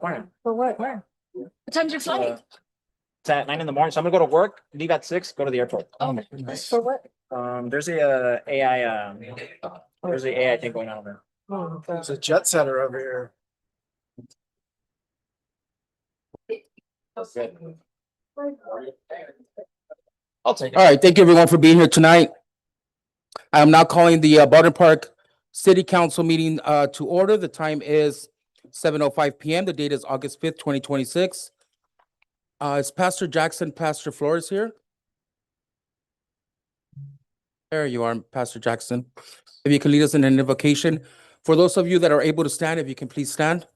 When? For what? When? What time's your flight? It's at 9 in the morning, so I'm gonna go to work, leave at 6, go to the airport. Oh, for what? There's a AI, there's a AI thing going on over Oh, There's a jet setter over here. there. I'll take it. All right, thank you everyone for being here tonight. I am now calling the Baldwin Park City Council meeting to order. The time is 7:05 PM. The date is August 5th, 2026. Is Pastor Jackson, Pastor Flores here? There you are, Pastor Jackson. If you can lead us in an invocation. For those of you that are able to stand, if you can please stand.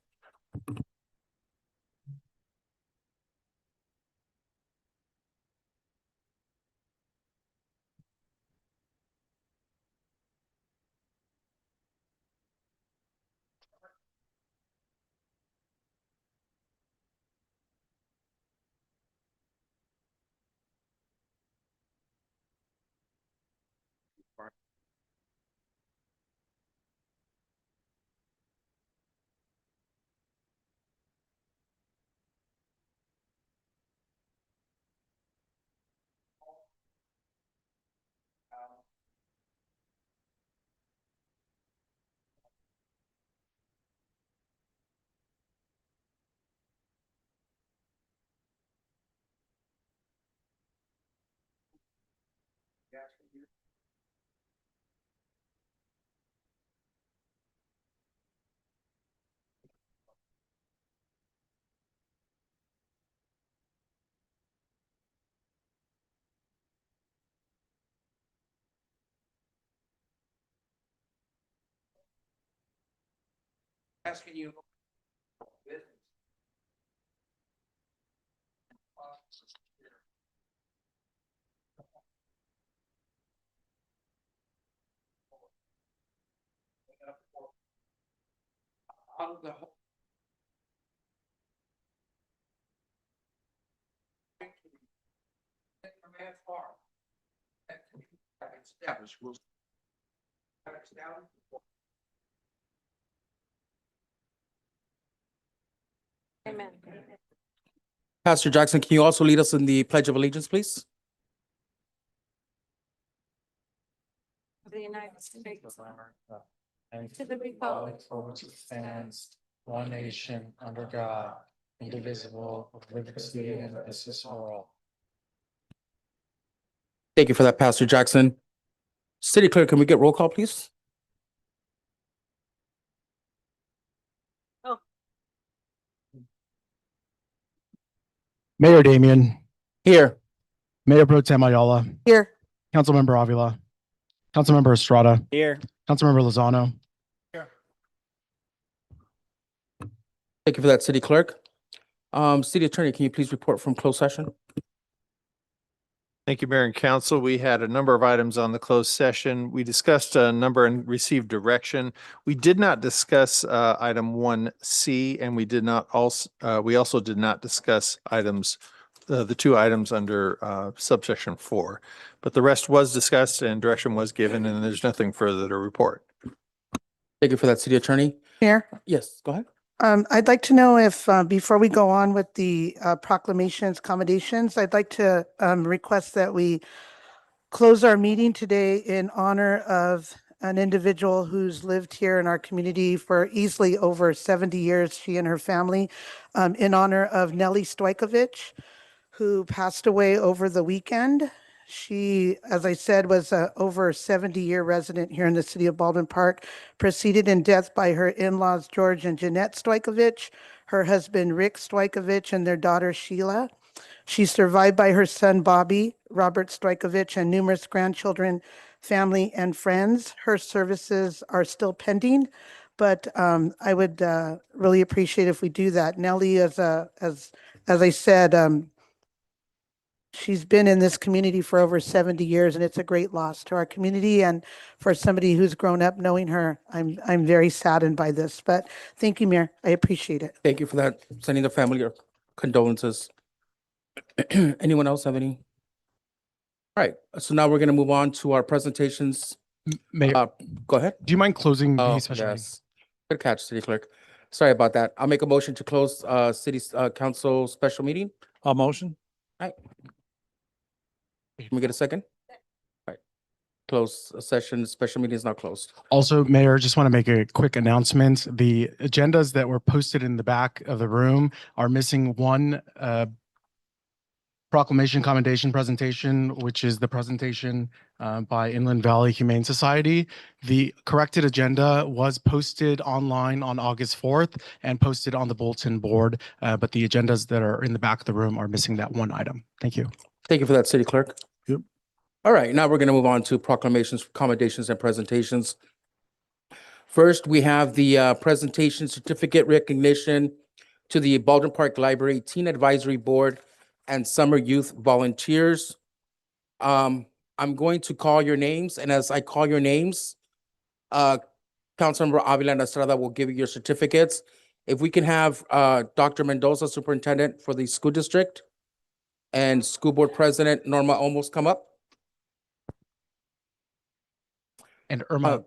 Asking you. On the whole. Established rules. Amen. Pastor Jackson, can you also lead us in the Pledge of Allegiance, please? The United States. And To the republic. for which it stands, one nation, under God, indivisible, with liberty and justice for all. Thank you for that, Pastor Jackson. City Clerk, can we get roll call, please? Mayor Damian, Here. Mayor Pro Tem Ayala, Here. Councilmember Avila, Councilmember Estrada, Here. Councilmember Lozano. Thank you for that, City Clerk. City Attorney, can you please report from closed session? Thank you, Mayor and Council. We had a number of items on the closed session. We discussed a number and received direction. We did not discuss item 1C, and we also did not discuss items, the two items under subsection 4. But the rest was discussed and direction was given, and there's nothing further to report. Thank you for that, City Attorney. Mayor, Yes, go ahead. I'd like to know if, before we go on with the proclamations, accommodations, I'd like to request that we close our meeting today in honor of an individual who's lived here in our community for easily over 70 years, she and her family, in honor of Nellie Stojkovic, who passed away over the weekend. She, as I said, was a over 70-year resident here in the city of Baldwin Park, preceded in death by her in-laws, George and Jeanette Stojkovic, her husband, Rick Stojkovic, and their daughter, Sheila. She's survived by her son, Bobby, Robert Stojkovic, and numerous grandchildren, family, and friends. Her services are still pending, but I would really appreciate if we do that. Nellie, as I said, she's been in this community for over 70 years, and it's a great loss to our community. And for somebody who's grown up knowing her, I'm very saddened by this. But thank you, Mayor. I appreciate it. Thank you for that. Sending the family your condolences. Anyone else have any? All right, so now we're going to move on to our presentations. Mayor, Go ahead. do you mind closing Oh, the special meeting? yes. Good catch, City Clerk. Sorry about that. I'll make a motion to close city council special meeting. A motion? Can we get a second? All right. Close session, special meeting is now closed. Also, Mayor, just want to make a quick announcement. The agendas that were posted in the back of the room are missing one proclamation commendation presentation, which is the presentation by Inland Valley Humane Society. The corrected agenda was posted online on August 4th and posted on the bulletin board, but the agendas that are in the back of the room are missing that one item. Thank you. Thank you for that, City Clerk. Yep. All right, now we're going to move on to proclamations, commendations, and presentations. First, we have the presentation certificate recognition to the Baldwin Park Library Teen Advisory Board and Summer Youth Volunteers. I'm going to call your names, and as I call your names, Councilmember Avila and Estrada will give you your certificates. If we can have Dr. Mendoza, Superintendent for the school district, and School Board President Norma Olmos come up. And Uh,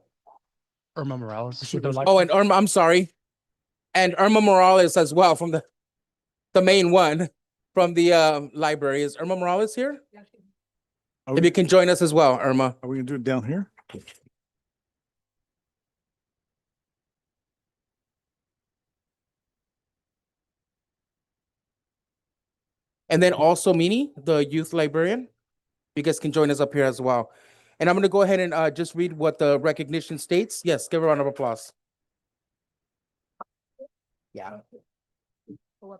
Irma Morales. Oh, and Irma, I'm sorry. And Irma Morales as well from the main one from the library. Is Irma Morales here? If you can join us as well, Irma. Are we gonna do it down here? And then also Mini, the youth librarian. You guys can join us up here as well. And I'm going to go ahead and just read what the recognition states. Yes, give a round of applause. Yeah. All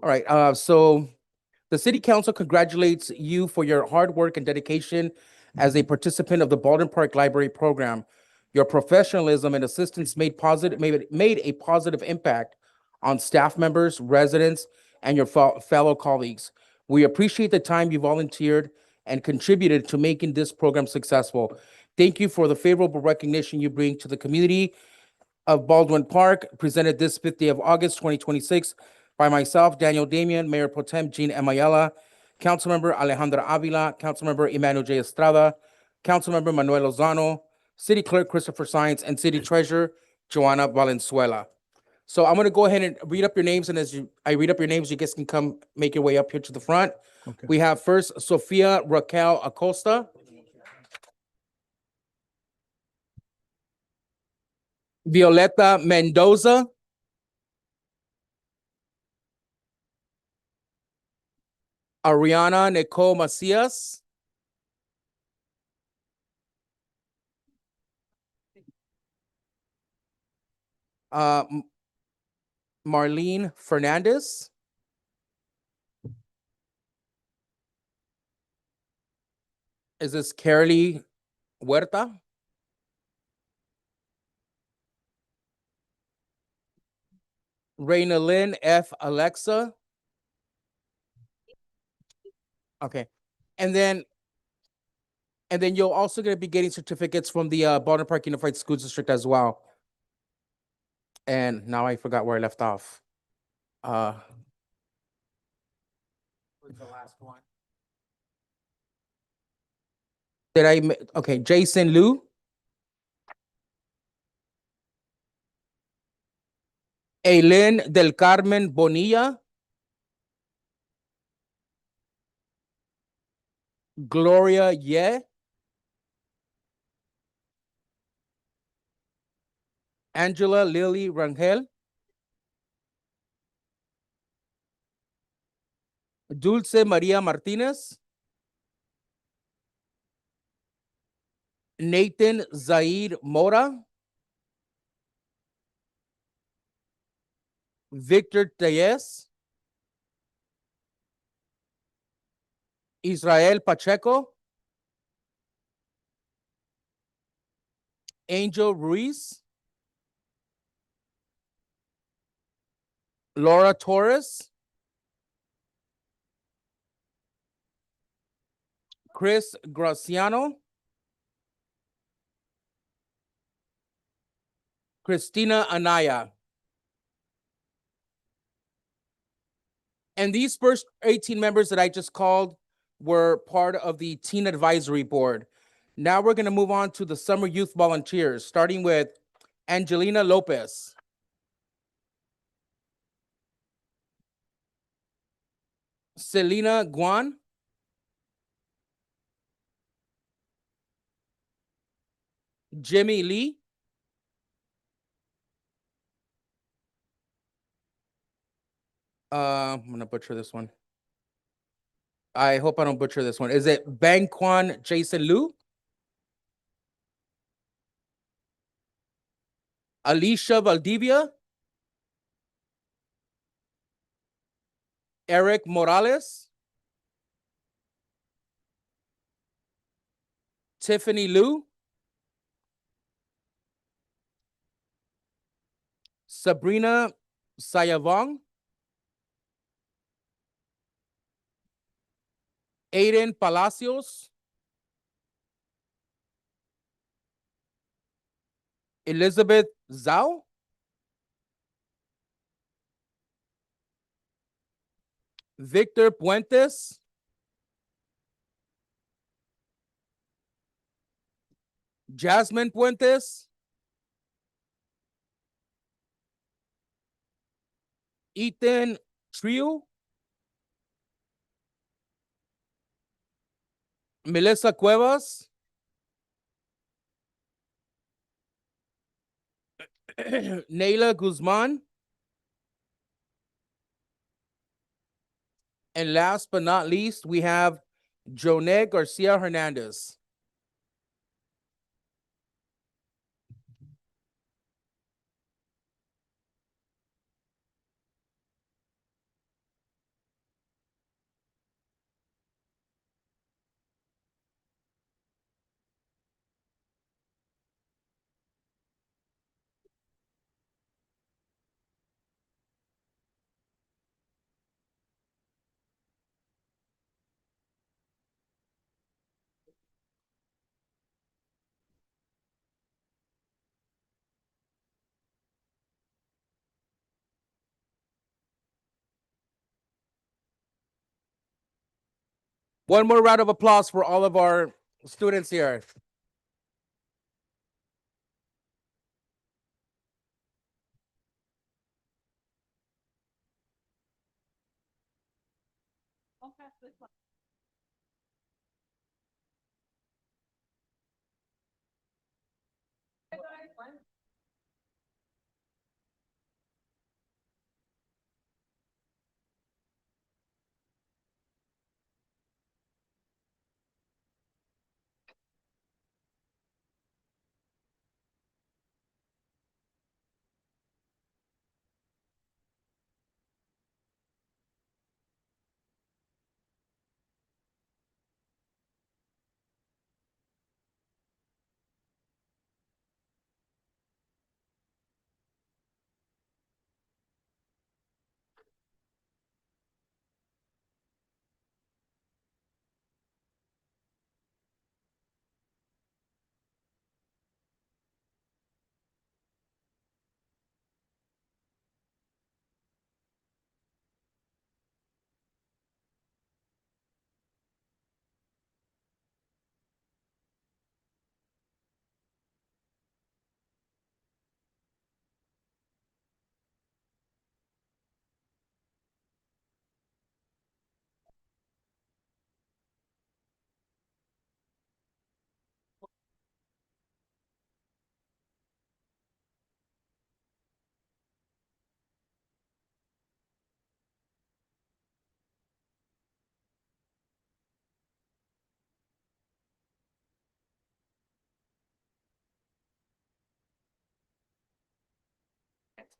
right, so the city council congratulates you for your hard work and dedication as a participant of the Baldwin Park Library program. Your professionalism and assistance made a positive impact on staff members, residents, and your fellow colleagues. We appreciate the time you volunteered and contributed to making this program successful. Thank you for the favorable recognition you bring to the community of Baldwin Park, presented this 5th day of August, 2026, by myself, Daniel Damian, Mayor Pro Tem Jean Amayala, Councilmember Alejandra Avila, Councilmember Emmanuel J. Estrada, Councilmember Manuel Lozano, City Clerk Christopher Science, and City Treasurer Joanna Valenzuela. So I'm going to go ahead and read up your names, and as I read up your names, you guys can come make your way up here to the front. Okay. We have first Sofia Raquel Acosta. Violeta Mendoza. Ariana Nicole Macias. Marlene Fernandez. Is this Carolee Huerta? Reina Lynn F. Alexa. Okay. And then you're also going to be getting certificates from the Baldwin Park Unified School District as well. And now I forgot where I left off. The last one. Okay, Jason Liu. Eileen del Carmen Bonilla. Gloria Ye. Angela Lily Rangel. Dulce Maria Martinez. Nathan Zaid Mora. Victor Tellez. Israel Pacheco. Angel Ruiz. Laura Torres. Chris Graciano. Christina Anaya. And these first 18 members that I just called were part of the Teen Advisory Board. Now we're going to move on to the Summer Youth Volunteers, starting with Angelina Lopez. Selena Guan. Jimmy Lee. I'm gonna butcher this one. I hope I don't butcher this one. Is it Bang Kwan Jason Liu? Alicia Valdivia? Eric Morales? Tiffany Liu? Sabrina Sayavong? Aiden Palacios? Elizabeth Zhao? Victor Puentes? Jasmine Puentes? Ethan Trio? Melissa Cuevas? Nayla Guzman? And last but not least, we have Jonet Garcia Hernandez. One more round of applause for all of our students here.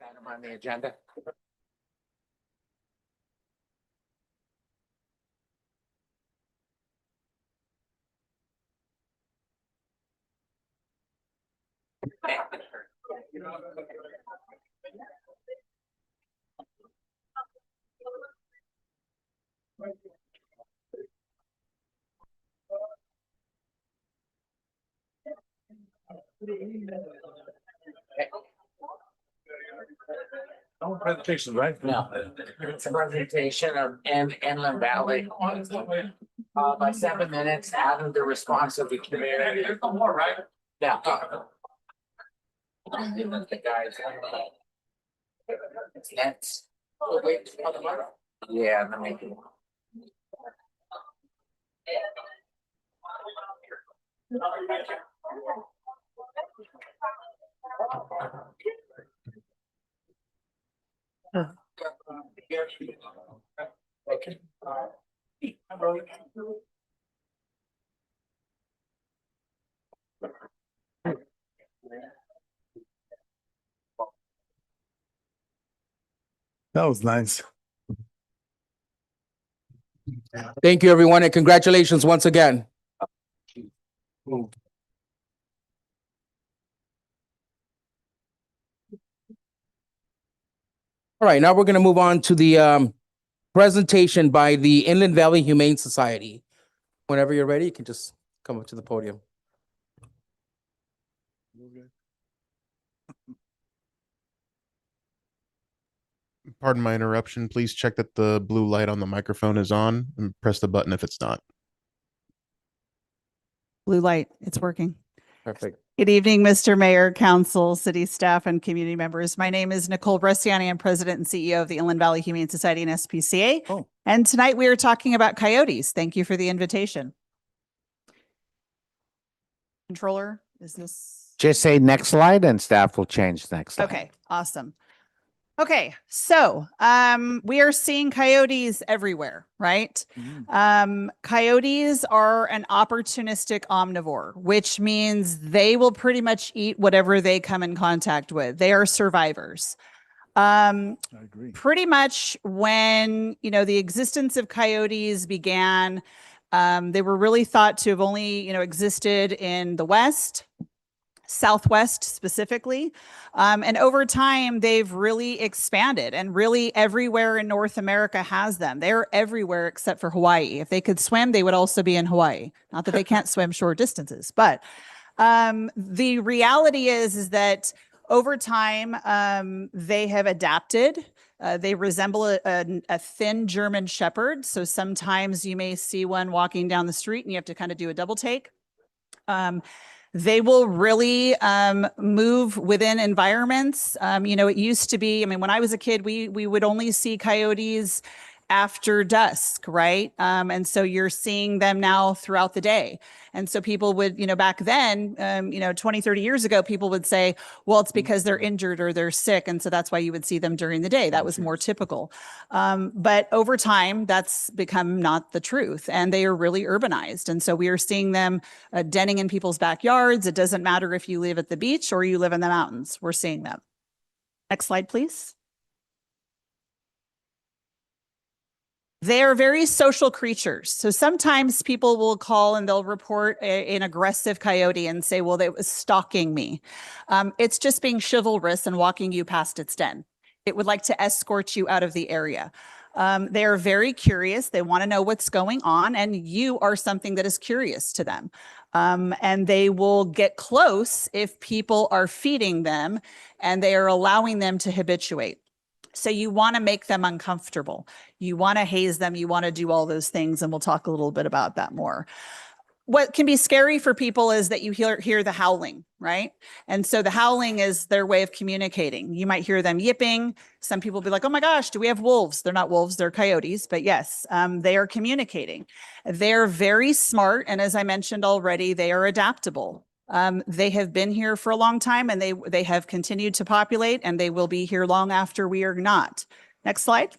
Item on the agenda. No presentation, right? No, it's a presentation of Inland Valley. By 7 minutes, out of the response of the community. More, right? Yeah. The guys. It's nets. Yeah, let me. Okay. That was nice. Thank you, everyone, and congratulations once again. All right, now we're going to move on to the presentation by the Inland Valley Humane Society. Whenever you're ready, you can just come up to the podium. Pardon my interruption. Please check that the blue light on the microphone is on and press the button if it's not. Blue light, it's working. Perfect. Good evening, Mr. Mayor, council, city staff, and community members. My name is Nicole Bresciani. I'm president and CEO of the Inland Valley Humane Society and SPCA. Oh. And tonight we are talking about coyotes. Thank you for the invitation. Controller, is this? Just say next slide and staff will change next slide. Okay, awesome. Okay, so we are seeing coyotes everywhere, right? Coyotes are an opportunistic omnivore, which means they will pretty much eat whatever they come in contact with. They are survivors. I agree. Pretty much when, the existence of coyotes began, they were really thought to have only, existed in the West, Southwest specifically. And over time, they've really expanded, and really everywhere in North America has them. They're everywhere except for Hawaii. If they could swim, they would also be in Hawaii. Not that they can't swim short distances, but the reality is that over time, they have adapted. They resemble a thin German Shepherd. So sometimes you may see one walking down the street and you have to kind of do a double take. They will really move within environments. It used to be, when I was a kid, we would only see coyotes after dusk, right? And so you're seeing them now throughout the day. And so people would, back then, 20, 30 years ago, people would say, well, it's because they're injured or they're sick. And so that's why you would see them during the day. That was more typical. But over time, that's become not the truth. And they are really urbanized. And so we are seeing them denning in people's backyards. It doesn't matter if you live at the beach or you live in the mountains. We're seeing them. Next slide, please. They are very social creatures. So sometimes people will call and they'll report an aggressive coyote and say, well, it was stalking me. It's just being chivalrous and walking you past its den. It would like to escort you out of the area. They are very curious. They want to know what's going on, and you are something that is curious to them. And they will get close if people are feeding them and they are allowing them to habituate. So you want to make them uncomfortable. You want to haze them. You want to do all those things. And we'll talk a little bit about that more. What can be scary for people is that you hear the howling, right? And so the howling is their way of communicating. You might hear them yipping. Some people will be like, oh my gosh, do we have wolves? They're not wolves, they're coyotes. But yes, they are communicating. They're very smart. And as I mentioned already, they are adaptable. They have been here for a long time, and they have continued to populate, and they will be here long after we are not. Next slide.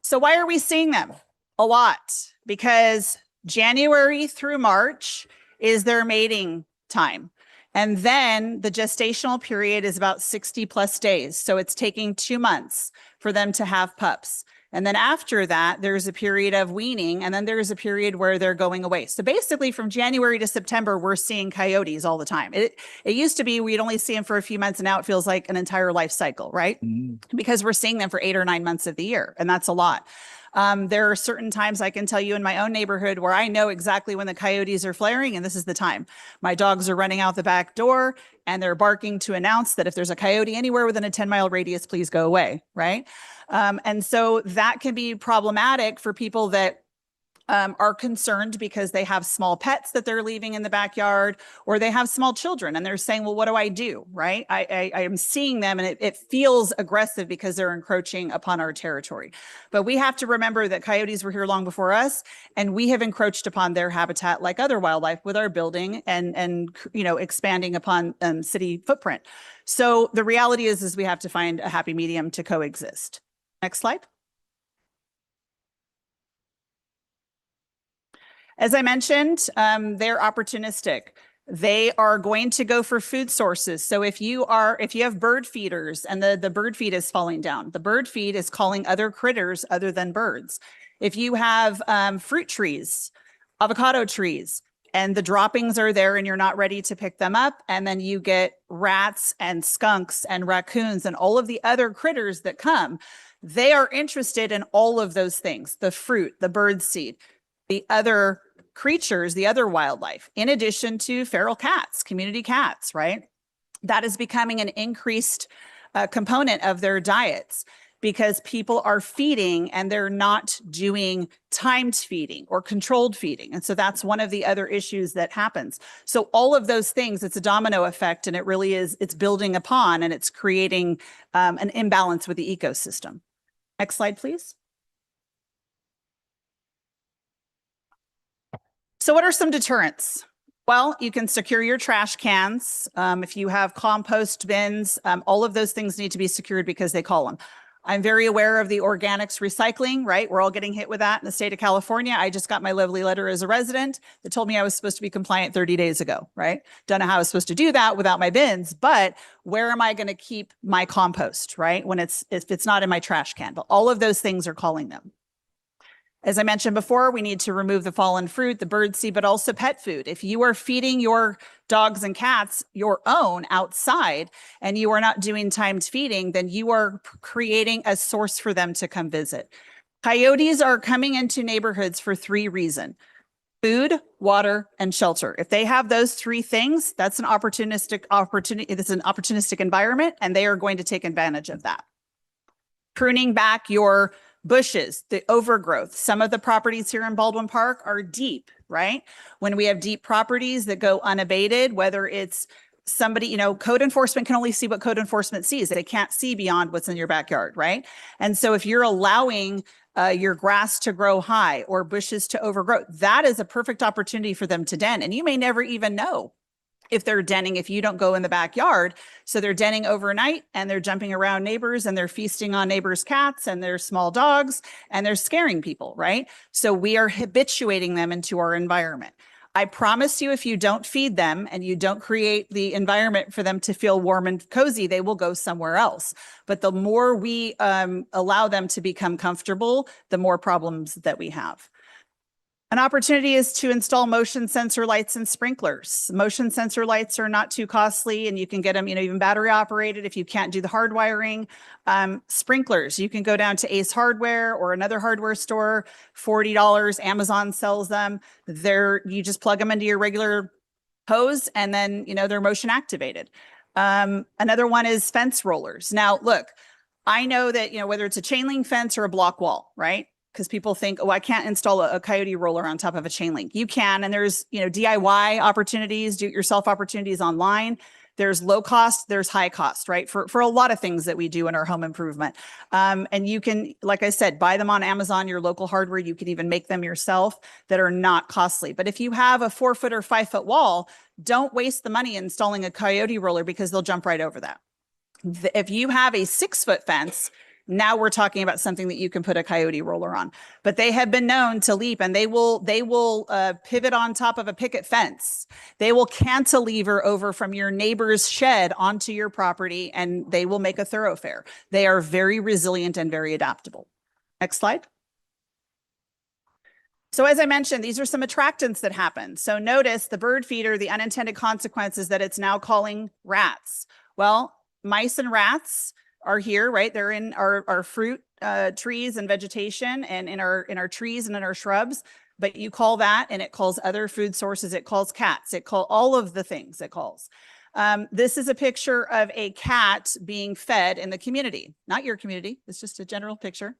So why are we seeing them? A lot, because January through March is their mating time. And then the gestational period is about 60 plus days. So it's taking 2 months for them to have pups. And then after that, there's a period of weaning, and then there's a period where they're going away. So basically from January to September, we're seeing coyotes all the time. It used to be we'd only see them for a few months, and now it feels like an entire life cycle, right? Because we're seeing them for 8 or 9 months of the year, and that's a lot. There are certain times I can tell you in my own neighborhood where I know exactly when the coyotes are flaring, and this is the time. My dogs are running out the back door and they're barking to announce that if there's a coyote anywhere within a 10-mile radius, please go away, right? And so that can be problematic for people that are concerned because they have small pets that they're leaving in the backyard, or they have small children and they're saying, well, what do I do? Right. I am seeing them and it feels aggressive because they're encroaching upon our territory. But we have to remember that coyotes were here long before us, and we have encroached upon their habitat like other wildlife with our building and expanding upon city footprint. So the reality is we have to find a happy medium to coexist. Next slide. As I mentioned, they're opportunistic. They are going to go for food sources. So if you have bird feeders and the bird feed is falling down, the bird feed is calling other critters other than birds. If you have fruit trees, avocado trees, and the droppings are there and you're not ready to pick them up, and then you get rats and skunks and raccoons and all of the other critters that come, they are interested in all of those things, the fruit, the bird seed, the other creatures, the other wildlife, in addition to feral cats, community cats, right? That is becoming an increased component of their diets because people are feeding and they're not doing timed feeding or controlled feeding. And so that's one of the other issues that happens. So all of those things, it's a domino effect, and it really is, it's building upon and it's creating an imbalance with the ecosystem. Next slide, please. So what are some deterrents? Well, you can secure your trash cans. If you have compost bins, all of those things need to be secured because they call them. I'm very aware of the organics recycling, right? We're all getting hit with that in the state of California. I just got my lovely letter as a resident that told me I was supposed to be compliant 30 days ago, right? Don't know how I was supposed to do that without my bins, but where am I going to keep my compost, right? If it's not in my trash can, but all of those things are calling them. As I mentioned before, we need to remove the fallen fruit, the bird seed, but also pet food. If you are feeding your dogs and cats your own outside and you are not doing timed feeding, then you are creating a source for them to come visit. Coyotes are coming into neighborhoods for 3 reasons: food, water, and shelter. If they have those 3 things, that's an opportunistic opportunity. It's an opportunistic environment, and they are going to take advantage of that. Pruning back your bushes, the overgrowth. Some of the properties here in Baldwin Park are deep, right? When we have deep properties that go unabated, whether it's somebody, code enforcement can only see what code enforcement sees. They can't see beyond what's in your backyard, right? And so if you're allowing your grass to grow high or bushes to overgrow, that is a perfect opportunity for them to den. And you may never even know if they're denning if you don't go in the backyard. So they're denning overnight and they're jumping around neighbors and they're feasting on neighbors' cats and their small dogs and they're scaring people, right? So we are habituating them into our environment. I promise you, if you don't feed them and you don't create the environment for them to feel warm and cozy, they will go somewhere else. But the more we allow them to become comfortable, the more problems that we have. An opportunity is to install motion sensor lights and sprinklers. Motion sensor lights are not too costly, and you can get them, even battery operated if you can't do the hard wiring. Sprinklers, you can go down to Ace Hardware or another hardware store, $40. Amazon sells them. You just plug them into your regular hose, and then they're motion activated. Another one is fence rollers. Now, look, I know that whether it's a chain link fence or a block wall, right? Because people think, oh, I can't install a coyote roller on top of a chain link. You can, and there's DIY opportunities, do-it-yourself opportunities online. There's low cost, there's high cost, right? For a lot of things that we do in our home improvement. And you can, like I said, buy them on Amazon, your local hardware. You can even make them yourself that are not costly. But if you have a 4-foot or 5-foot wall, don't waste the money installing a coyote roller because they'll jump right over that. If you have a 6-foot fence, now we're talking about something that you can put a coyote roller on, but they have been known to leap, and they will pivot on top of a picket fence. They will cantilever over from your neighbor's shed onto your property, and they will make a thoroughfare. They are very resilient and very adaptable. Next slide. So as I mentioned, these are some attractants that happen. So notice the bird feeder, the unintended consequences that it's now calling rats. Well, mice and rats are here, right? They're in our fruit trees and vegetation, and in our trees and in our shrubs. But you call that, and it calls other food sources. It calls cats. It calls all of the things it calls. This is a picture of a cat being fed in the community, not your community. It's just a general picture.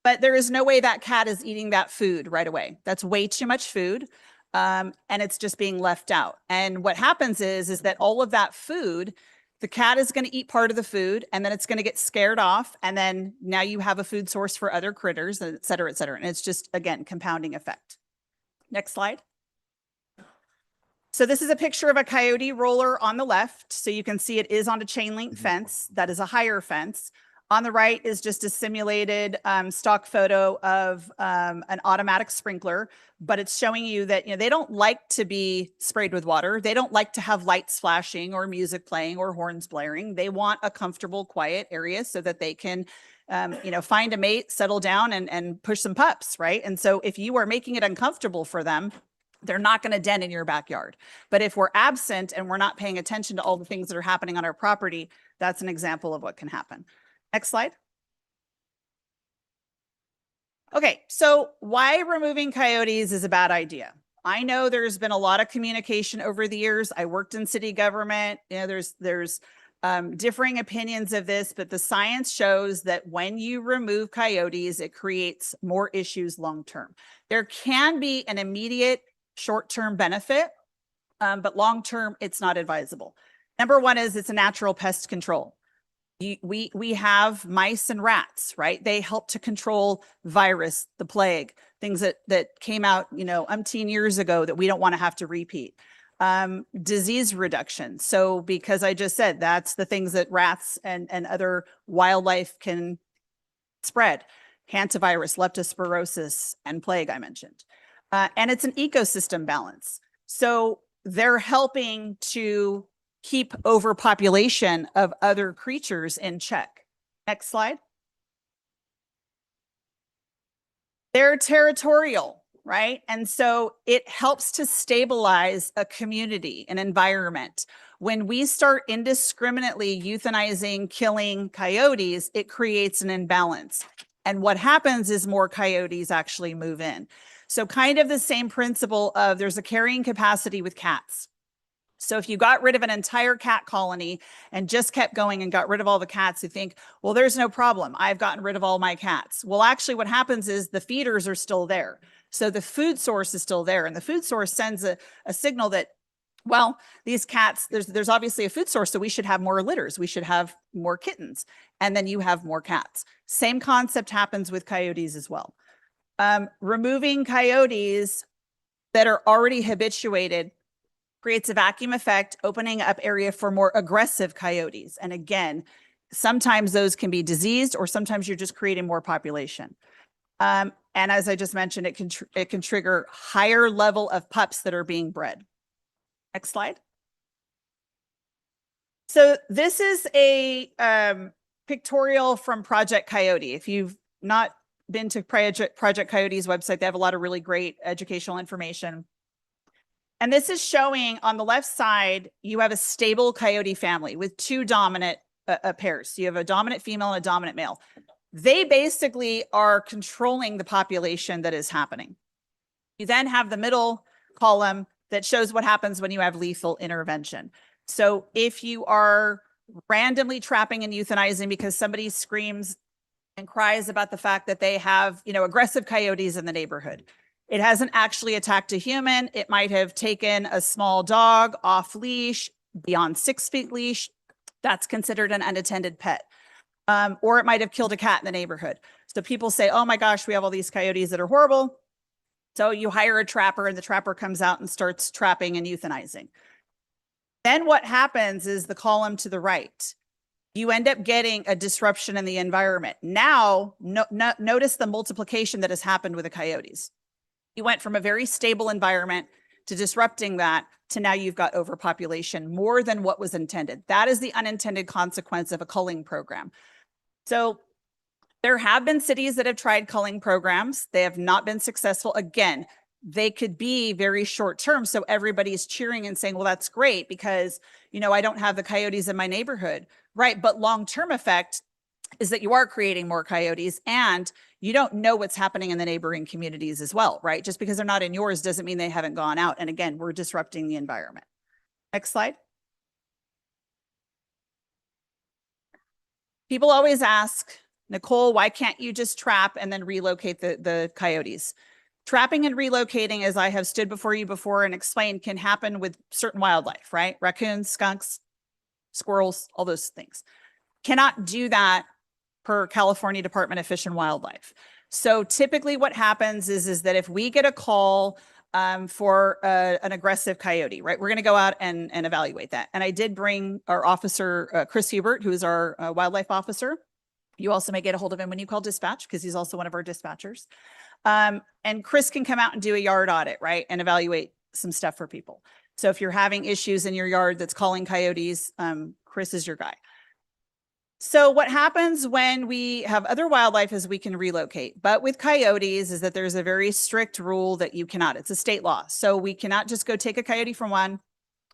But there is no way that cat is eating that food right away. That's way too much food. And it's just being left out. And what happens is that all of that food, the cat is going to eat part of the food and then it's going to get scared off. And then now you have a food source for other critters, et cetera, et cetera. And it's just, again, compounding effect. Next slide. So this is a picture of a coyote roller on the left. So you can see it is on a chain link fence. That is a higher fence. On the right is just a simulated stock photo of an automatic sprinkler, but it's showing you that they don't like to be sprayed with water. They don't like to have lights flashing or music playing or horns blaring. They want a comfortable, quiet area so that they can find a mate, settle down and push some pups, right? And so if you are making it uncomfortable for them, they're not going to den in your backyard. But if we're absent and we're not paying attention to all the things that are happening on our property, that's an example of what can happen. Next slide. Okay, so why removing coyotes is a bad idea. I know there's been a lot of communication over the years. I worked in city government. There's differing opinions of this, but the science shows that when you remove coyotes, it creates more issues long-term. There can be an immediate short-term benefit, but long-term, it's not advisable. Number one is it's a natural pest control. We have mice and rats, right? They help to control virus, the plague, things that came out, umpteen years ago that we don't want to have to repeat. Disease reduction. So because I just said that's the things that rats and other wildlife can spread. Hantavirus, leptospirosis, and plague I mentioned. And it's an ecosystem balance. So they're helping to keep overpopulation of other creatures in check. Next slide. They're territorial, right? And so it helps to stabilize a community, an environment. When we start indiscriminately euthanizing, killing coyotes, it creates an imbalance. And what happens is more coyotes actually move in. So kind of the same principle of there's a carrying capacity with cats. So if you got rid of an entire cat colony and just kept going and got rid of all the cats, you think, well, there's no problem. I've gotten rid of all my cats. Well, actually what happens is the feeders are still there. So the food source is still there. And the food source sends a signal that, well, these cats, there's obviously a food source, so we should have more litters. We should have more kittens. And then you have more cats. Same concept happens with coyotes as well. Removing coyotes that are already habituated creates a vacuum effect, opening up area for more aggressive coyotes. And again, sometimes those can be diseased or sometimes you're just creating more population. And as I just mentioned, it can trigger higher level of pups that are being bred. Next slide. So this is a pictorial from Project Coyote. If you've not been to Project Coyote's website, they have a lot of really great educational information. And this is showing on the left side, you have a stable coyote family with two dominant pairs. So you have a dominant female and a dominant male. They basically are controlling the population that is happening. You then have the middle column that shows what happens when you have lethal intervention. So if you are randomly trapping and euthanizing because somebody screams and cries about the fact that they have, aggressive coyotes in the neighborhood, it hasn't actually attacked a human. It might have taken a small dog off leash, beyond 6 feet leash. That's considered an unattended pet. Or it might have killed a cat in the neighborhood. So people say, oh my gosh, we have all these coyotes that are horrible. So you hire a trapper and the trapper comes out and starts trapping and euthanizing. Then what happens is the column to the right. You end up getting a disruption in the environment. Now, notice the multiplication that has happened with the coyotes. You went from a very stable environment to disrupting that to now you've got overpopulation more than what was intended. That is the unintended consequence of a culling program. So there have been cities that have tried culling programs. They have not been successful. Again, they could be very short term. So everybody's cheering and saying, well, that's great because, I don't have the coyotes in my neighborhood. Right. But long-term effect is that you are creating more coyotes and you don't know what's happening in the neighboring communities as well, right? Just because they're not in yours doesn't mean they haven't gone out. And again, we're disrupting the environment. Next slide. People always ask, Nicole, why can't you just trap and then relocate the coyotes? Trapping and relocating, as I have stood before you before and explained, can happen with certain wildlife, right? Raccoons, skunks, squirrels, all those things. Cannot do that per California Department of Fish and Wildlife. So typically what happens is that if we get a call for an aggressive coyote, right, we're going to go out and evaluate that. And I did bring our officer, Chris Hubert, who is our wildlife officer. You also may get a hold of him when you call dispatch, because he's also one of our dispatchers. And Chris can come out and do a yard audit, right, and evaluate some stuff for people. So if you're having issues in your yard that's calling coyotes, Chris is your guy. So what happens when we have other wildlife is we can relocate. But with coyotes is that there's a very strict rule that you cannot. It's a state law. So we cannot just go take a coyote from one,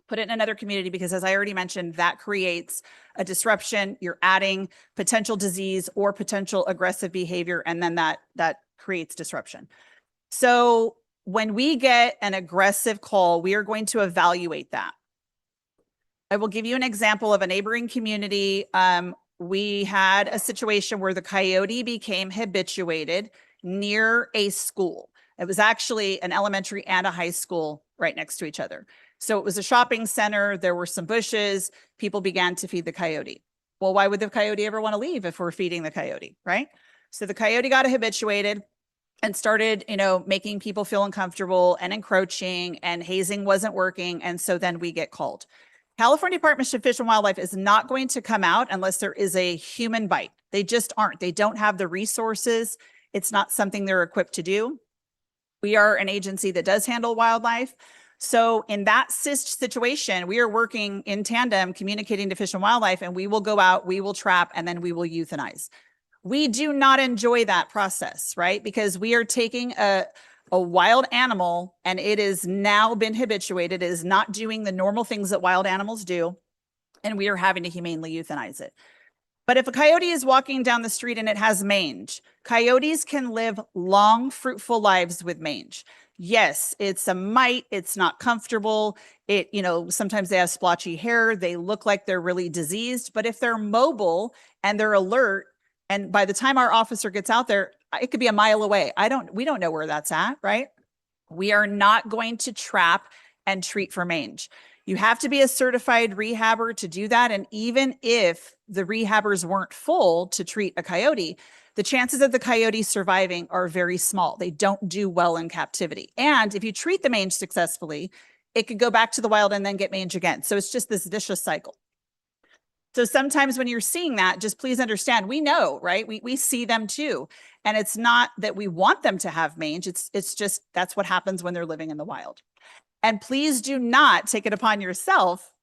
put it in another community, because as I already mentioned, that creates a disruption. You're adding potential disease or potential aggressive behavior, and then that creates disruption. So when we get an aggressive call, we are going to evaluate that. I will give you an example of a neighboring community. We had a situation where the coyote became habituated near a school. It was actually an elementary and a high school right next to each other. So it was a shopping center. There were some bushes. People began to feed the coyote. Well, why would the coyote ever want to leave if we're feeding the coyote, right? So the coyote got habituated and started, making people feel uncomfortable and encroaching, and hazing wasn't working. And so then we get called. California Department of Fish and Wildlife is not going to come out unless there is a human bite. They just aren't. They don't have the resources. It's not something they're equipped to do. We are an agency that does handle wildlife. So in that situation, we are working in tandem, communicating to Fish and Wildlife, and we will go out, we will trap, and then we will euthanize. We do not enjoy that process, right? Because we are taking a wild animal and it is now been habituated. It is not doing the normal things that wild animals do, and we are having to humanely euthanize it. But if a coyote is walking down the street and it has mange, coyotes can live long, fruitful lives with mange. Yes, it's a mite. It's not comfortable. Sometimes they have splotchy hair. They look like they're really diseased. But if they're mobile and they're alert, and by the time our officer gets out there, it could be a mile away. We don't know where that's at, right? We are not going to trap and treat for mange. You have to be a certified rehabber to do that. And even if the rehabbers weren't full to treat a coyote, the chances of the coyote surviving are very small. They don't do well in captivity. And if you treat the mange successfully, it could go back to the wild and then get mange again. So it's just this vicious cycle. So sometimes when you're seeing that, just please understand, we know, right? We see them too. And it's not that we want them to have mange. It's just, that's what happens when they're living in the wild. And please do not take it upon yourself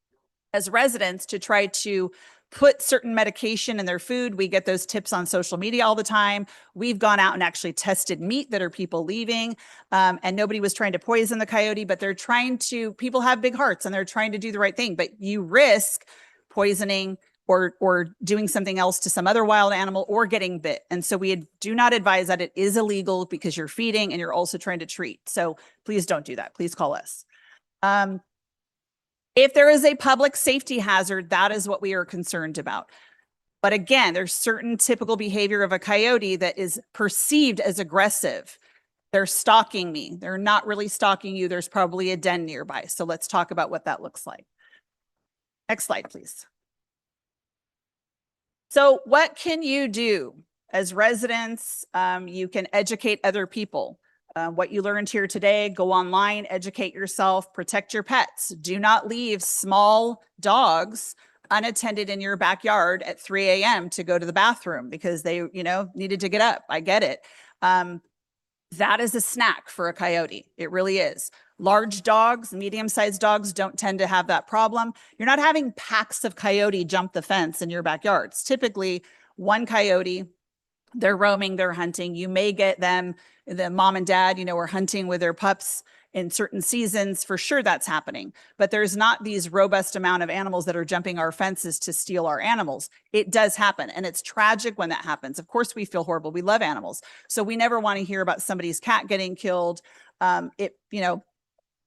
as residents to try to put certain medication in their food. We get those tips on social media all the time. We've gone out and actually tested meat that are people leaving, and nobody was trying to poison the coyote, but people have big hearts and they're trying to do the right thing, but you risk poisoning or doing something else to some other wild animal or getting bit. And so we do not advise that. It is illegal because you're feeding and you're also trying to treat. So please don't do that. Please call us. If there is a public safety hazard, that is what we are concerned about. But again, there's certain typical behavior of a coyote that is perceived as aggressive. They're stalking me. They're not really stalking you. There's probably a den nearby. So let's talk about what that looks like. Next slide, please. So what can you do as residents? You can educate other people. What you learned here today, go online, educate yourself, protect your pets. Do not leave small dogs unattended in your backyard at 3 a.m. to go to the bathroom because they, needed to get up. I get it. That is a snack for a coyote. It really is. Large dogs, medium-sized dogs don't tend to have that problem. You're not having packs of coyote jump the fence in your backyard. It's typically one coyote. They're roaming, they're hunting. You may get them, the mom and dad, are hunting with their pups in certain seasons. For sure that's happening. But there's not these robust amount of animals that are jumping our fences to steal our animals. It does happen. And it's tragic when that happens. Of course, we feel horrible. We love animals. So we never want to hear about somebody's cat getting killed.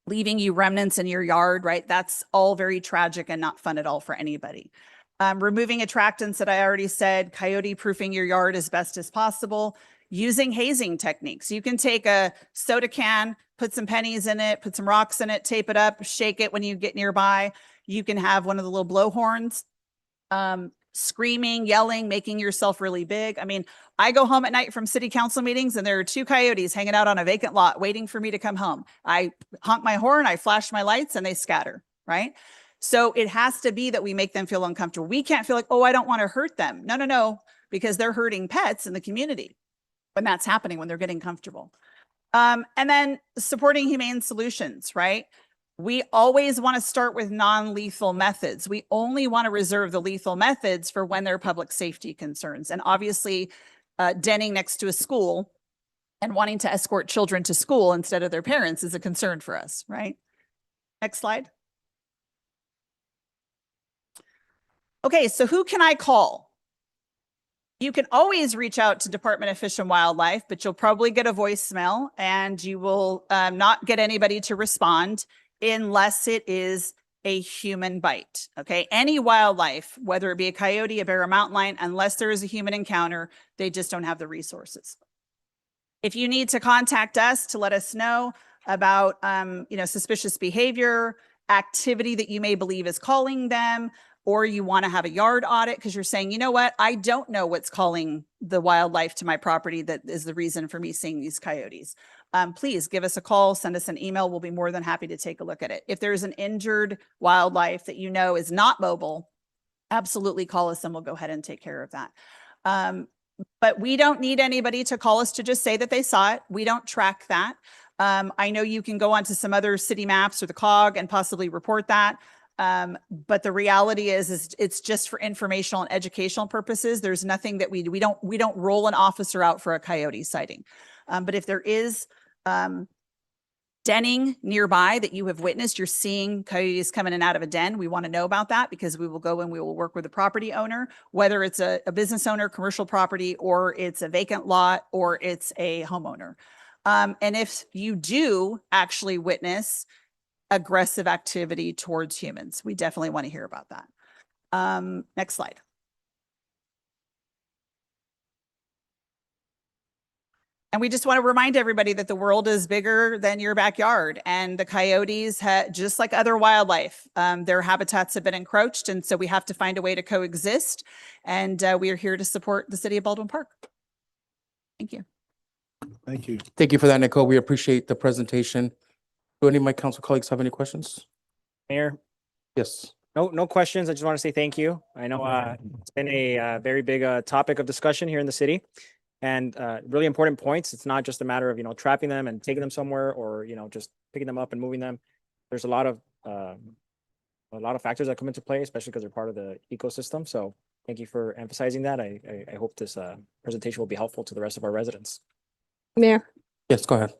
Leaving you remnants in your yard, right? That's all very tragic and not fun at all for anybody. Removing attractants that I already said, coyote proofing your yard as best as possible, using hazing techniques. You can take a soda can, put some pennies in it, put some rocks in it, tape it up, shake it when you get nearby. You can have one of the little blow horns, screaming, yelling, making yourself really big. I mean, I go home at night from city council meetings and there are 2 coyotes hanging out on a vacant lot waiting for me to come home. I honk my horn, I flash my lights, and they scatter, right? So it has to be that we make them feel uncomfortable. We can't feel like, oh, I don't want to hurt them. No, because they're hurting pets in the community when that's happening, when they're getting comfortable. And then supporting humane solutions, right? We always want to start with non-lethal methods. We only want to reserve the lethal methods for when there are public safety concerns. And obviously, denning next to a school and wanting to escort children to school instead of their parents is a concern for us, right? Next slide. Okay, so who can I call? You can always reach out to Department of Fish and Wildlife, but you'll probably get a voicemail and you will not get anybody to respond unless it is a human bite. Okay, any wildlife, whether it be a coyote, a bear, a mountain lion, unless there is a human encounter, they just don't have the resources. If you need to contact us to let us know about suspicious behavior, activity that you may believe is calling them, or you want to have a yard audit because you're saying, you know what, I don't know what's calling the wildlife to my property that is the reason for me seeing these coyotes. Please give us a call, send us an email. We'll be more than happy to take a look at it. If there's an injured wildlife that you know is not mobile, absolutely call us and we'll go ahead and take care of that. But we don't need anybody to call us to just say that they saw it. We don't track that. I know you can go onto some other city maps or the COG and possibly report that. But the reality is it's just for informational and educational purposes. There's nothing that we don't roll an officer out for a coyote sighting. But if there is denning nearby that you have witnessed, you're seeing coyotes coming in and out of a den, we want to know about that because we will go and we will work with the property owner, whether it's a business owner, commercial property, or it's a vacant lot, or it's a homeowner. And if you do actually witness aggressive activity towards humans, we definitely want to hear about that. Next slide. And we just want to remind everybody that the world is bigger than your backyard, and the coyotes, just like other wildlife, their habitats have been encroached. And so we have to find a way to coexist. And we are here to support the city of Baldwin Park. Thank you. Thank you. Thank you for that, Nicole. We appreciate the presentation. Do any of my council colleagues have any questions? Mayor, Yes. no questions. I just want to say thank you. I know it's been a very big topic of discussion here in the city, and really important points. It's not just a matter of trapping them and taking them somewhere, or just picking them up and moving them. There's a lot of factors that come into play, especially because they're part of the ecosystem. So thank you for emphasizing that. I hope this presentation will be helpful to the rest of our residents. Mayor. Yes, go ahead.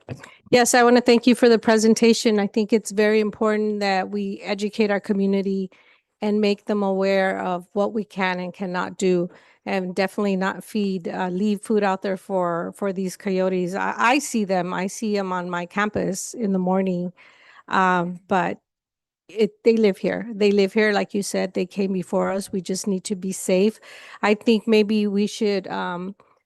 Yes, I want to thank you for the presentation. I think it's very important that we educate our community and make them aware of what we can and cannot do, and definitely not leave food out there for these coyotes. I see them on my campus in the morning, but they live here. They live here, like you said, they came before us. We just need to be safe. I think maybe we should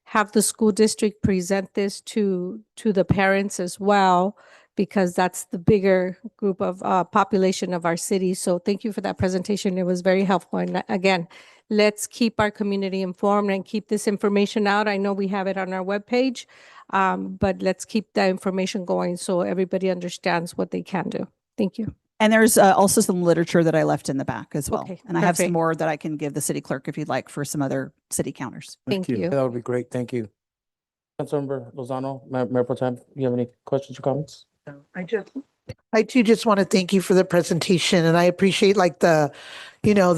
have the school district present this to the parents as well, because that's the bigger group of population of our city. So thank you for that presentation. It was very helpful. And again, let's keep our community informed and keep this information out. I know we have it on our webpage, but let's keep that information going so everybody understands what they can do. Thank you. And there's also some literature that I left in the back as well. Okay, and I have some perfect. more that I can give the city clerk if you'd like for some other city counters. Thank you. That would be great. Thank you. Councilmember Lozano, Mayor Pro Tem, you have any questions or comments? I too just want to thank you for the presentation, and I appreciate the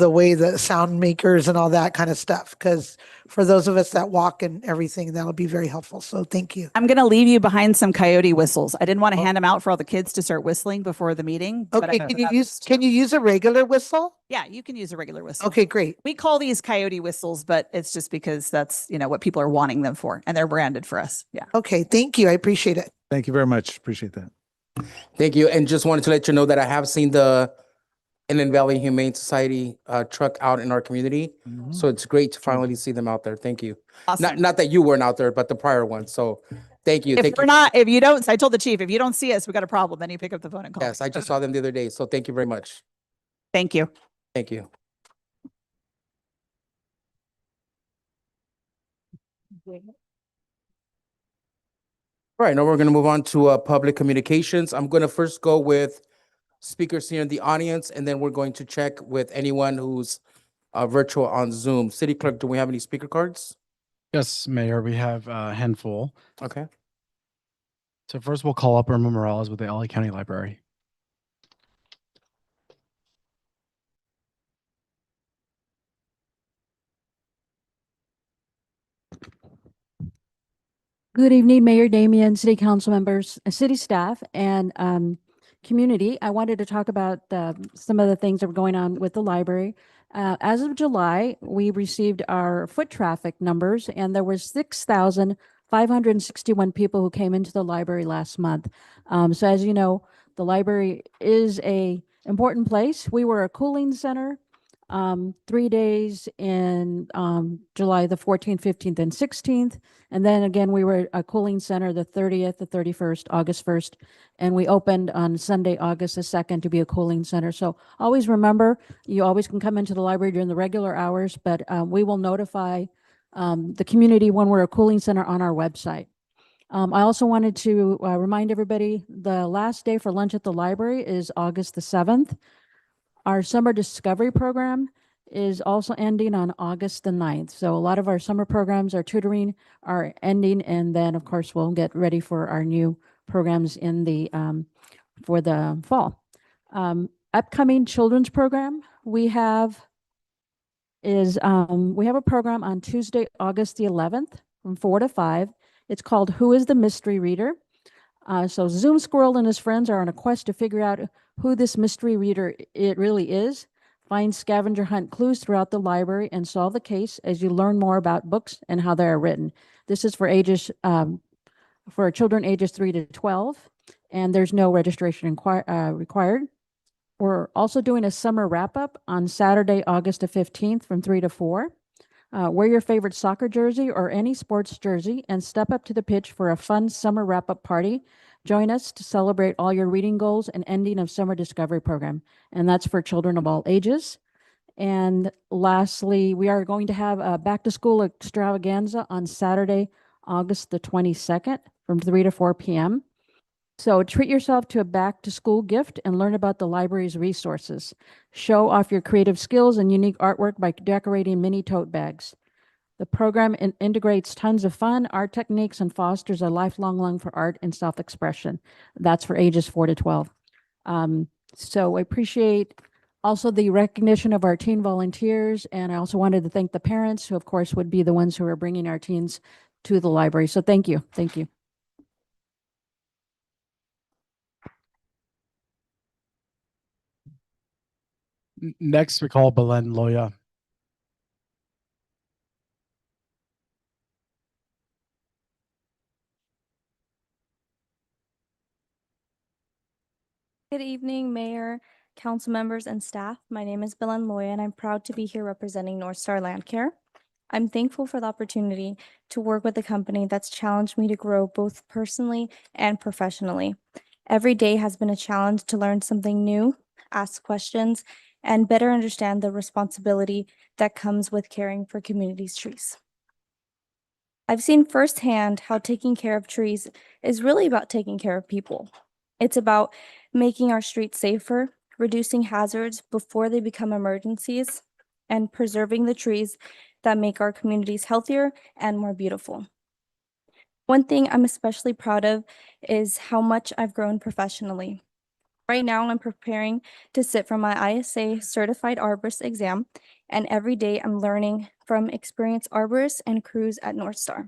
way the sound makers and all that kind of stuff, because for those of us that walk and everything, that'll be very helpful. So thank you. I'm going to leave you behind some coyote whistles. I didn't want to hand them out for all the kids to start whistling before the meeting. but Okay, I- can you use a regular whistle? Yeah, you can use a regular whistle. Okay, great. We call these coyote whistles, but it's just because that's, what people are wanting them for, and they're branded for us. Yeah. Okay, thank you. I appreciate it. Thank you very much. Appreciate that. Thank you. And just wanted to let you know that I have seen the Inland Valley Humane Society truck out in our community. So it's great to finally see them out there. Thank you. Awesome. Not that you weren't out there, but the prior one. So thank you. If Thank we're you. not, if you don't, I told the chief, if you don't see us, we got a problem, then you pick up the phone and call. Yes, I just saw them the other day. So thank you very much. Thank you. Thank you. All right, now we're going to move on to public communications. I'm going to first go with speakers here in the audience, and then we're going to check with anyone who's virtual on Zoom. City Clerk, do we have any speaker cards? Yes, Mayor, we have a handful. Okay. So first we'll call up Irma Morales with the LA County Library. Good evening, Mayor Damian, City Council members, city staff, and community. I wanted to talk about some of the things that were going on with the library. As of July, we received our foot traffic numbers, and there were 6,561 people who came into the library last month. So as you know, the library is a important place. We were a cooling center 3 days in July the 14th, 15th, and 16th. And then again, we were a cooling center the 30th, the 31st, August 1st, and we opened on Sunday, August the 2nd to be a cooling center. So always remember, you always can come into the library during the regular hours, but we will notify the community when we're a cooling center on our website. I also wanted to remind everybody, the last day for lunch at the library is August the 7th. Our summer discovery program is also ending on August the 9th. So a lot of our summer programs, our tutoring are ending. And then of course, we'll get ready for our new programs in the, for the fall. Upcoming children's program we have is, we have a program on Tuesday, August the 11th from 4 to 5. It's called Who is the Mystery Reader? So Zoom Squirrel and his friends are on a quest to figure out who this mystery reader it really is. Find scavenger hunt clues throughout the library and solve the case as you learn more about books and how they are written. This is for ages for children ages 3 to 12, and there's no registration required. We're also doing a summer wrap up on Saturday, August the 15th from 3 to 4. Wear your favorite soccer jersey or any sports jersey and step up to the pitch for a fun summer wrap-up party. Join us to celebrate all your reading goals and ending of summer discovery program. And that's for children of all ages. And lastly, we are going to have a back to school extravaganza on Saturday, August the 22nd from 3 to 4 p.m. So treat yourself to a back to school gift and learn about the library's resources. Show off your creative skills and unique artwork by decorating mini tote bags. The program integrates tons of fun, art techniques, and fosters a lifelong love for art and self-expression. That's for ages 4 to 12. So I appreciate also the recognition of our teen volunteers. And I also wanted to thank the parents who, of course, would be the ones who are bringing our teens to the library. So thank you. Thank you. Next, we call Belen Loya. Good evening, Mayor, council members, and staff. My name is Belen Loya, and I'm proud to be here representing North Star Land Care. I'm thankful for the opportunity to work with a company that's challenged me to grow both personally and professionally. Every day has been a challenge to learn something new, ask questions, and better understand the responsibility that comes with caring for community's trees. I've seen firsthand how taking care of trees is really about taking care of people. It's about making our streets safer, reducing hazards before they become emergencies, and preserving the trees that make our communities healthier and more beautiful. One thing I'm especially proud of is how much I've grown professionally. Right now, I'm preparing to sit for my ISA Certified Arborist exam, and every day I'm learning from experienced arborists and crews at North Star.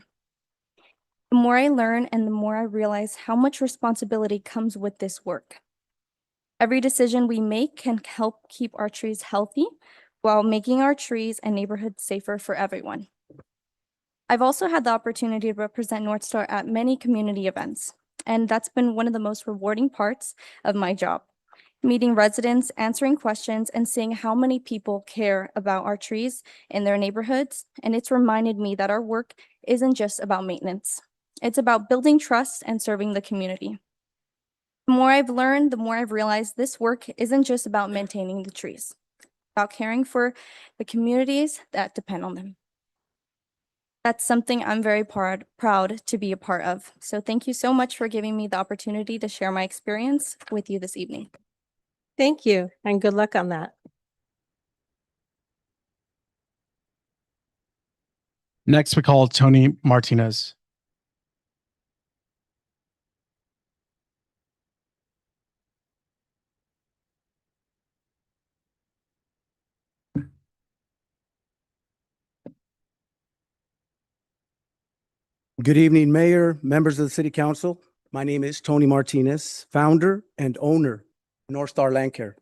The more I learn and the more I realize how much responsibility comes with this work. Every decision we make can help keep our trees healthy while making our trees and neighborhoods safer for everyone. I've also had the opportunity to represent North Star at many community events, and that's been one of the most rewarding parts of my job. meeting residents, answering questions, and seeing how many people care about our trees in their neighborhoods. And it's reminded me that our work isn't just about maintenance. It's about building trust and serving the community. The more I've learned, the more I've realized this work isn't just about maintaining the trees, it's about caring for the communities that depend on them. That's something I'm very proud to be a part of. So thank you so much for giving me the opportunity to share my experience with you this evening. Thank you, and good luck on that. Next, we call Tony Martinez. Good evening, Mayor, members of the City Council. My name is Tony Martinez, founder and owner of North Star Land Care.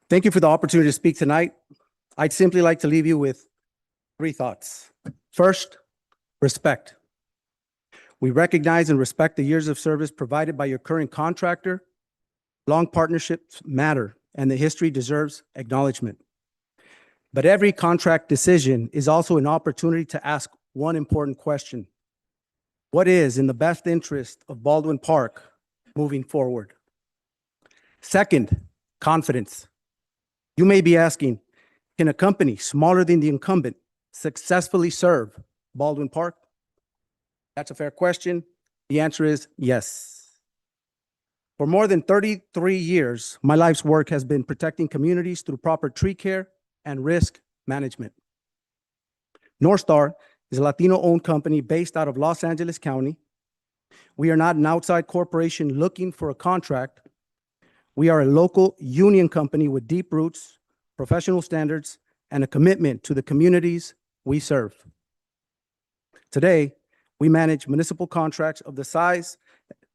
Thank you for the opportunity to speak tonight. I'd simply like to leave you with 3 thoughts. First, respect. We recognize and respect the years of service provided by your current contractor. Long partnerships matter, and the history deserves acknowledgement. But every contract decision is also an opportunity to ask one important question. What is in the best interest of Baldwin Park moving forward? Second, confidence. You may be asking, can a company smaller than the incumbent successfully serve Baldwin Park? That's a fair question. The answer is yes. For more than 33 years, my life's work has been protecting communities through proper tree care and risk management. North Star is a Latino-owned company based out of Los Angeles County. We are not an outside corporation looking for a contract. We are a local union company with deep roots, professional standards, and a commitment to the communities we serve. Today, we manage municipal contracts of the size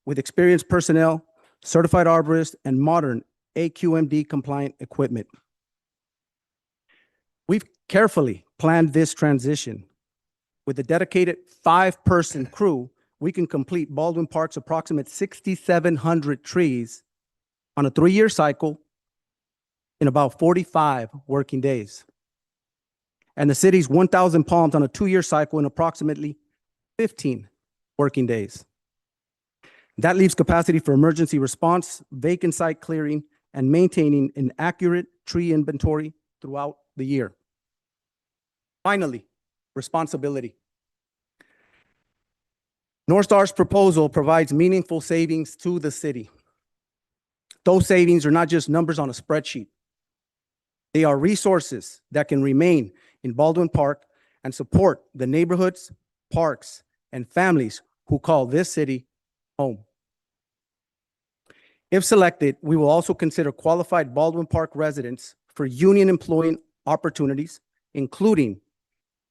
with experienced personnel, certified arborists, and modern AQMD compliant equipment. We've carefully planned this transition. With a dedicated 5-person crew, we can complete Baldwin Park's approximate 6,700 trees on a 3-year cycle in about 45 working days. And the city's 1,000 palms on a 2-year cycle in approximately 15 working days. That leaves capacity for emergency response, vacant site clearing, and maintaining an accurate tree inventory throughout the year. Finally, responsibility. North Star's proposal provides meaningful savings to the city. Those savings are not just numbers on a spreadsheet. They are resources that can remain in Baldwin Park and support the neighborhoods, parks, and families who call this city home. If selected, we will also consider qualified Baldwin Park residents for union employing opportunities, including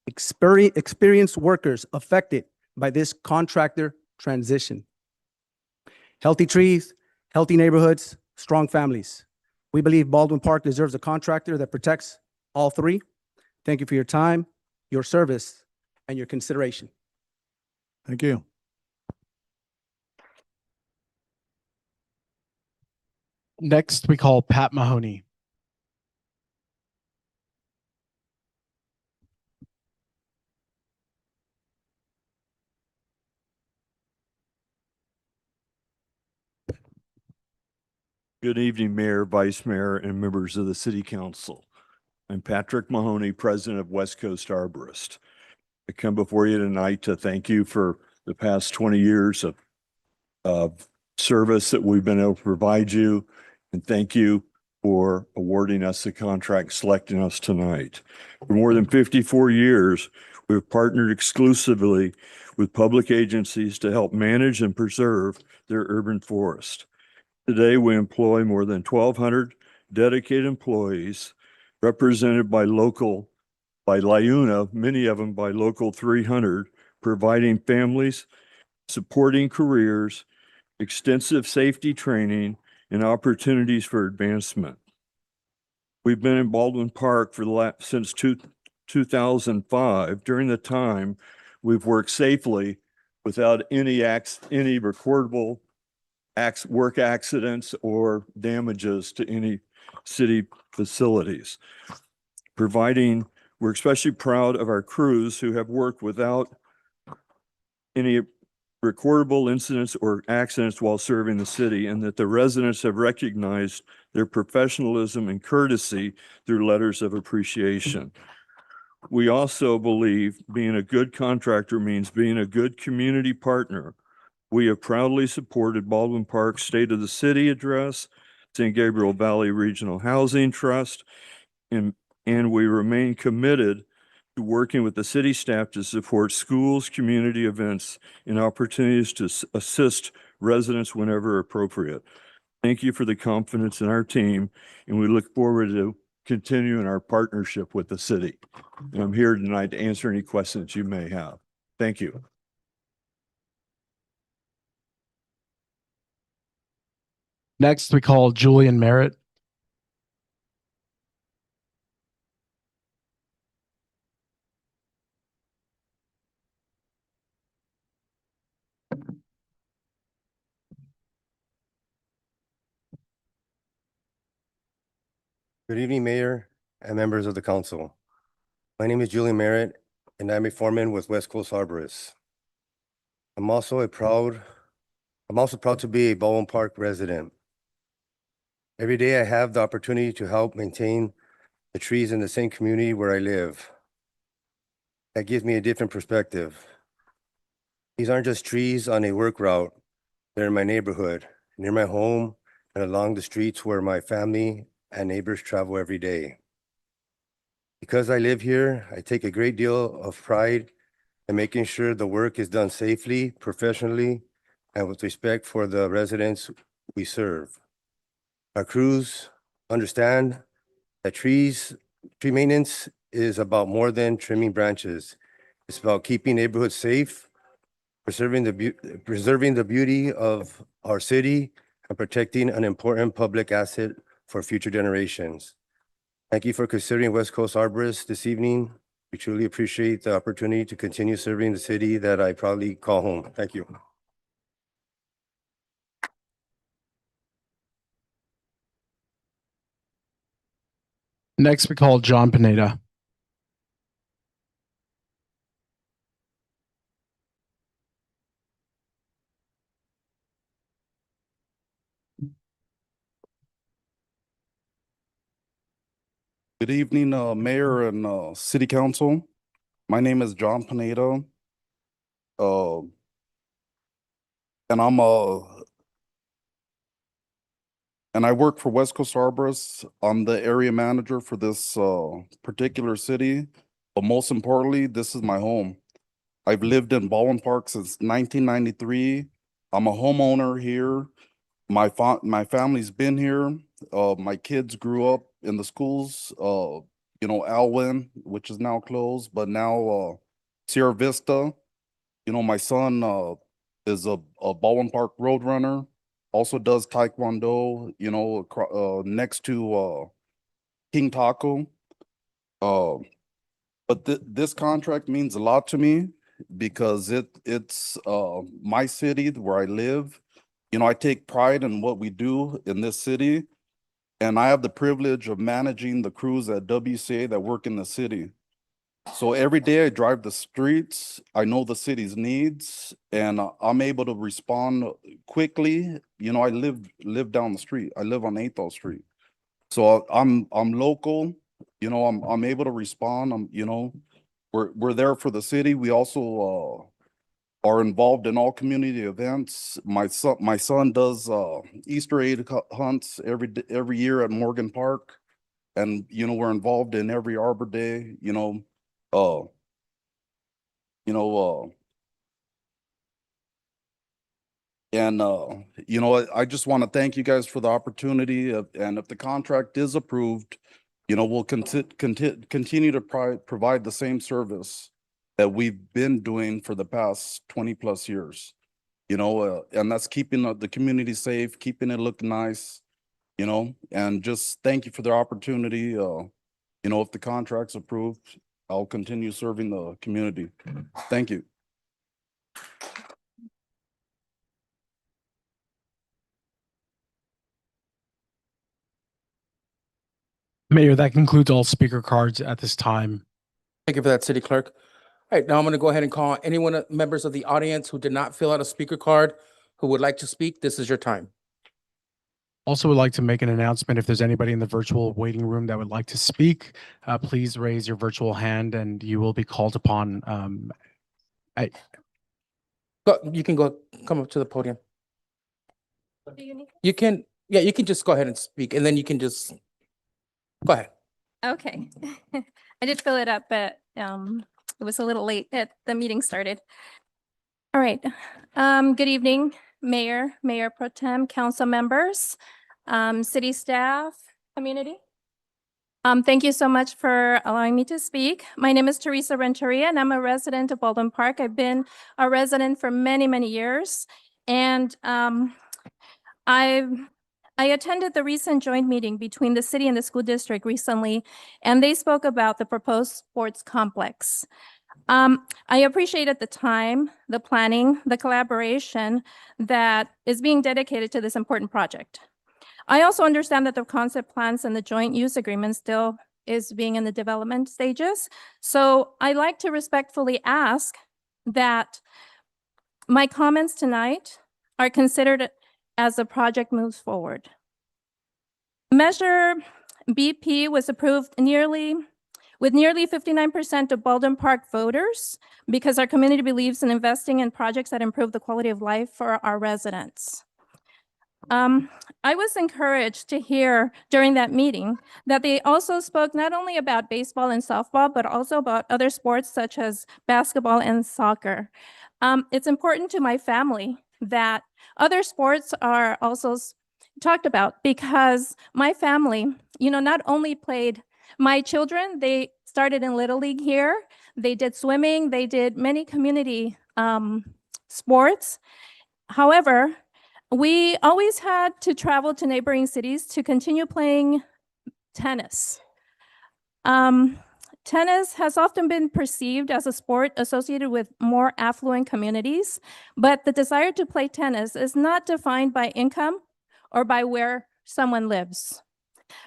experienced workers affected by this contractor transition. Healthy trees, healthy neighborhoods, strong families. We believe Baldwin Park deserves a contractor that protects all 3. Thank you for your time, your service, and your consideration. Thank you. Next, we call Pat Mahoney. Good evening, Mayor, Vice Mayor, and members of the City Council. I'm Patrick Mahoney, President of West Coast Arborist. I come before you tonight to thank you for the past 20 years of service that we've been able to provide you, and thank you for awarding us the contract, selecting us tonight. For more than 54 years, we've partnered exclusively with public agencies to help manage and preserve their urban forest. Today, we employ more than 1,200 dedicated employees represented by LIUNA, many of them by Local 300, providing families, supporting careers, extensive safety training, and opportunities for advancement. We've been in Baldwin Park since 2005. During the time, we've worked safely without any recordable work accidents or damages to any city facilities. We're especially proud of our crews who have worked without any recordable incidents or accidents while serving the city, and that the residents have recognized their professionalism and courtesy through letters of appreciation. We also believe being a good contractor means being a good community partner. We have proudly supported Baldwin Park's State of the City address, San Gabriel Valley Regional Housing Trust, and we remain committed to working with the city staff to support schools, community events, and opportunities to assist residents whenever appropriate. Thank you for the confidence in our team, and we look forward to continuing our partnership with the city. And I'm here tonight to answer any questions you may have. Thank you. Next, we call Julian Merritt. Good evening, Mayor and members of the council. My name is Julian Merritt, and I'm a foreman with West Coast Arborists. I'm also proud to be a Baldwin Park resident. Every day I have the opportunity to help maintain the trees in the same community where I live. That gives me a different perspective. These aren't just trees on a work route. They're in my neighborhood, near my home, and along the streets where my family and neighbors travel every day. Because I live here, I take a great deal of pride in making sure the work is done safely, professionally, and with respect for the residents we serve. Our crews understand that tree maintenance is about more than trimming branches. It's about keeping neighborhoods safe, preserving the beauty of our city, and protecting an important public asset for future generations. Thank you for considering West Coast Arborists this evening. We truly appreciate the opportunity to continue serving the city that I proudly call home. Thank you. Next, we call John Pineda. Good evening, Mayor and City Council. My name is John Pineda. And I work for West Coast Arborists. I'm the area manager for this particular city. But most importantly, this is my home. I've lived in Baldwin Park since 1993. I'm a homeowner here. My family's been here. My kids grew up in the schools, Alwyn, which is now closed, but now Sierra Vista. My son is a Baldwin Park Roadrunner, also does Taekwondo, next to King Taco. But this contract means a lot to me because it's my city where I live. I take pride in what we do in this city, and I have the privilege of managing the crews at WCA that work in the city. So every day I drive the streets, I know the city's needs, and I'm able to respond quickly. I live down the street. I live on 8th Street. So I'm local, I'm able to respond. We're there for the city. We also are involved in all community events. My son does Easter egg hunts every year at Morgan Park, and we're involved in every Arbor Day. I just want to thank you guys for the opportunity. And if the contract is approved, we'll continue to provide the same service that we've been doing for the past 20+ years, and that's keeping the community safe, keeping it look nice, and just thank you for the opportunity. If the contract's approved, I'll continue serving the community. Thank you. Mayor, that concludes all speaker cards at this time. Thank you for that, City Clerk. All right, now I'm going to go ahead and call anyone, members of the audience who did not fill out a speaker card, who would like to speak. This is your time. Also would like to make an announcement. If there's anybody in the virtual waiting room that would like to speak, please raise your virtual hand and you will be called upon. You can come up to the podium. You can just go ahead and speak, and then you can just, go ahead. Okay. I did fill it up, but it was a little late that the meeting started. All right. Good evening, Mayor, Mayor Pro Tem, council members, city staff, community. Thank you so much for allowing me to speak. My name is Teresa Renteria, and I'm a resident of Baldwin Park. I've been a resident for many, many years. And I attended the recent joint meeting between the city and the school district recently, and they spoke about the proposed sports complex. I appreciated the time, the planning, the collaboration that is being dedicated to this important project. I also understand that the concept plans and the joint use agreement still is being in the development stages. So I'd like to respectfully ask that my comments tonight are considered as the project moves forward. Measure BP was approved with nearly 59% of Baldwin Park voters because our community believes in investing in projects that improve the quality of life for our residents. I was encouraged to hear during that meeting that they also spoke not only about baseball and softball, but also about other sports such as basketball and soccer. It's important to my family that other sports are also talked about because my family, not only played, my children, they started in Little League here. They did swimming, they did many community sports. However, we always had to travel to neighboring cities to continue playing tennis. Tennis has often been perceived as a sport associated with more affluent communities, but the desire to play tennis is not defined by income or by where someone lives.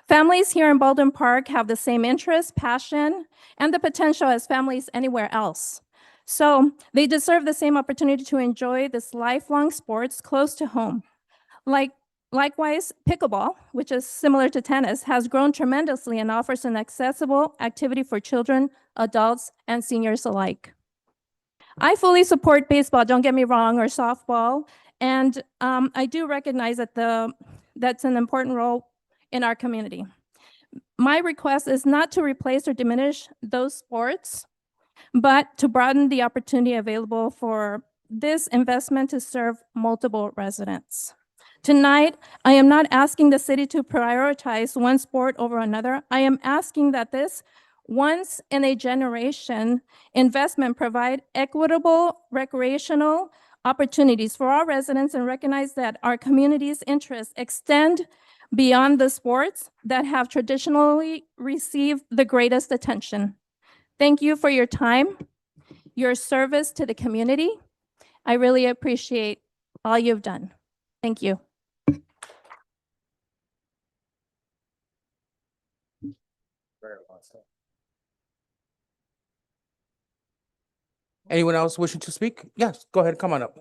Families here in Baldwin Park have the same interest, passion, and the potential as families anywhere else. So they deserve the same opportunity to enjoy this lifelong sports close to home. Likewise, pickleball, which is similar to tennis, has grown tremendously and offers an accessible activity for children, adults, and seniors alike. I fully support baseball, don't get me wrong, or softball, and I do recognize that that's an important role in our community. My request is not to replace or diminish those sports, but to broaden the opportunity available for this investment to serve multiple residents. Tonight, I am not asking the city to prioritize one sport over another. I am asking that this once in a generation investment provide equitable recreational opportunities for our residents and recognize that our community's interests extend beyond the sports that have traditionally received the greatest attention. Thank you for your time, your service to the community. I really appreciate all you've done. Thank you. Anyone else wishing to speak? Yes, go ahead, come on up.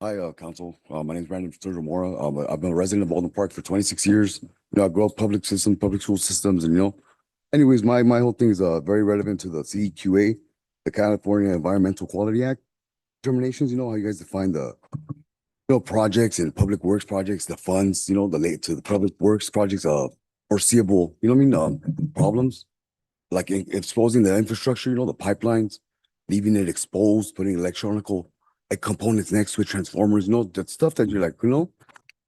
Hi, council. My name is Brandon Sergio Mora. I've been a resident of Baldwin Park for 26 years. I grew up public school systems, and anyways, my whole thing is very relevant to the CEQA, the California Environmental Quality Act determinations. How you guys define the projects and public works projects, the funds, the to the public works projects, foreseeable, problems like exposing the infrastructure, the pipelines, leaving it exposed, putting electronical components next to it, transformers, that stuff that you're like,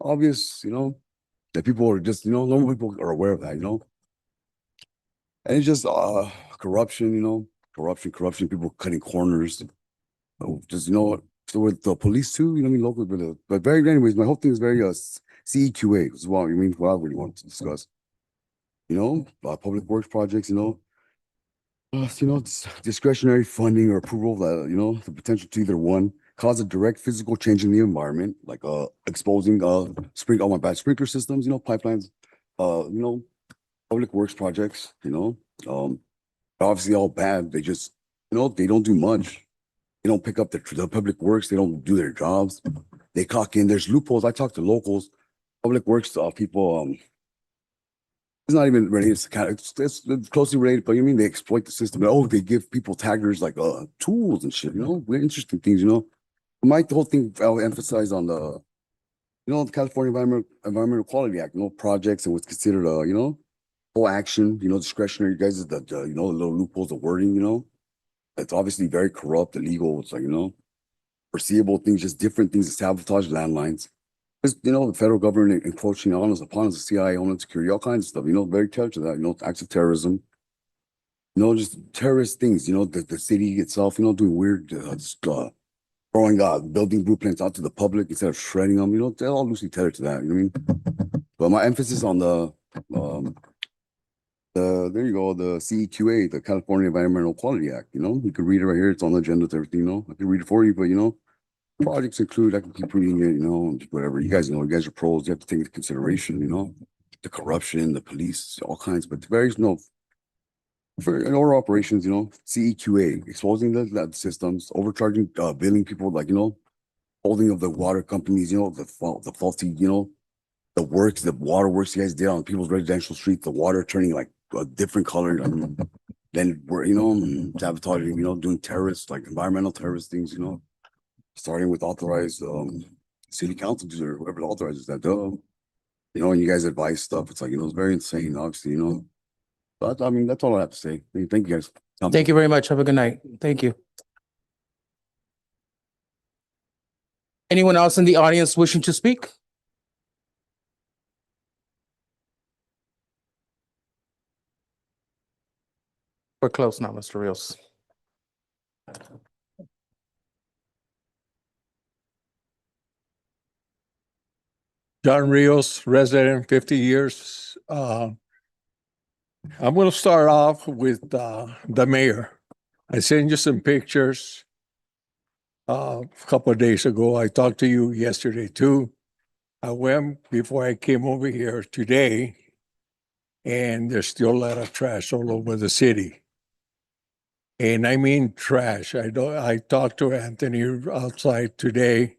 obvious, that people are just, normal people are aware of that, and it's just corruption, corruption, people cutting corners, just, so with the police too, local, but very, anyways, my whole thing is very CEQA is what what I really want to discuss. Public works projects, Discretionary funding or approval that, the potential to either one, cause a direct physical change in the environment, like exposing sprinkler systems, pipelines, public works projects, obviously all bad. They just, they don't do much. They don't pick up the public works, they don't do their jobs. They clock in, there's loopholes. I talk to locals, public works people, it's not even related to kind of, it's closely related, but you mean they exploit the system. Oh, they give people taggers like tools and shit, weird interesting things, My whole thing I'll emphasize on the the California Environmental Quality Act, projects and what's considered full action, discretionary. You guys, the the little loopholes of wording, it's obviously very corrupt, illegal. It's like, foreseeable things, just different things that sabotage landlines. Just, the federal government encroaching on us, upon us, the CIA, Homeland Security, all kinds of stuff, very terrible to that, acts of terrorism, just terrorist things, the city itself, doing weird, throwing building blueprints out to the public instead of shredding them, they're all loosely tethered to that, you know what I mean? But my emphasis on there you go, the CEQA, the California Environmental Quality Act, you can read it right here. It's on the agenda to everything, I can read it for you, but projects include, I can keep reading it, whatever. You guys are pros, you have to take into consideration, the corruption, the police, all kinds, but various, for overall operations, CEQA, exposing the systems, overcharging, billing people, like, holding of the water companies, the faulty, the works, the water works you guys did on people's residential streets, the water turning like a different color. Then we're, sabotaging, doing terrorist, like environmental terrorist things, starting with authorized city council or whoever authorizes that, and you guys advise stuff. It's like, it's very insane, obviously, But I mean, that's all I have to say. Thank you guys. Thank you very much. Have a good night. Thank you. Anyone else in the audience wishing to speak? We're close now, Mr. Rios. John Rios, resident, 50 years. I'm going to start off with the mayor. I sent you some pictures a couple of days ago. I talked to you yesterday too. I went before I came over here today, and there's still a lot of trash all over the city. And I mean trash. I talked to Anthony outside today.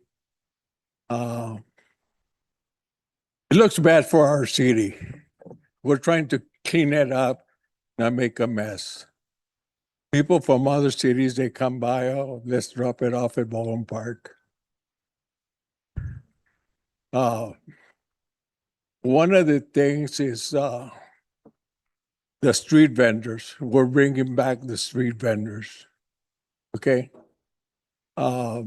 It looks bad for our city. We're trying to clean it up, not make a mess. People from other cities, they come by, oh, let's drop it off at Baldwin Park. One of the things is the street vendors. We're bringing back the street vendors. Okay. I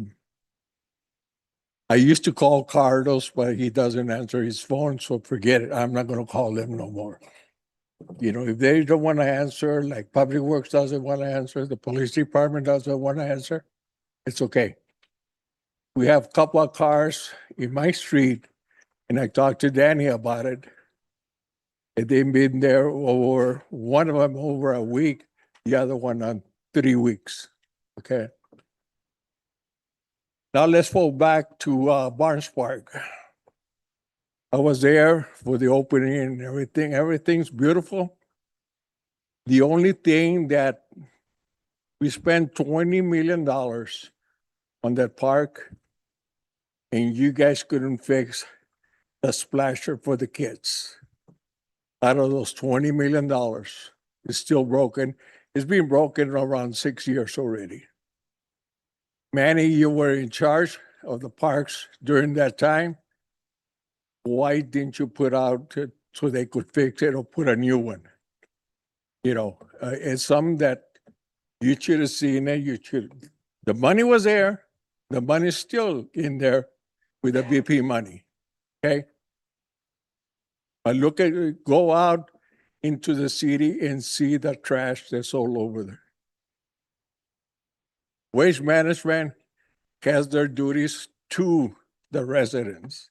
used to call Carlos, but he doesn't answer his phone, so forget it. I'm not going to call them no more. If they don't want to answer, like Public Works doesn't want to answer, the police department doesn't want to answer, it's okay. We have a couple of cars in my street, and I talked to Danny about it. And they've been there over, one of them over a week, the other one on 3 weeks. Okay. Now let's fall back to Barnes Park. I was there for the opening and everything. Everything's beautiful. The only thing that we spent $20 million on that park, and you guys couldn't fix the splasher for the kids. Out of those $20 million, it's still broken. It's been broken around 6 years already. Manny, you were in charge of the parks during that time. Why didn't you put out so they could fix it or put a new one? It's something that you should have seen it. The money was there. The money's still in there with the BP money. Okay. But go out into the city and see the trash that's all over there. Waste management has their duties to the residents.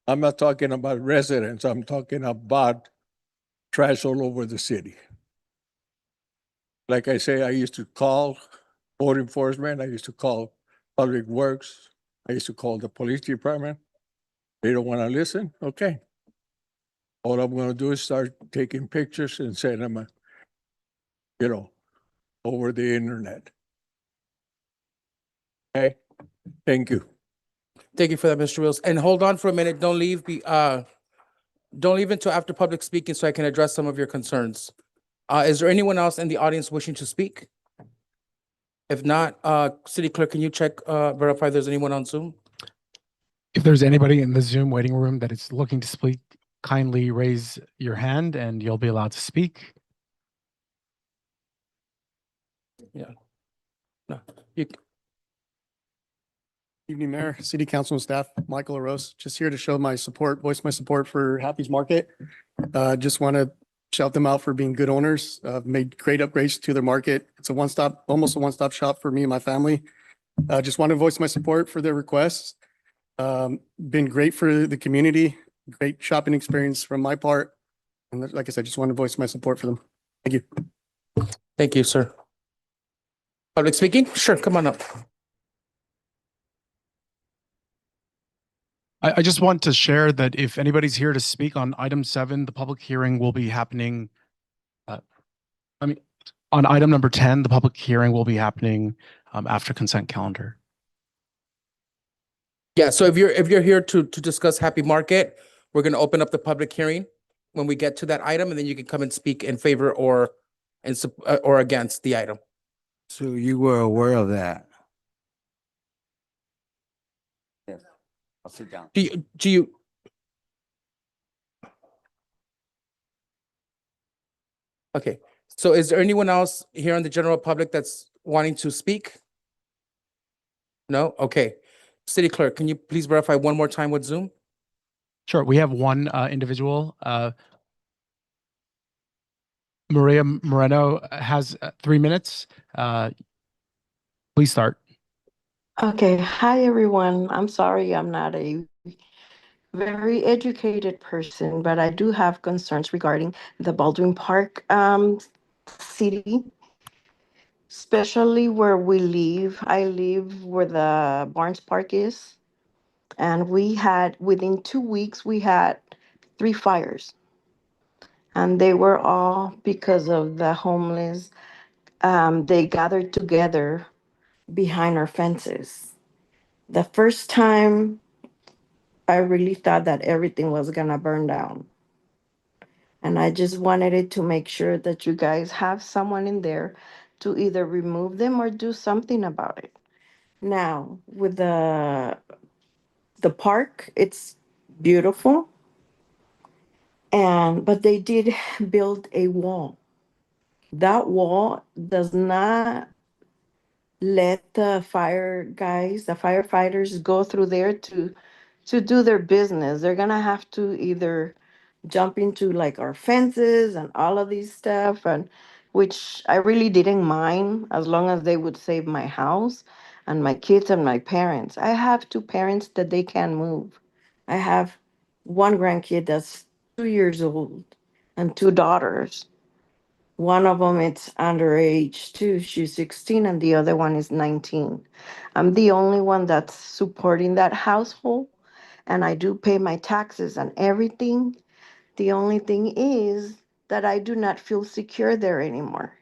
I'm not talking about residents. I'm talking about trash all over the city. Like I say, I used to call code enforcement, I used to call Public Works, I used to call the police department. They don't want to listen, okay. All I'm gonna do is start taking pictures and send them, over the internet. Okay, thank you. Thank you for that, Mr. Wills. And hold on for a minute. Don't leave until after public speaking so I can address some of your concerns. Is there anyone else in the audience wishing to speak? If not, City Clerk, can you check, verify there's anyone on Zoom? If there's anybody in the Zoom waiting room that is looking to speak, kindly raise your hand and you'll be allowed to speak. Yeah. No, you, Evening, Mayor, City Council and staff, Michael Aros, just here to show my support, voice my support for Happy's Market. Just want to shout them out for being good owners, made great upgrades to their market. It's almost a one-stop shop for me and my family. Just want to voice my support for their requests. Been great for the community, great shopping experience from my part. And like I said, just want to voice my support for them. Thank you. thank you, sir. Public speaking? Sure, come on up. I just want to share that if anybody's here to speak on item 7, the public hearing will be happening. On item number 10, the public hearing will be happening after consent calendar. Yeah, so if you're here to discuss Happy Market, we're gonna open up the public hearing when we get to that item, and then you can come and speak in favor or against the item. So you were aware of that? Yes, I'll sit down. Do you? Okay, so is there anyone else here in the general public that's wanting to speak? No? Okay. City Clerk, can you please verify one more time with Zoom? Sure, we have one individual. Maria Moreno has 3 minutes. Please start. Okay, hi everyone. I'm sorry I'm not a very educated person, but I do have concerns regarding the Baldwin Park city, especially where we live. I live where the Barnes Park is, and within 2 weeks, we had 3 fires. And they were all because of the homeless. They gathered together behind our fences. The first time, I really thought that everything was gonna burn down. And I just wanted it to make sure that you guys have someone in there to either remove them or do something about it. Now, with the park, it's beautiful. But they did build a wall. That wall does not let the firefighters go through there to do their business. They're gonna have to either jump into like our fences and all of these stuff, and which I really didn't mind as long as they would save my house and my kids and my parents. I have 2 parents that they can't move. I have 1 grandkid that's 2 years old and 2 daughters. One of them it's underage too. She's 16 and the other one is 19. I'm the only one that's supporting that household, and I do pay my taxes and everything. The only thing is that I do not feel secure there anymore.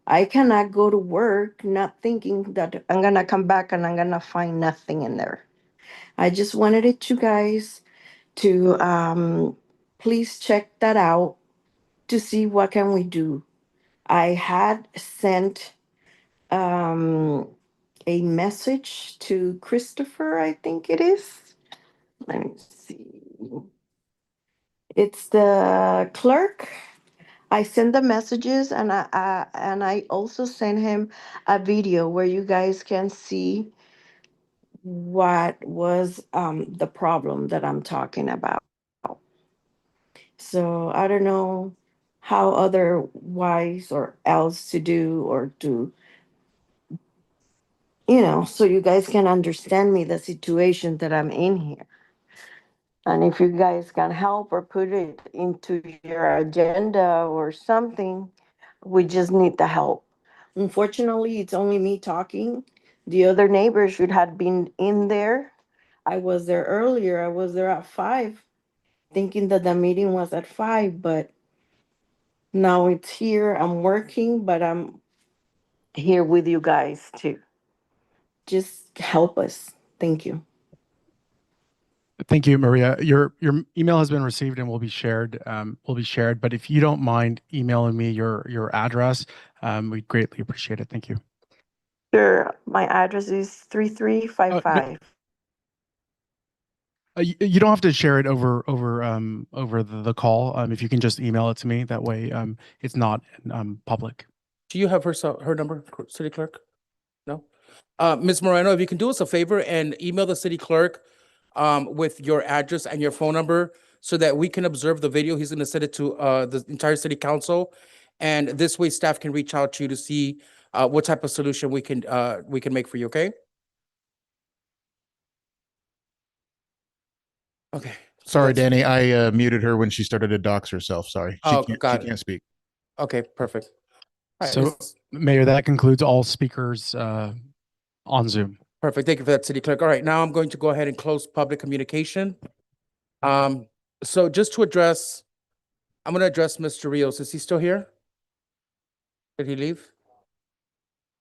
I cannot go to work not thinking that I'm gonna come back and I'm gonna find nothing in there. I just wanted it you guys to please check that out to see what can we do. I had sent a message to Christopher, I think it is. Let me see. It's the clerk. I send the messages, and I also send him a video where you guys can see what was the problem that I'm talking about. So I don't know how otherwise or else to do or to, so you guys can understand me, the situation that I'm in here. And if you guys can help or put it into your agenda or something, we just need the help. Unfortunately, it's only me talking. The other neighbors should have been in there. I was there earlier. I was there at 5, thinking that the meeting was at 5, but now it's here. I'm working, but I'm here with you guys too. Just help us. Thank you. Thank you, Maria. Your email has been received and will be shared. But if you don't mind emailing me your address, we'd greatly appreciate it. Thank you. Sure. My address is 3355. You don't have to share it over the call. If you can just email it to me, that way it's not public. Do you have her number, city clerk? No? Ms. Moreno, if you can do us a favor and email the city clerk with your address and your phone number so that we can observe the video. He's gonna send it to the entire city council. And this way staff can reach out to you to see what type of solution we can make for you, okay? Okay. Sorry, Danny, I muted her when she started to dox herself. Sorry. Oh, She got it. can't speak. Okay, perfect. All right, So, Mayor, that concludes all speakers on Zoom. perfect. Thank you for that, city clerk. All right, now I'm going to go ahead and close public communication. So just to address, I'm gonna address Mr. Rios. Is he still here? Did he leave?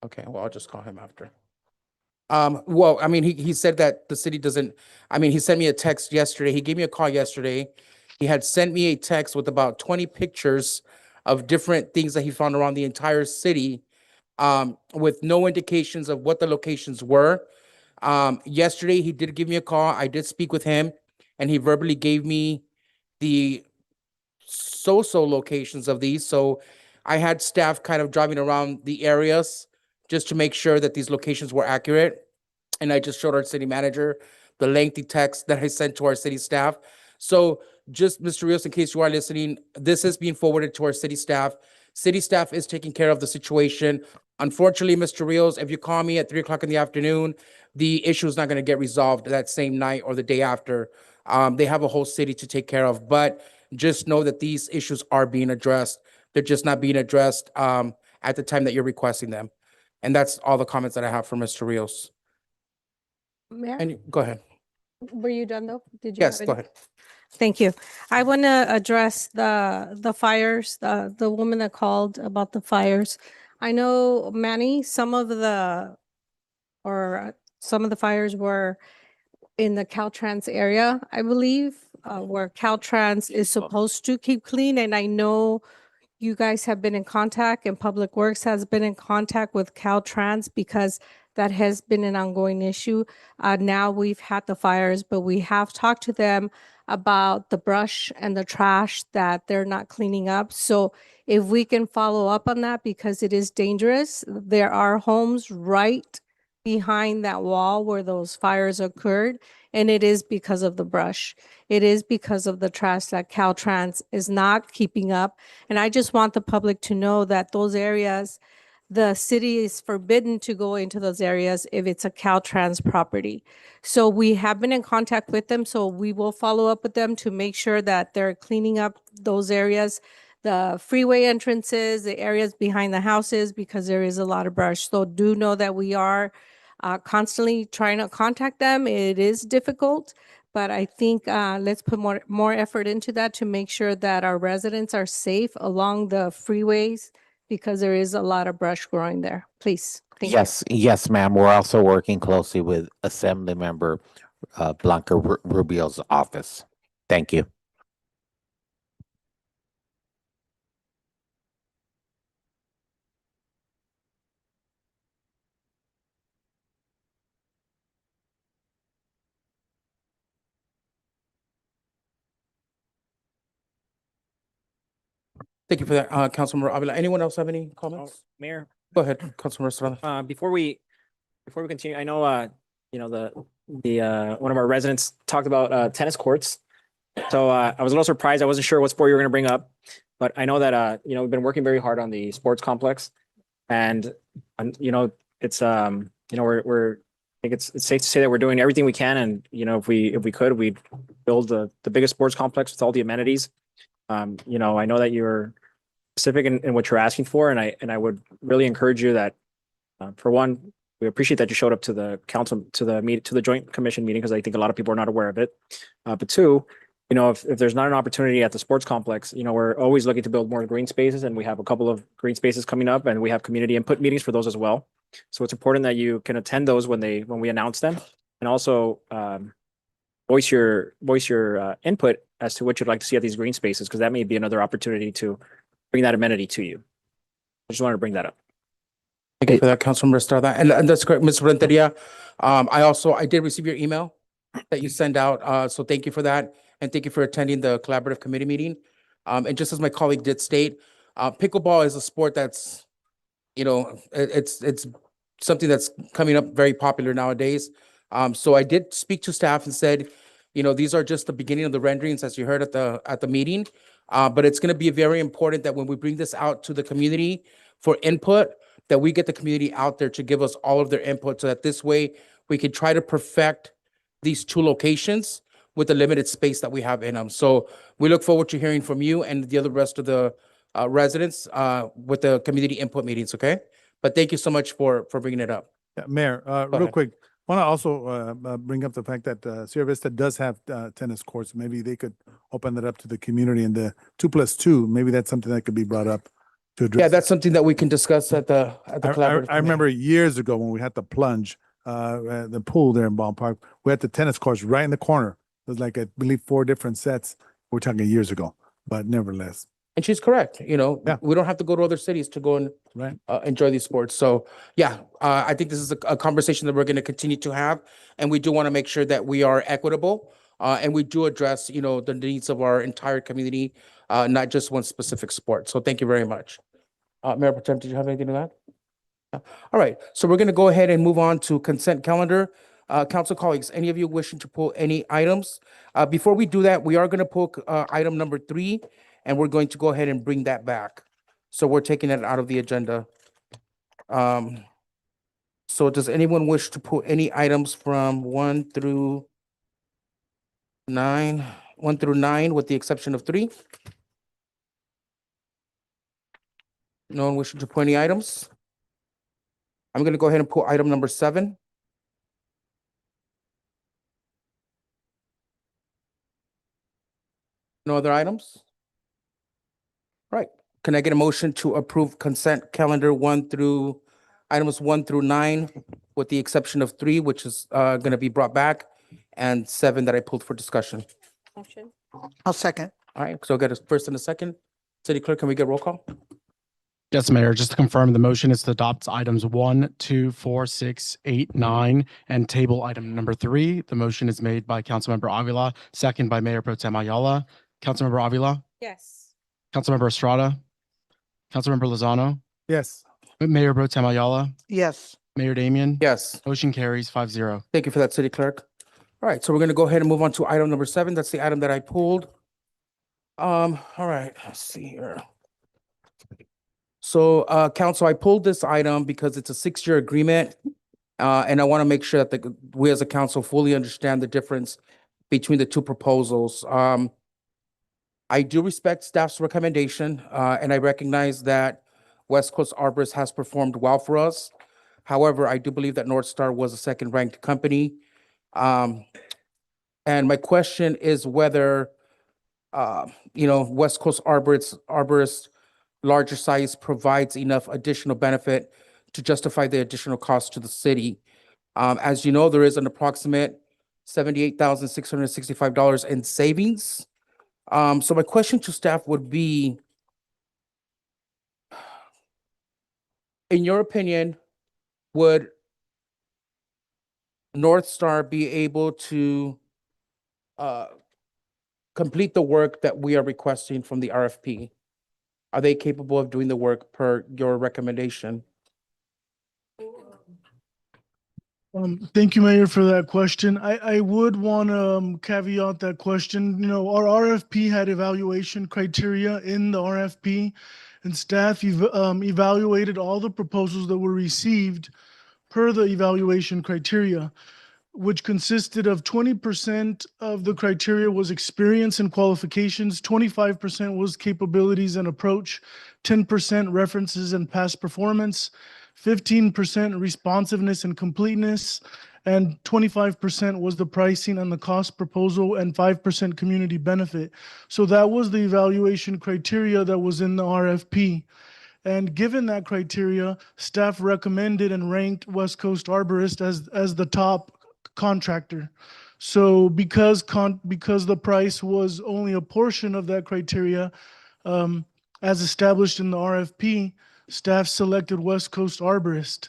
Okay, well, I'll just call him after. Well, I mean, he said that the city doesn't, I mean, he sent me a text yesterday. He gave me a call yesterday. He had sent me a text with about 20 pictures of different things that he found around the entire city, with no indications of what the locations were. Yesterday, he did give me a call. I did speak with him, and he verbally gave me the so-so locations of these. So I had staff kind of driving around the areas just to make sure that these locations were accurate. And I just showed our city manager the lengthy text that I sent to our city staff. So just, Mr. Rios, in case you are listening, this is being forwarded to our city staff. City staff is taking care of the situation. Unfortunately, Mr. Rios, if you call me at 3 o'clock in the afternoon, the issue is not going to get resolved that same night or the day after. They have a whole city to take care of, but just know that these issues are being addressed. They're just not being addressed at the time that you're requesting them. And that's all the comments that I have for Mr. Rios. Mayor, And go ahead. were you done though? Did you? Yes, have go any- ahead. Thank you. I want to address the fires, the woman that called about the fires. I know, Manny, some of the fires were in the Caltrans area, I believe, where Caltrans is supposed to keep clean. And I know you guys have been in contact and Public Works has been in contact with Caltrans because that has been an ongoing issue. Now we've had the fires, but we have talked to them about the brush and the trash that they're not cleaning up. So if we can follow up on that, because it is dangerous, there are homes right behind that wall where those fires occurred, and it is because of the brush. It is because of the trash that Caltrans is not keeping up. And I just want the public to know that those areas, the city is forbidden to go into those areas if it's a Caltrans property. So we have been in contact with them, so we will follow up with them to make sure that they're cleaning up those areas, the freeway entrances, the areas behind the houses, because there is a lot of brush. So do know that we are constantly trying to contact them. It is difficult, but I think let's put more effort into that to make sure that our residents are safe along the freeways, because there is a lot of brush growing there. Please. Thank you. Yes, ma'am. We're also working closely with Assembly Member Blanca Rubio's office. Thank you. Thank you for that, Councilmember Avila. Anyone else have any comments? Mayor, Go ahead, Councilmember Estrada. before we continue, I know, you know, the one of our residents talked about tennis courts. So I was a little surprised. I wasn't sure what sport you were going to bring up, but I know that, you know, we've been working very hard on the sports complex, and you know, it's, you know, I think it's safe to say that we're doing everything we can. And, you know, if we could, we'd build the biggest sports complex with all the amenities. You know, I know that you're specific in what you're asking for, and I would really encourage you that, for one, we appreciate that you showed up to the council, to the joint commission meeting, because I think a lot of people are not aware of it. But two, you know, if there's not an opportunity at the sports complex, you know, we're always looking to build more green spaces, and we have a couple of green spaces coming up, and we have community input meetings for those as well. So it's important that you can attend those when we announce them, and also voice your input as to what you'd like to see at these green spaces, because that may be another opportunity to bring that amenity to you. I just wanted to bring that up. Thank you for that, Councilmember Estrada. And that's correct, Ms. Renteria. I did receive your email that you sent out. So thank you for that. And thank you for attending the collaborative committee meeting. And just as my colleague did state, pickleball is a sport that's, you know, it's something that's coming up very popular nowadays. So I did speak to staff and said, you know, these are just the beginning of the renderings, as you heard at the meeting. But it's going to be very important that when we bring this out to the community for input, that we get the community out there to give us all of their input, so that this way we can try to perfect these two locations with the limited space that we have in them. So we look forward to hearing from you and the other rest of the residents with the community input meetings, okay? But thank you so much for bringing it up. Yeah, Mayor, real ahead. quick, want to also bring up the fact that Sierra Vista does have tennis courts. Maybe they could open that up to the community, and the 2+2, maybe that's something that could be brought up to address. Yeah, that's something that we can discuss at the collaborative. I remember years ago when we had the plunge, the pool there in Ballpark, we had the tennis courts right in the corner. It was like, I believe, 4 different sets. We're talking years ago, but nevertheless. And she's correct. You know, we don't have to go to other cities to go and enjoy these sports. So yeah, I think this is a conversation that we're going to continue to have. And we do want to make sure that we are equitable and we do address, you know, the needs of our entire community, not just one specific sport. So thank you very much. Mayor Pro Tem, did you have anything to add? All right, so we're going to go ahead and move on to consent calendar. Council colleagues, any of you wishing to pull any items? Before we do that, we are going to pull item number 3, and we're going to go ahead and bring that back. So we're taking it out of the agenda. So does anyone wish to pull any items from 1 through 9? 1 through 9, with the exception of 3? No one wishing to pull any items? I'm going to go ahead and pull item number 7. No other items? Right. Can I get a motion to approve consent calendar items 1 through 9, with the exception of 3, which is going to be brought back, and 7 that I pulled for discussion? Motion. I'll second. All right, so I'll get a first and a second. City Clerk, can we get roll call? Yes, Mayor, just to confirm, the motion is to adopt items 1, 2, 4, 6, 8, 9, and table item number 3. The motion is made by Councilmember Avila, second by Mayor Pro Tem Ayala. Councilmember Avila, Yes. Councilmember Estrada, Councilmember Lozano, Yes. Mayor Pro Tem Ayala, Yes. Mayor Damian. Yes. Motion carries 5-0. Thank you for that, City Clerk. All right, so we're going to go ahead and move on to item number 7. That's the item that I pulled. All right, let's see here. So, Council, I pulled this item because it's a 6-year agreement, and I want to make sure that we as a council fully understand the difference between the two proposals. I do respect staff's recommendation, and I recognize that West Coast Arborist has performed well for us. However, I do believe that North Star was a second-ranked company. And my question is whether, West Coast Arborist larger size provides enough additional benefit to justify the additional cost to the city. As you know, there is an approximate $78,665 in savings. So my question to staff would be, in your opinion, would North Star be able to complete the work that we are requesting from the RFP? Are they capable of doing the work per your recommendation? Thank you, Mayor, for that question. I would want to caveat that question. You know, our RFP had evaluation criteria in the RFP, and staff evaluated all the proposals that were received per the evaluation criteria. which consisted of 20% of the criteria was experience and qualifications, 25% was capabilities and approach, 10% references and past performance, 15% responsiveness and completeness, and 25% was the pricing and the cost proposal, and 5% community benefit. So that was the evaluation criteria that was in the RFP. And given that criteria, staff recommended and ranked West Coast Arborist as the top contractor. So because the price was only a portion of that criteria, as established in the RFP, staff selected West Coast Arborist.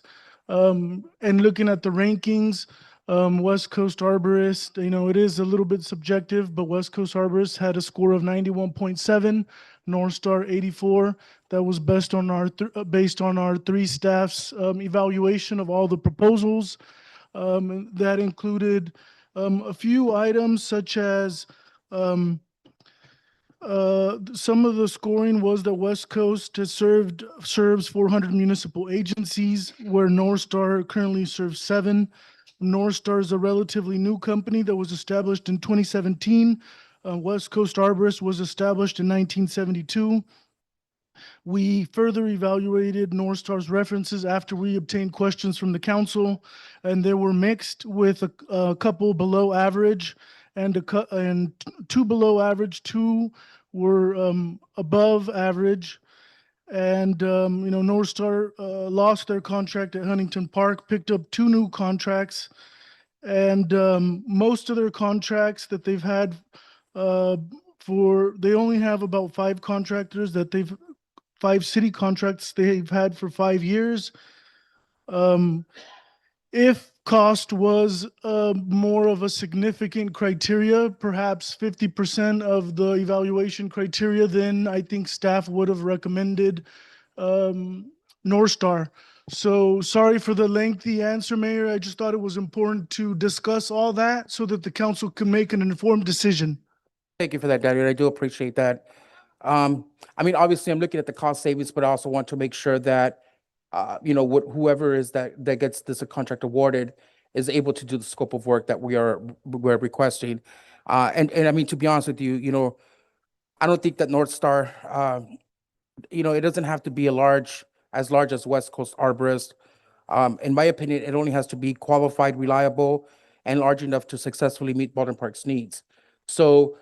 And looking at the rankings, West Coast Arborist, it is a little bit subjective, but West Coast Arborist had a score of 91.7, North Star 84. That was based on our three staffs' evaluation of all the proposals. That included a few items such as some of the scoring was that West Coast has serves 400 municipal agencies, where North Star currently serves 7. North Star is a relatively new company that was established in 2017. West Coast Arborist was established in 1972. We further evaluated North Star's references after we obtained questions from the council, and they were mixed with a couple below average and two below average, 2 were above average. And North Star lost their contract at Huntington Park, picked up 2 new contracts, and most of their contracts that they've had they only have about 5 contractors that 5 city contracts they've had for 5 years. If cost was more of a significant criteria, perhaps 50% of the evaluation criteria, then I think staff would have recommended North Star. So sorry for the lengthy answer, Mayor. I just thought it was important to discuss all that so that the council can make an informed decision. Thank you for that, Daniel. I do appreciate that. Obviously, I'm looking at the cost savings, but I also want to make sure that, whoever is that gets this contract awarded is able to do the scope of work that we're requesting. To be honest with you, I don't think that North Star, it doesn't have to be as large as West Coast Arborist. In my opinion, it only has to be qualified, reliable, and large enough to successfully meet Baldwin Park's needs. So,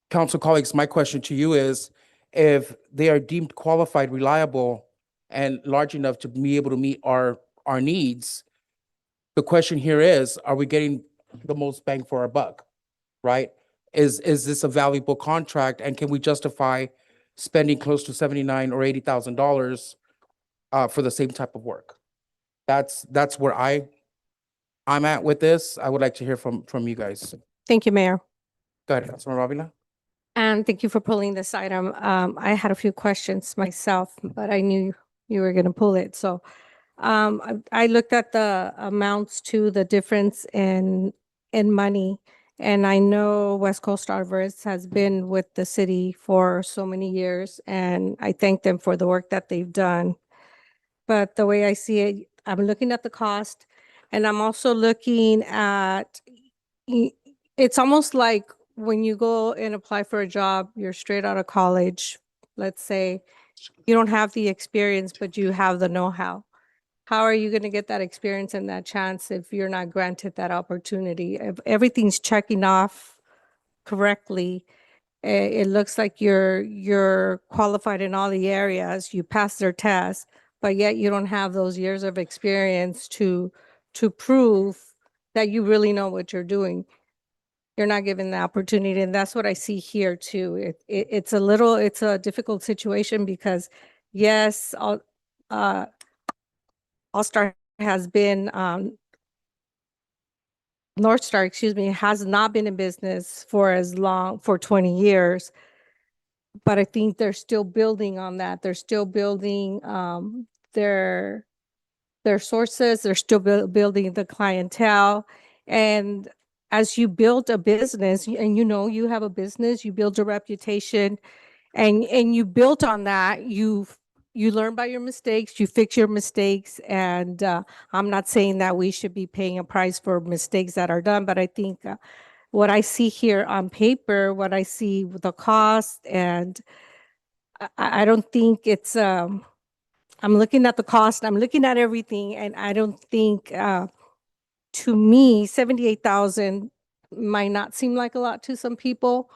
council colleagues, my question to you is, if they are deemed qualified, reliable, and large enough to be able to meet our needs, the question here is, are we getting the most bang for our buck, right? Is this a valuable contract, and can we justify spending close to $79,000 or $80,000 for the same type of work? That's where I'm at with this. I would like to hear from you guys. Thank you, Mayor. Go ahead, Councilmember Avila. And thank you for pulling this item. I had a few questions myself, but I knew you were going to pull it. So I looked at the amounts to the difference in money. And I know West Coast Arborist has been with the city for so many years, and I thank them for the work that they've done. But the way I see it, I'm looking at the cost, and I'm also looking at, it's almost like when you go and apply for a job, you're straight out of college. Let's say you don't have the experience, but you have the know-how. How are you going to get that experience and that chance if you're not granted that opportunity? If everything's checking off correctly, it looks like you're qualified in all the areas, you pass their test, but yet you don't have those years of experience to prove that you really know what you're doing. You're not given the opportunity, and that's what I see here too. It's a difficult situation because yes, All Star has been North Star, has not been in business for 20 years. But I think they're still building on that. They're still building their sources. They're still building the clientele. And as you build a business, and you have a business, you build a reputation, and you built on that. you learn by your mistakes, you fix your mistakes, and I'm not saying that we should be paying a price for mistakes that are done, but I think what I see here on paper, what I see with the cost, and I don't think it's, I'm looking at the cost, I'm looking at everything, and I don't think, to me, 78,000 might not seem like a lot to some people,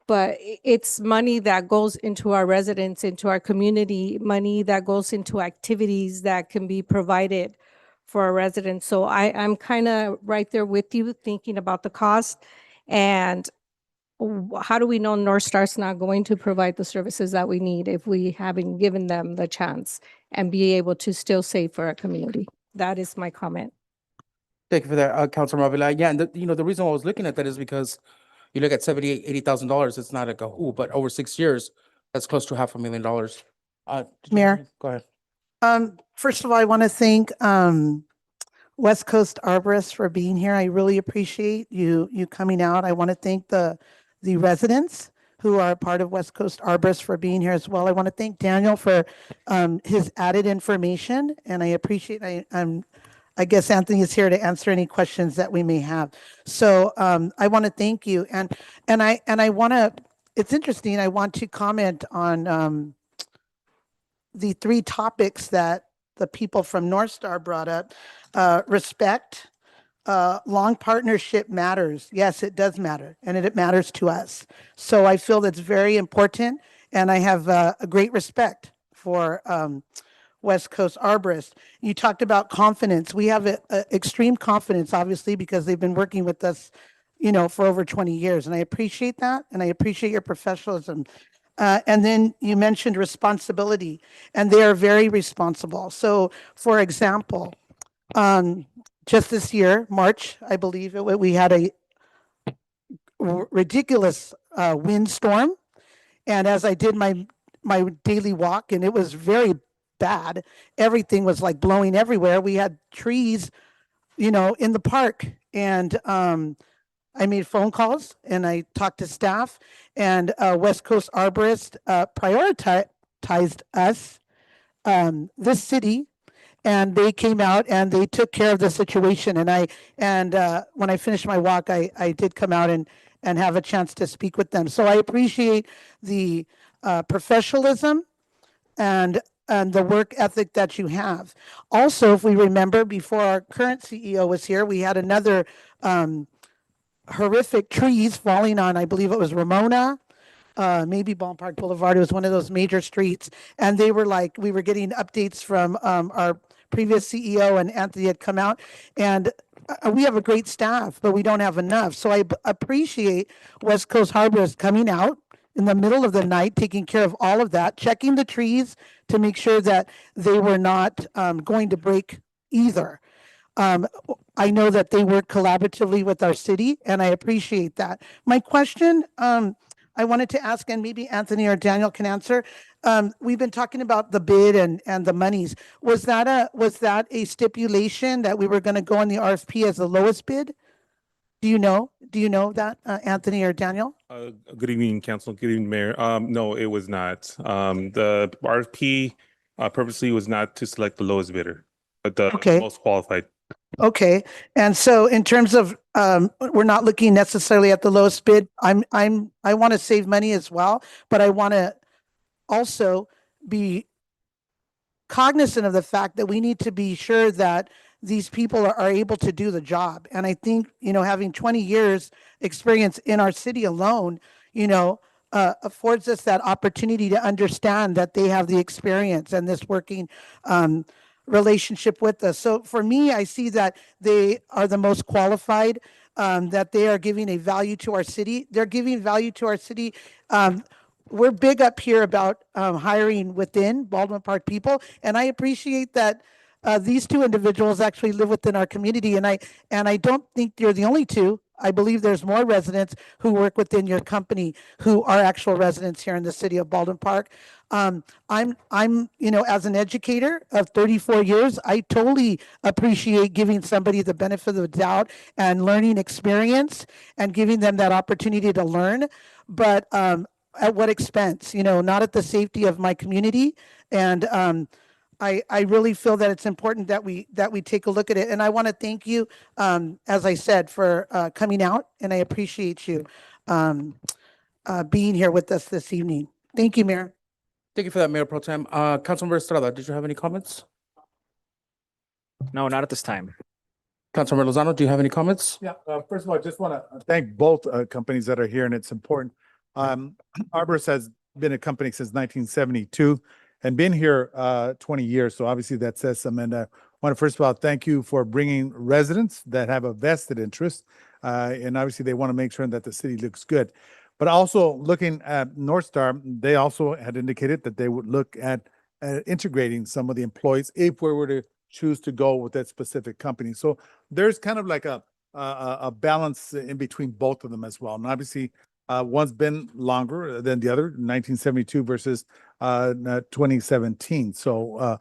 but it's money that goes into our residents, into our community, money that goes into activities that can be provided for our residents. So I'm kind of right there with you, thinking about the cost. And how do we know North Star's not going to provide the services that we need if we haven't given them the chance and be able to still save for our community? That is my comment. Thank you for that, Councilor Avila. Yeah, and the reason I was looking at that is because you look at $80,000, it's not like a who, but over 6 years, that's close to $500,000. Mayor? Go ahead. First of all, I want to thank West Coast Arborists for being here. I really appreciate you coming out. I want to thank the residents who are part of West Coast Arborists for being here as well. I want to thank Daniel for his added information, and I appreciate. I guess Anthony is here to answer any questions that we may have. So I want to thank you, and I want to. It's interesting. I want to comment on the 3 topics that the people from North Star brought up. Respect, long partnership matters. Yes, it does matter, and it matters to us. So I feel that's very important, and I have a great respect for West Coast Arborists. You talked about confidence. We have extreme confidence, obviously, because they've been working with us, for over 20 years. And I appreciate that. And I appreciate your professionalism. And then you mentioned responsibility, and they are very responsible. So, for example, just this year, March, I believe, we had a ridiculous windstorm. And as I did my daily walk, and it was very bad. Everything was like blowing everywhere. We had trees, in the park, and I made phone calls and I talked to staff, and West Coast Arborist prioritized us, this city, and they came out and they took care of the situation. And when I finished my walk, I did come out and have a chance to speak with them. So I appreciate the professionalism and the work ethic that you have. Also, if we remember, before our current CEO was here, we had another horrific trees falling on, I believe it was Ramona, maybe Ballpark Boulevard. It was one of those major streets. And they were like, we were getting updates from our previous CEO, and Anthony had come out. And we have a great staff, but we don't have enough. So I appreciate West Coast Arborists coming out in the middle of the night, taking care of all of that, checking the trees to make sure that they were not going to break either. I know that they work collaboratively with our city, and I appreciate that. My question I wanted to ask, and maybe Anthony or Daniel can answer. We've been talking about the bid and the monies. Was that a stipulation that we were going to go on the RFP as the lowest bid? Do you know that, Anthony or Daniel? Good evening, Council. Good evening, Mayor. No, it was not. The RFP purposely was not to select the lowest bidder, but the most qualified. Okay. And so in terms of, we're not looking necessarily at the lowest bid. I want to save money as well, but I want to also be cognizant of the fact that we need to be sure that these people are able to do the job. And I think, having 20 years experience in our city alone, affords us that opportunity to understand that they have the experience and this working relationship with us. So for me, I see that they are the most qualified, that they are giving a value to our city. They're giving value to our city. We're big up here about hiring within Baldwin Park people, and I appreciate that these 2 individuals actually live within our community, and I don't think you're the only 2. I believe there's more residents who work within your company who are actual residents here in the city of Baldwin Park. I'm as an educator of 34 years, I totally appreciate giving somebody the benefit of the doubt and learning experience and giving them that opportunity to learn. But at what expense, not at the safety of my community. And I really feel that it's important that we take a look at it. And I want to thank you, as I said, for coming out, and I appreciate you being here with us this evening. Thank you, Mayor. Thank you for that, Mayor Pro Tem. Councilmember Estrada, did you have any comments? No, not at this time. Councilmember Lozano, do you have any comments? Yeah, first of all, I just want to thank both companies that are here, and it's important. Arborist has been a company since 1972 and been here 20 years, so obviously that says something. And I want to first of all thank you for bringing residents that have a vested interest, and obviously they want to make sure that the city looks good. But also looking at North Star, they also had indicated that they would look at integrating some of the employees if we were to choose to go with that specific company. So there's kind of like a balance in between both of them as well. And obviously, one's been longer than the other, 1972 versus 2017. So,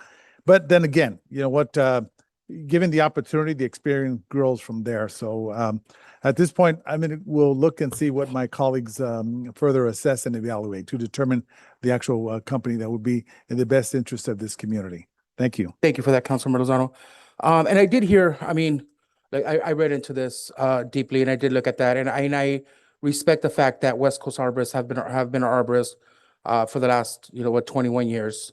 but then again, you know what? Given the opportunity, the experience grows from there. So at this point, I mean, we'll look and see what my colleagues further assess and evaluate to determine the actual company that would be in the best interest of this community. Thank you. Thank you for that, Councilmember Lozano. And I did hear, I mean, like I read into this deeply, and I did look at that, and I respect the fact that West Coast Arborists have been arborists for the last 21 years.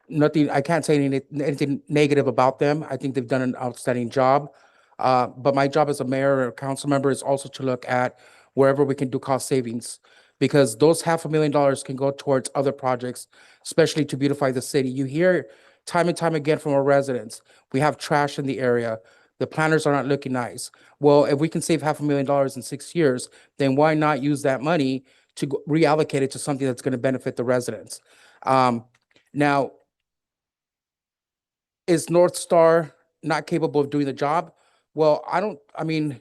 Nothing, I can't say anything negative about them. I think they've done an outstanding job. But my job as a mayor or council member is also to look at wherever we can do cost savings, because those $500,000 can go towards other projects, especially to beautify the city. You hear time and time again from our residents, we have trash in the area. The planners are not looking nice. Well, if we can save $500,000 in 6 years, then why not use that money to reallocate it to something that's going to benefit the residents? Now, is North Star not capable of doing the job? Well, I mean,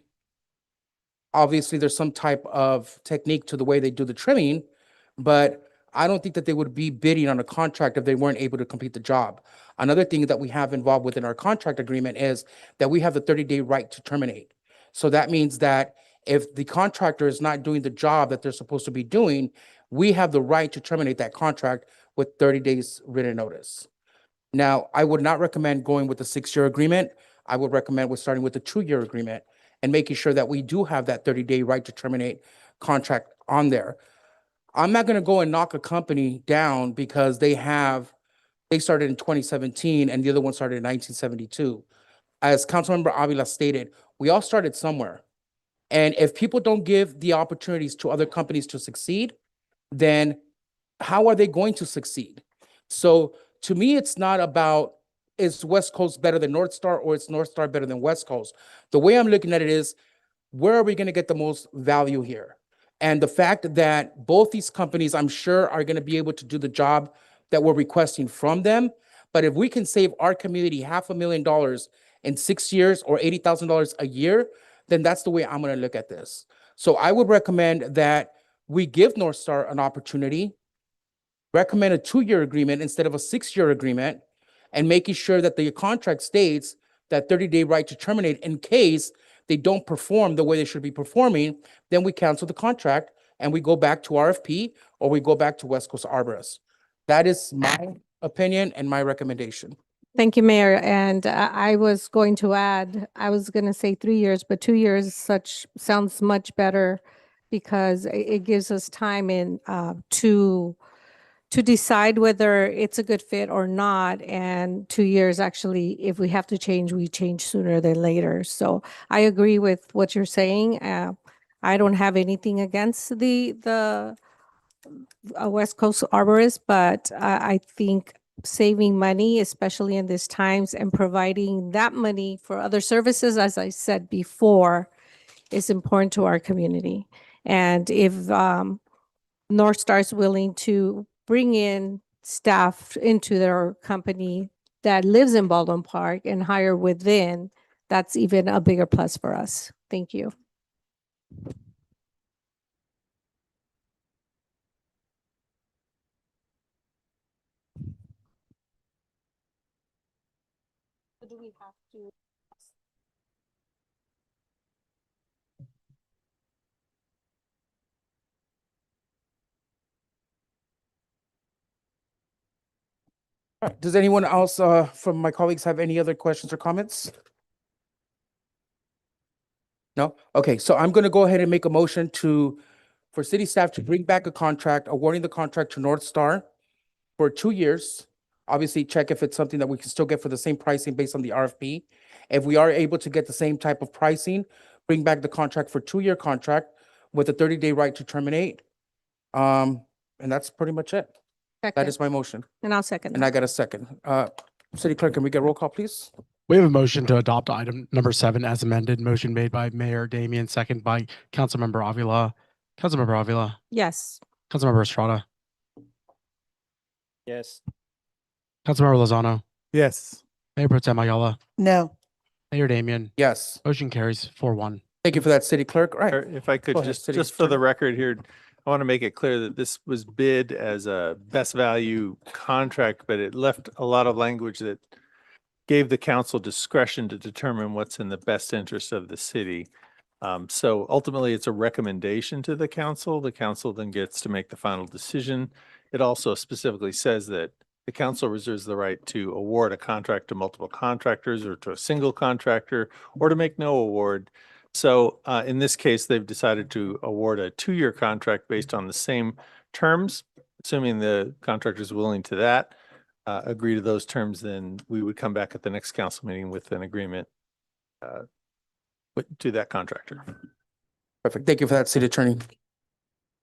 obviously there's some type of technique to the way they do the trimming, but I don't think that they would be bidding on a contract if they weren't able to complete the job. Another thing that we have involved within our contract agreement is that we have the 30-day right to terminate. So that means that if the contractor is not doing the job that they're supposed to be doing, we have the right to terminate that contract with 30 days written notice. Now, I would not recommend going with a 6-year agreement. I would recommend with starting with a 2-year agreement and making sure that we do have that 30-day right to terminate contract on there. I'm not going to go and knock a company down because they started in 2017 and the other one started in 1972. As Councilmember Avila stated, we all started somewhere. And if people don't give the opportunities to other companies to succeed, then how are they going to succeed? So to me, it's not about is West Coast better than North Star or is North Star better than West Coast? The way I'm looking at it is, where are we going to get the most value here? And the fact that both these companies, I'm sure, are going to be able to do the job that we're requesting from them. But if we can save our community $500,000 in 6 years or $80,000 a year, then that's the way I'm going to look at this. So I would recommend that we give North Star an opportunity, recommend a 2-year agreement instead of a 6-year agreement, and making sure that the contract states that 30-day right to terminate in case they don't perform the way they should be performing. Then we cancel the contract and we go back to RFP or we go back to West Coast Arborists. That is my opinion and my recommendation. Thank you, Mayor. And I was going to add, I was going to say 3 years, but 2 years sounds much better because it gives us time to decide whether it's a good fit or not. And 2 years, actually, if we have to change, we change sooner than later. So I agree with what you're saying. I don't have anything against the West Coast Arborist, but I think saving money, especially in these times, and providing that money for other services, as I said before, is important to our community. And if North Star is willing to bring in staff into their company that lives in Baldwin Park and hire within, that's even a bigger plus for us. Thank you. Do we have to? All right, does anyone else from my colleagues have any other questions or comments? No? Okay, so I'm going to go ahead and make a motion for city staff to bring back a contract, awarding the contract to North Star for 2 years. Obviously, check if it's something that we can still get for the same pricing based on the RFP. If we are able to get the same type of pricing, bring back the contract for 2-year contract with a 30-day right to terminate. And that's pretty much it. That Second. is my motion. And I'll second And I that. got a second. City Clerk, can we get roll call, please? We have a motion to adopt item number 7 as amended. Motion made by Mayor Damian, second by Councilmember Avila. Councilmember Avila, Yes. Councilmember Estrada, Yes. Councilmember Lozano, Yes. Mayor Pro Tem Ayala, No. Mayor Damian. Yes. Motion carries 4-1. Thank you for that, City Clerk. All right. If I could Go ahead, just, City just for the Attorney. record here, I want to make it clear that this was bid as a best value contract, but it left a lot of language that gave the council discretion to determine what's in the best interest of the city. So ultimately, it's a recommendation to the council. The council then gets to make the final decision. It also specifically says that the council reserves the right to award a contract to multiple contractors or to a single contractor or to make no award. So in this case, they've decided to award a 2-year contract based on the same terms, assuming the contractor is willing to that, agree to those terms, then we would come back at the next council meeting with an agreement to that contractor. Perfect. Thank you for that, City Attorney.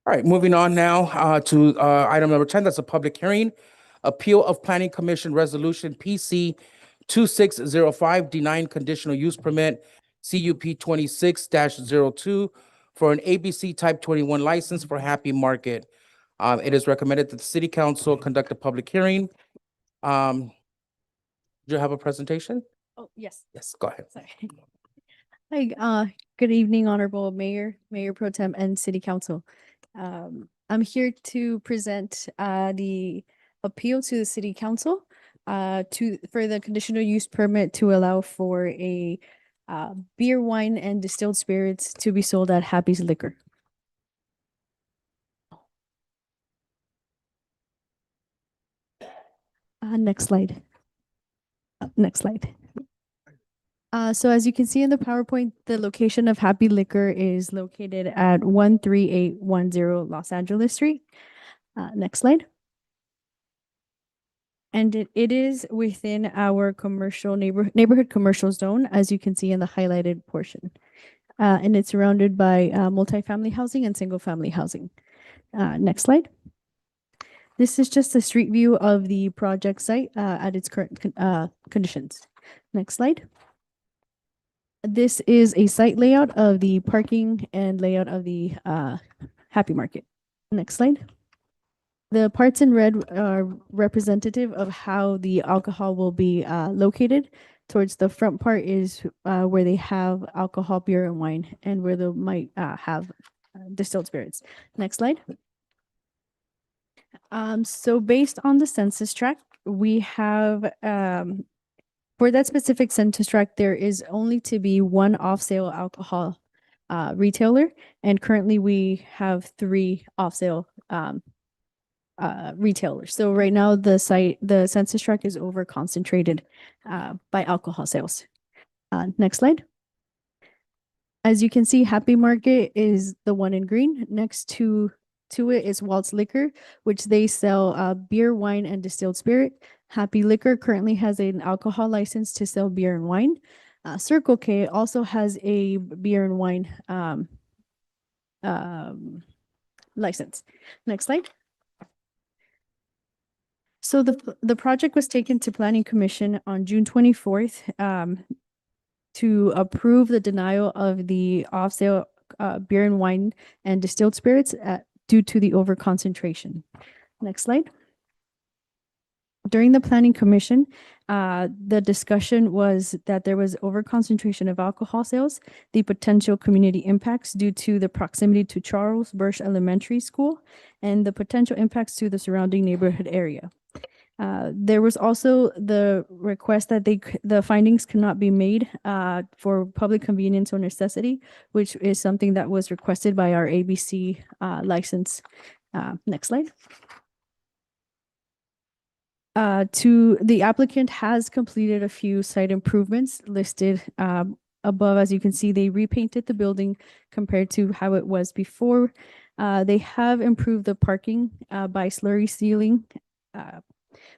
All right, moving on now to item number 10. That's a public hearing. Appeal of Planning Commission Resolution PC 2605 denying conditional use permit CUP 26-02 for an ABC Type 21 license for Happy Market. It is recommended that the City Council conduct a public hearing. Do you have a presentation? Oh, yes. Yes, go ahead. Sorry. Hi, good evening, Honorable Mayor, Mayor Pro Tem, and City Council. I'm here to present the appeal to the City Council for the conditional use permit to allow for a beer, wine, and distilled spirits to be sold at Happy's Liquor. Next slide. Next slide. So as you can see in the PowerPoint, the location of Happy Liquor is located at 13810 Los Angeles Street. Next slide. And it is within our commercial neighborhood commercial zone, as you can see in the highlighted portion. And it's surrounded by multifamily housing and single family housing. Next slide. This is just a street view of the project site at its current conditions. Next slide. This is a site layout of the parking and layout of the Happy Market. Next slide. The parts in red are representative of how the alcohol will be located. Towards the front part is where they have alcohol, beer, and wine, and where they might have distilled spirits. Next slide. So based on the census tract, we have for that specific census tract, there is only to be one off-sale alcohol retailer, and currently we have 3 off-sale retailers. So right now the census tract is over concentrated by alcohol sales. Next slide. As you can see, Happy Market is the one in green. Next to it is Waltz Liquor, which they sell beer, wine, and distilled spirit. Happy Liquor currently has an alcohol license to sell beer and wine. Circle K also has a beer and wine license. Next slide. So the project was taken to Planning Commission on June 24th to approve the denial of the off-sale beer and wine and distilled spirits due to the over-concentration. Next slide. During the Planning Commission, the discussion was that there was over-concentration of alcohol sales, the potential community impacts due to the proximity to Charles Bursch Elementary School, and the potential impacts to the surrounding neighborhood area. There was also the request that the findings cannot be made for public convenience or necessity, which is something that was requested by our ABC license. Next slide. The applicant has completed a few site improvements listed above. As you can see, they repainted the building compared to how it was before. They have improved the parking by slurry sealing.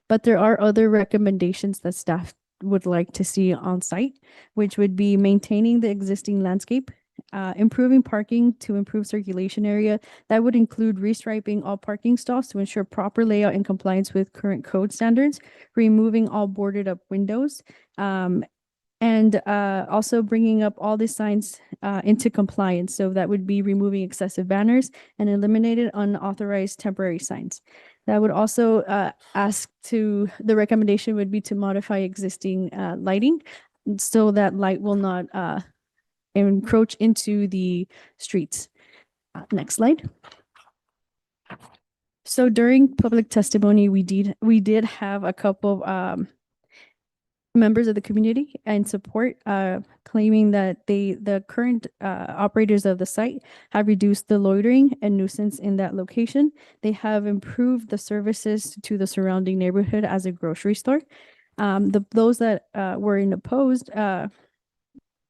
But there are other recommendations that staff would like to see on site, which would be maintaining the existing landscape, improving parking to improve circulation area. That would include restriping all parking stalls to ensure proper layout and compliance with current code standards, removing all boarded up windows, and also bringing up all the signs into compliance. So that would be removing excessive banners and eliminated unauthorized temporary signs. That would also the recommendation would be to modify existing lighting so that light will not encroach into the streets. Next slide. So during public testimony, we did have a couple of members of the community and support claiming that the current operators of the site have reduced the loitering and nuisance in that location. They have improved the services to the surrounding neighborhood as a grocery store. Those that were opposed,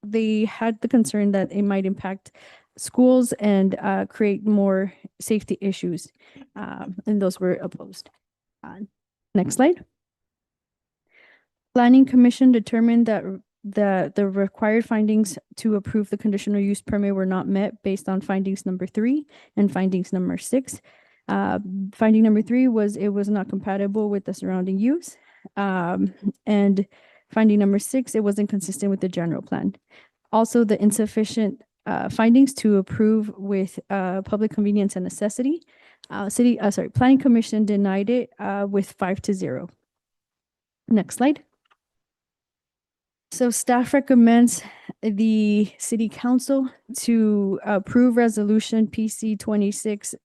they had the concern that it might impact schools and create more safety issues, and those were opposed. Next slide. Planning Commission determined that the required findings to approve the conditional use permit were not met based on findings number 3 and findings number 6. Finding number 3 was it was not compatible with the surrounding use. And finding number 6, it wasn't consistent with the general plan. Also, the insufficient findings to approve with public convenience and necessity. Planning Commission denied it with 5-0. Next slide. So staff recommends the city council to approve resolution PC 26,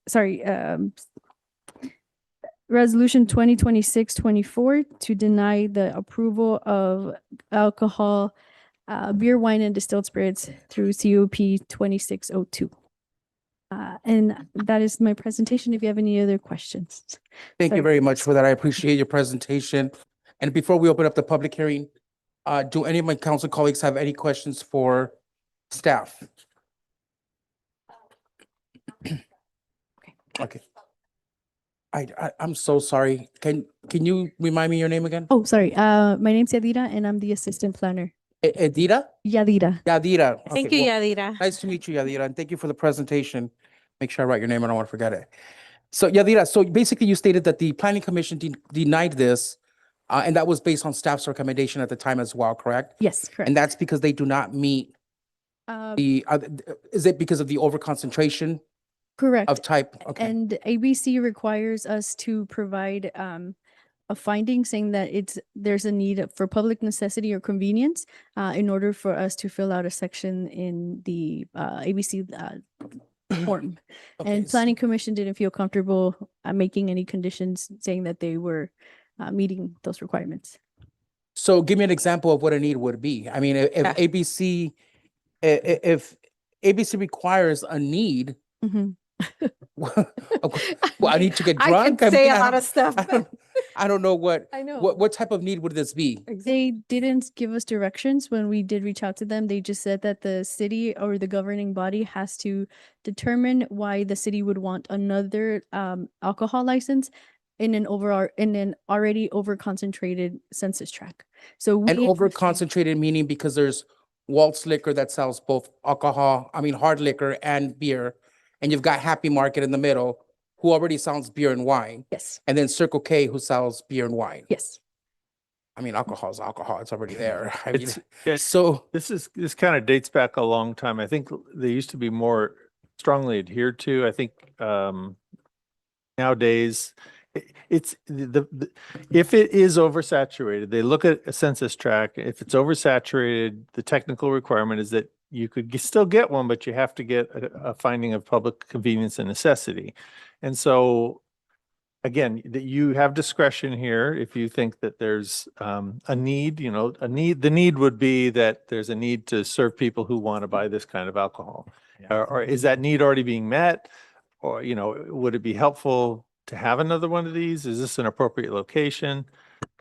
resolution 2026-24 to deny the approval of alcohol, beer, wine, and distilled spirits through COP 2602. And that is my presentation. If you have any other questions. Thank you very much for that. I appreciate your presentation. And before we open up the public hearing, do any of my council colleagues have any questions for staff? Okay. I'm so sorry. Can you remind me your name again? Oh, sorry. My name's Yadira and I'm the assistant planner. Edira? Yadira. Yadira. Thank Okay, you, well, Yadira. nice to meet you, Yadira, and thank you for the presentation. Make sure I write your name. I don't want to forget it. So Yadira, so basically you stated that the planning commission denied this, and that was based on staff's recommendation at the time as well, correct? Yes, correct. And that's because they do not meet is it because of the overconcentration Correct. of type? Okay. And ABC requires us to provide a finding saying that there's a need for public necessity or convenience in order for us to fill out a section in the ABC form. Okay, And Planning Commission didn't feel comfortable making any conditions saying that they were meeting those requirements. So give me an example of what a need would be. I mean, if ABC requires a need, Mhm. well, I need to get I drunk. could say mean, a lot of stuff. I don't know what, I know. what type of need would this be? They didn't give us directions when we did reach out to them. They just said that the city or the governing body has to determine why the city would want another alcohol license in an already over concentrated census tract. So And over concentrated meaning because there's Waltz Liquor that sells both hard liquor and beer. And you've got Happy Market in the middle, who already sells beer and wine. Yes. And then Circle K, who sells beer and wine. Yes. I mean, alcohol is alcohol. It's already there. I mean, So this kind of dates back a long time. I think they used to be more strongly adhered to. I think nowadays it's if it is oversaturated, they look at a census tract. If it's oversaturated, the technical requirement is that you could still get one, but you have to get a finding of public convenience and necessity. And so again, that you have discretion here if you think that there's a need, the need would be that there's a need to serve people who want to buy this kind of alcohol. Or is that need already being met? Or, would it be helpful to have another one of these? Is this an appropriate location?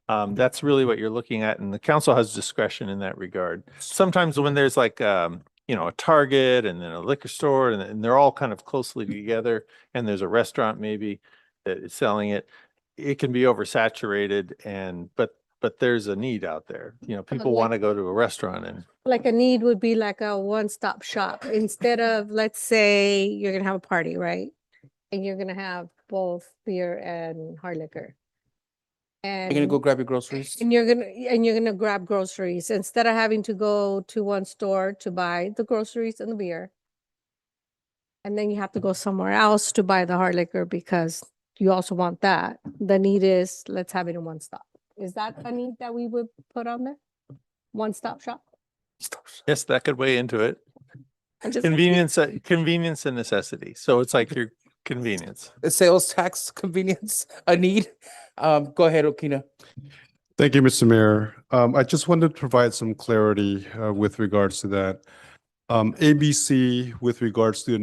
That's really what you're looking at, and the council has discretion in that regard. Sometimes when there's like, you know, a Target and then a liquor store and they're all kind of closely together, and there's a restaurant maybe that is selling it, it can be oversaturated but there's a need out there. You know, people like- want to go to a restaurant and Like a need would be like a one-stop shop instead of, let's say you're gonna have a party, right? And you're gonna have both beer and hard liquor. You're gonna go And grab your groceries? you're gonna grab groceries instead of having to go to one store to buy the groceries and the beer. And then you have to go somewhere else to buy the hard liquor because you also want that. The need is, let's have it in one stop. Is that a need that we would put on there? One-stop shop? yes, that could weigh into it. I'm just- Convenience and necessity. So it's like your convenience. The sales tax convenience, a need? Go ahead, Okina. Thank you, Mr. Mayor. I just wanted to provide some clarity with regards to that. ABC, with regards to the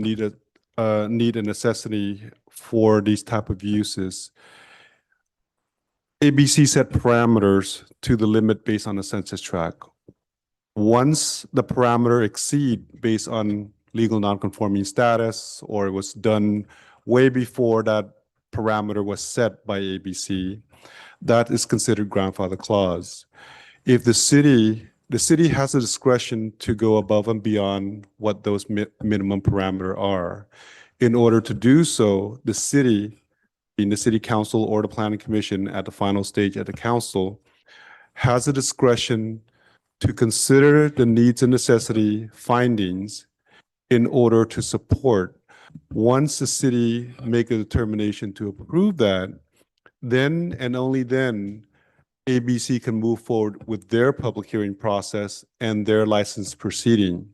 need and necessity for these type of uses, ABC set parameters to the limit based on the census tract. Once the parameter exceed based on legal nonconforming status, or it was done way before that parameter was set by ABC, that is considered grandfather clause. If the city has the discretion to go above and beyond what those minimum parameter are. In order to do so, the city, being the city council or the planning commission at the final stage at the council, has the discretion to consider the needs and necessity findings in order to support. Once the city make a determination to approve that, then and only then ABC can move forward with their public hearing process and their license proceeding.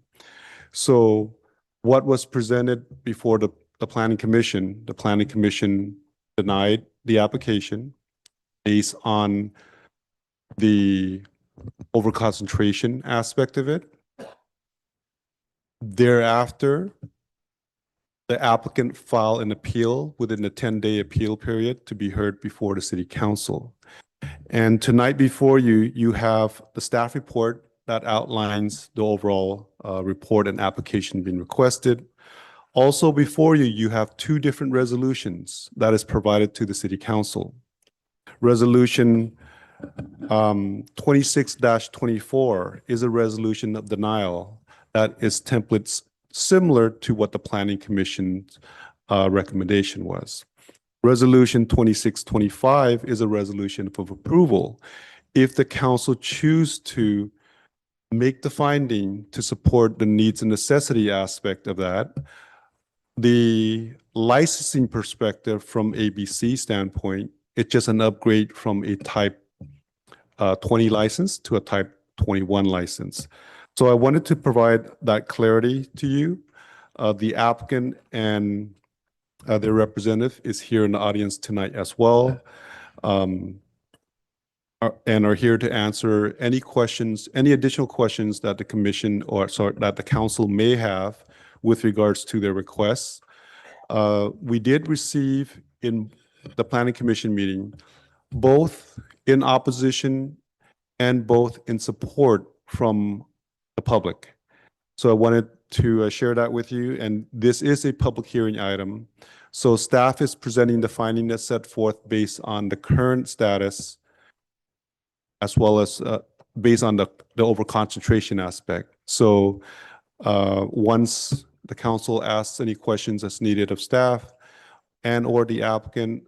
So what was presented before the planning commission denied the application based on the overconcentration aspect of it. Thereafter, the applicant filed an appeal within the 10-day appeal period to be heard before the city council. And tonight before you, you have the staff report that outlines the overall report and application being requested. Also before you, you have two different resolutions that is provided to the city council. Resolution 26-24 is a resolution of denial that is templates similar to what the planning commission's recommendation was. Resolution 2625 is a resolution of approval. If the council choose to make the finding to support the needs and necessity aspect of that, the licensing perspective from ABC standpoint, it's just an upgrade from a type 20 license to a type 21 license. So I wanted to provide that clarity to you. The applicant and their representative is here in the audience tonight as well, and are here to answer any questions, any additional questions that the commission that the council may have with regards to their requests. We did receive in the planning commission meeting, both in opposition and both in support from the public. So I wanted to share that with you, and this is a public hearing item. So staff is presenting the finding that's set forth based on the current status, as well as based on the overconcentration aspect. So once the council asks any questions that's needed of staff and or the applicant,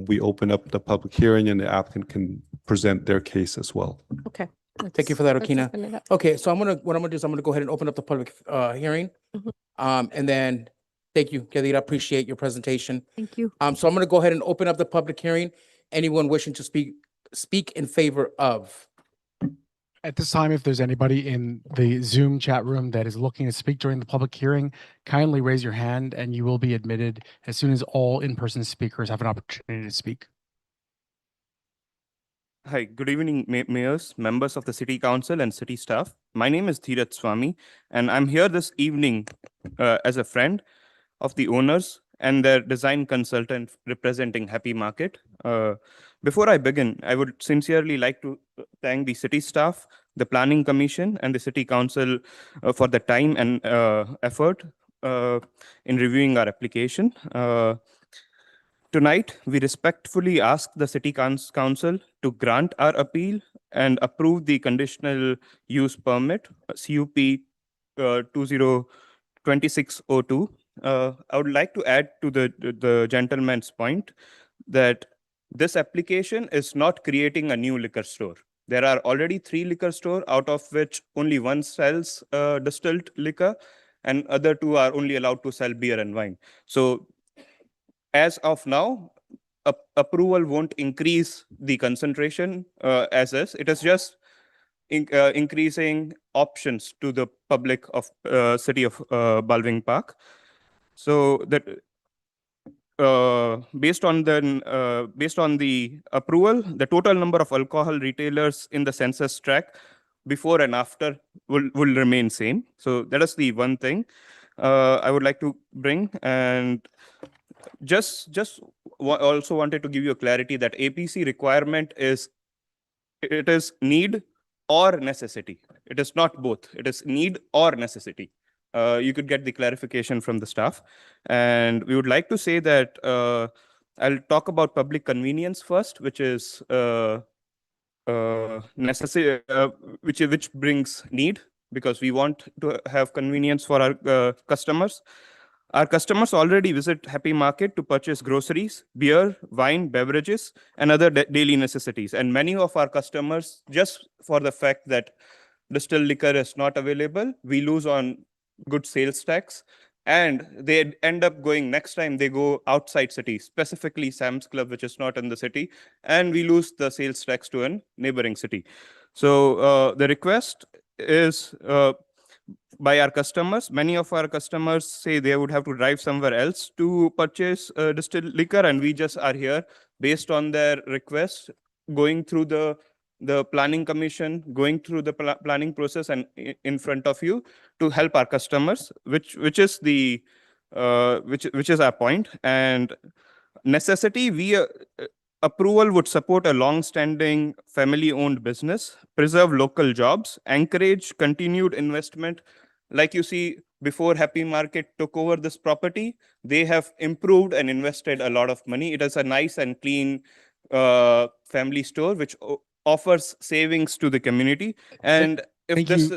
we open up the public hearing and the applicant can present their case as well. Okay. Thank you for that, let's Okina. open it up. Okay, so what I'm gonna do is I'm gonna go ahead and open up the public hearing. And then, thank you, Yadira, appreciate your presentation. Thank you. So I'm gonna go ahead and open up the public hearing. Anyone wishing to speak in favor of? At this time, if there's anybody in the Zoom chat room that is looking to speak during the public hearing, kindly raise your hand and you will be admitted as soon as all in-person speakers have an opportunity to speak. Hi, good evening, mayors, members of the city council and city staff. My name is Dheeraj Swami, and I'm here this evening as a friend of the owners and their design consultant representing Happy Market. Before I begin, I would sincerely like to thank the city staff, the Planning Commission, and the City Council for the time and effort in reviewing our application. Tonight, we respectfully ask the City Council to grant our appeal and approve the conditional use permit, CUP 202602. I would like to add to the gentleman's point that this application is not creating a new liquor store. There are already 3 liquor stores, out of which only one sells distilled liquor, and other 2 are only allowed to sell beer and wine. So as of now, approval won't increase the concentration as is. It is just increasing options to the public of city of Balving Park. So that based on the approval, the total number of alcohol retailers in the census tract before and after will remain same. So that is the one thing I would like to bring. And also wanted to give you a clarity that APC requirement is need or necessity. It is not both. It is need or necessity. You could get the clarification from the staff. And we would like to say that I'll talk about public convenience first, which is necessary, which brings need, because we want to have convenience for our customers. Our customers already visit Happy Market to purchase groceries, beer, wine, beverages, and other daily necessities. And many of our customers, just for the fact that distilled liquor is not available, we lose on good sales tax. And they end up going, next time they go outside city, specifically Sam's Club, which is not in the city, and we lose the sales tax to a neighboring city. So the request is by our customers. Many of our customers say they would have to drive somewhere else to purchase distilled liquor, and we just are here based on their request, going through the planning commission, going through the planning process and in front of you to help our customers, which is the which is our point. And necessity, approval would support a long-standing family-owned business, preserve local jobs, encourage continued investment. Like you see, before Happy Market took over this property, they have improved and invested a lot of money. It is a nice and clean family store, which offers savings to the community. And Excuse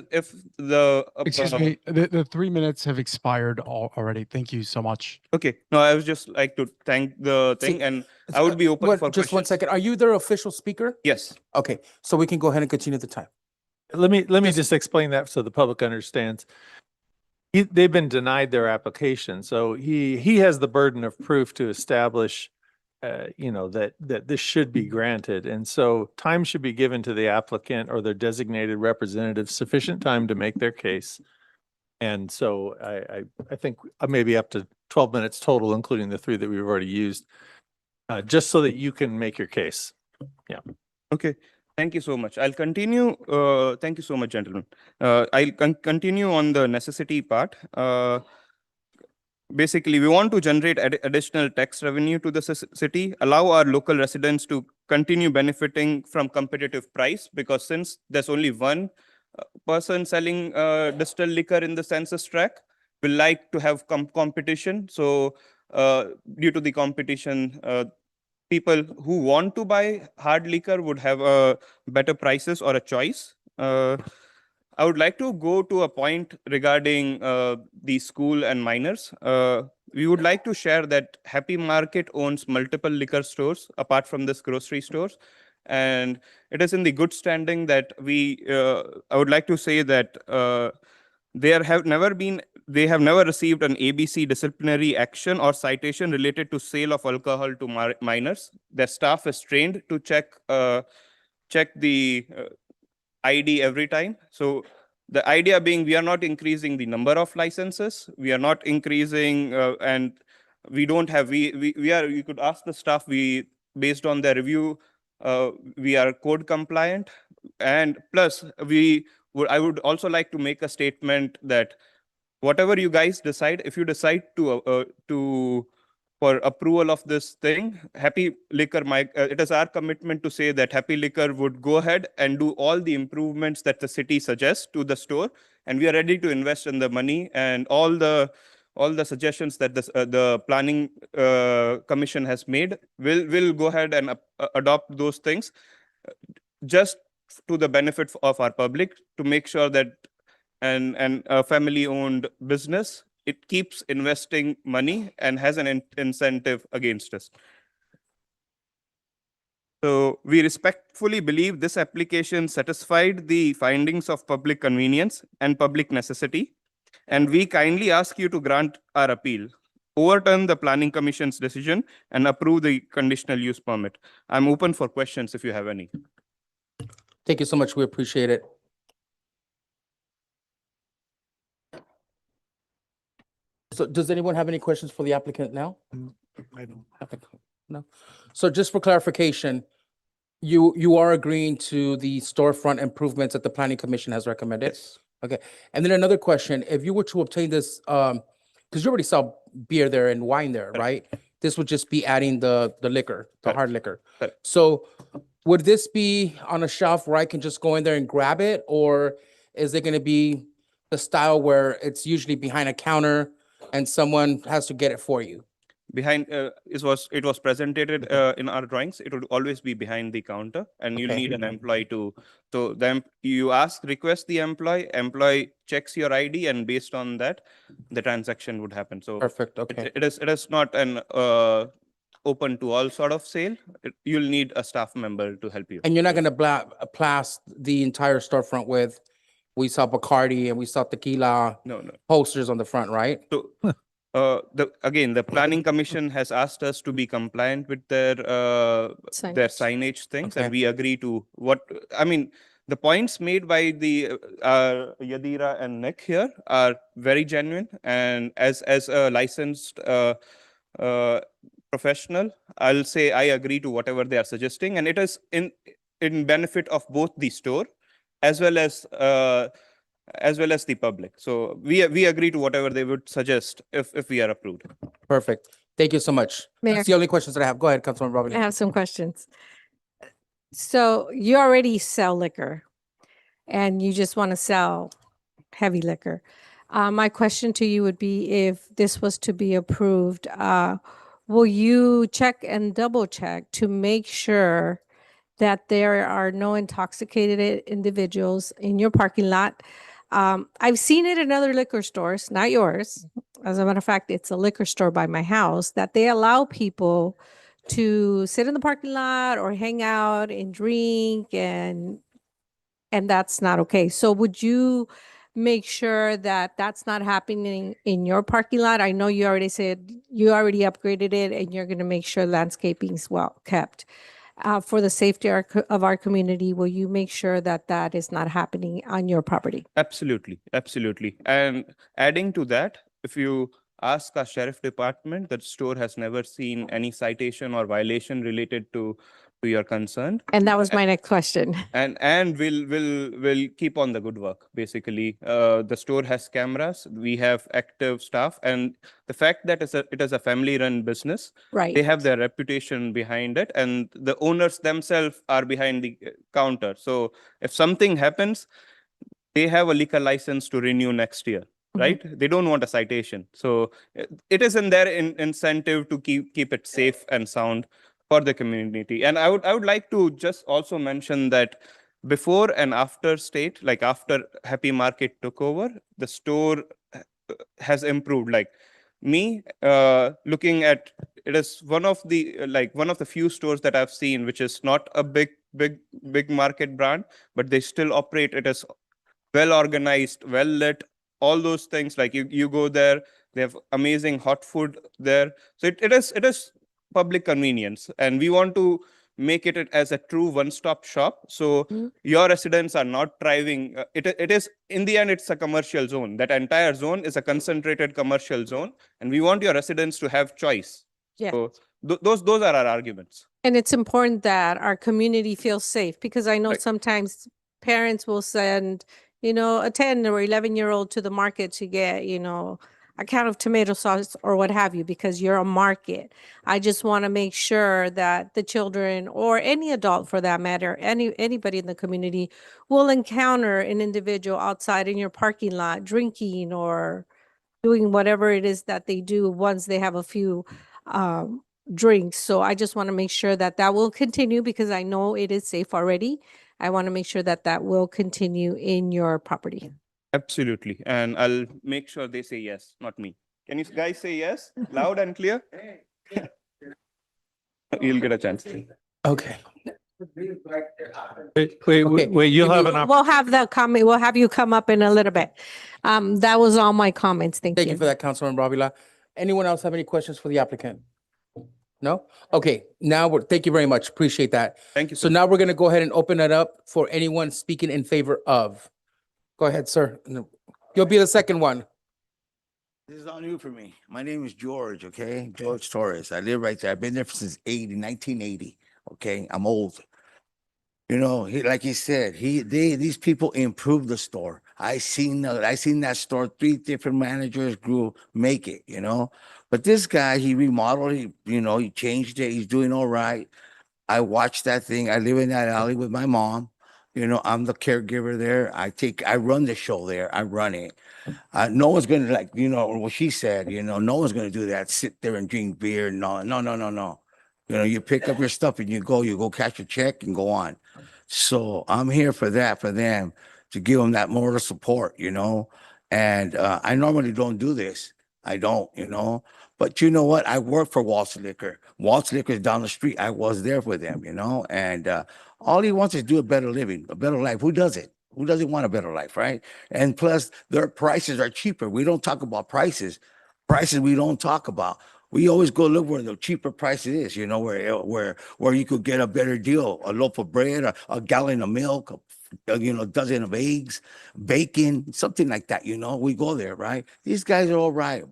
me, the 3 minutes have expired already. Thank you so much. Okay. No, I was just like to thank the thing, and I would be open for Just one questions. second. Are you their official speaker? Yes. Okay, so we can go ahead and continue the time. Let me just explain that so the public understands. They've been denied their application, so he has the burden of proof to establish, that this should be granted, and so time should be given to the applicant or their designated representative, sufficient time to make their case. And so I think maybe up to 12 minutes total, including the 3 that we've already used, just so that you can make your case. Yeah. Okay. Thank you so much. I'll continue. Thank you so much, gentlemen. I'll continue on the necessity part. Basically, we want to generate additional tax revenue to the city, allow our local residents to continue benefiting from competitive price, because since there's only one person selling distilled liquor in the census tract, we like to have competition. So due to the competition, people who want to buy hard liquor would have better prices or a choice. I would like to go to a point regarding the school and minors. We would like to share that Happy Market owns multiple liquor stores apart from this grocery stores. And it is in the good standing that I would like to say that they have never received an ABC disciplinary action or citation related to sale of alcohol to minors. Their staff is trained to check the ID every time. So the idea being, we are not increasing the number of licenses. We are not increasing, and we don't have, you could ask the staff, based on their review, we are code compliant. And plus I would also like to make a statement that whatever you guys decide, if you decide to for approval of this thing. Happy Liquor, it is our commitment to say that Happy Liquor would go ahead and do all the improvements that the city suggests to the store, and we are ready to invest in the money and all the suggestions that the planning commission has made. We'll go ahead and adopt those things just to the benefit of our public, to make sure that a family-owned business, it keeps investing money and has an incentive against us. So we respectfully believe this application satisfied the findings of public convenience and public necessity, and we kindly ask you to grant our appeal, overturn the Planning Commission's decision, and approve the conditional use permit. I'm open for questions if you have any. Thank you so much. We appreciate it. So does anyone have any questions for the applicant now? I don't. No. So just for clarification, you are agreeing to the storefront improvements that the Planning Commission has recommended? Yes. Okay. And then another question, if you were to obtain this, because you already sell beer there and wine there, right? This would just be adding the liquor, the hard liquor. Correct. So would this be on a shelf where I can just go in there and grab it? Or is it going to be the style where it's usually behind a counter and someone has to get it for you? Behind, it was presented in our drawings. It would always be behind the counter, and you'll Okay. need an employee you request the employee checks your ID, and based on that, the transaction would happen. So Perfect, okay. it is not an open to all sort of sale. You'll need a staff member to help you. And you're not going to blast the entire storefront with, we saw Bacardi and we saw tequila No. posters on the front, right? So, the Planning Commission has asked us to be compliant with their signage things, Okay. and we agree to the points made by the Yadira and Nick here are very genuine, and as a licensed professional, I'll say I agree to whatever they are suggesting, and it is in benefit of both the store as well as the public. So we agree to whatever they would suggest if we are approved. Perfect. Thank you so much. Mayor. That's the only questions that I have. Go ahead, Councilman I Robin. have some questions. So you already sell liquor and you just want to sell heavy liquor. My question to you would be, if this was to be approved, will you check and double check to make sure that there are no intoxicated individuals in your parking lot? I've seen it in other liquor stores, not yours. As a matter of fact, it's a liquor store by my house, that they allow people to sit in the parking lot or hang out and drink, and that's not okay. So would you make sure that that's not happening in your parking lot? I know you already said you already upgraded it and you're going to make sure landscaping is well kept. For the safety of our community, will you make sure that that is not happening on your property? Absolutely. And adding to that, if you ask our sheriff department, that store has never seen any citation or violation related to your concern. And that was my next question. And we'll keep on the good work. Basically, the store has cameras. We have active staff, and the fact that it is a family-run business, Right. they have their reputation behind it, and the owners themselves are behind the counter. So if something happens, they have a liquor license to renew next year, right? They don't want a citation. So it is in their incentive to keep it safe and sound for the community. And I would like to just also mention that before and after state, like after Happy Market took over, the store has improved. Like me, looking at it is one of the few stores that I've seen which is not a big market brand, but they still operate. It is well organized, well lit, all those things. Like you go there, they have amazing hot food there. So it is public convenience, and we want to make it as a true one-stop shop. So your residents are not driving. It is, in the end, it's a commercial zone. That entire zone is a concentrated commercial zone, and we want your residents to have choice. Yeah. So those are our arguments. And it's important that our community feels safe, because I know sometimes parents will send, a 10 or 11-year-old to the market to get, a can of tomato sauce or what have you, because you're a market. I just want to make sure that the children or any adult for that matter, anybody in the community will encounter an individual outside in your parking lot drinking or doing whatever it is that they do once they have a few drinks. So I just want to make sure that that will continue because I know it is safe already. I want to make sure that that will continue in your property. Absolutely. And I'll make sure they say yes, not me. Can you guys say yes? Loud and clear? You'll get a chance. Okay. Wait, you'll have an opportunity. We'll have the comment, we'll have you come up in a little bit. That was all my comments. Thank Thank you. you for that, Councilman Bravila. Anyone else have any questions for the applicant? No? Okay, thank you very much. Appreciate that. Thank you. So now we're gonna go ahead and open it up for anyone speaking in favor of. Go ahead, sir. No, you'll be the second one. This is all new for me. My name is George, okay? George Torres. I live right there. I've been there since 1980, okay? I'm old. You know, like he said, these people improved the store. I seen that store, 3 different managers make it, you know? But this guy, he remodeled, he changed it. He's doing all right. I watched that thing. I live in that alley with my mom. You know, I'm the caregiver there. I run the show there. I run it. No one's going to what she said, no one's going to do that. Sit there and drink beer. No. You know, you pick up your stuff and you go cash your check and go on. So I'm here for that, for them to give them that moral support, and I normally don't do this. I don't, but you know what? I work for Waltz Liquor. Waltz Liquor is down the street. I was there for them, and all he wants is do a better living, a better life. Who does it? Who doesn't want a better life, right? And plus, their prices are cheaper. We don't talk about prices. Prices we don't talk about. We always go look where the cheaper price is, where you could get a better deal, a loaf of bread, a gallon of milk, a dozen of eggs, bacon, something like that. We go there, right? These guys are all right.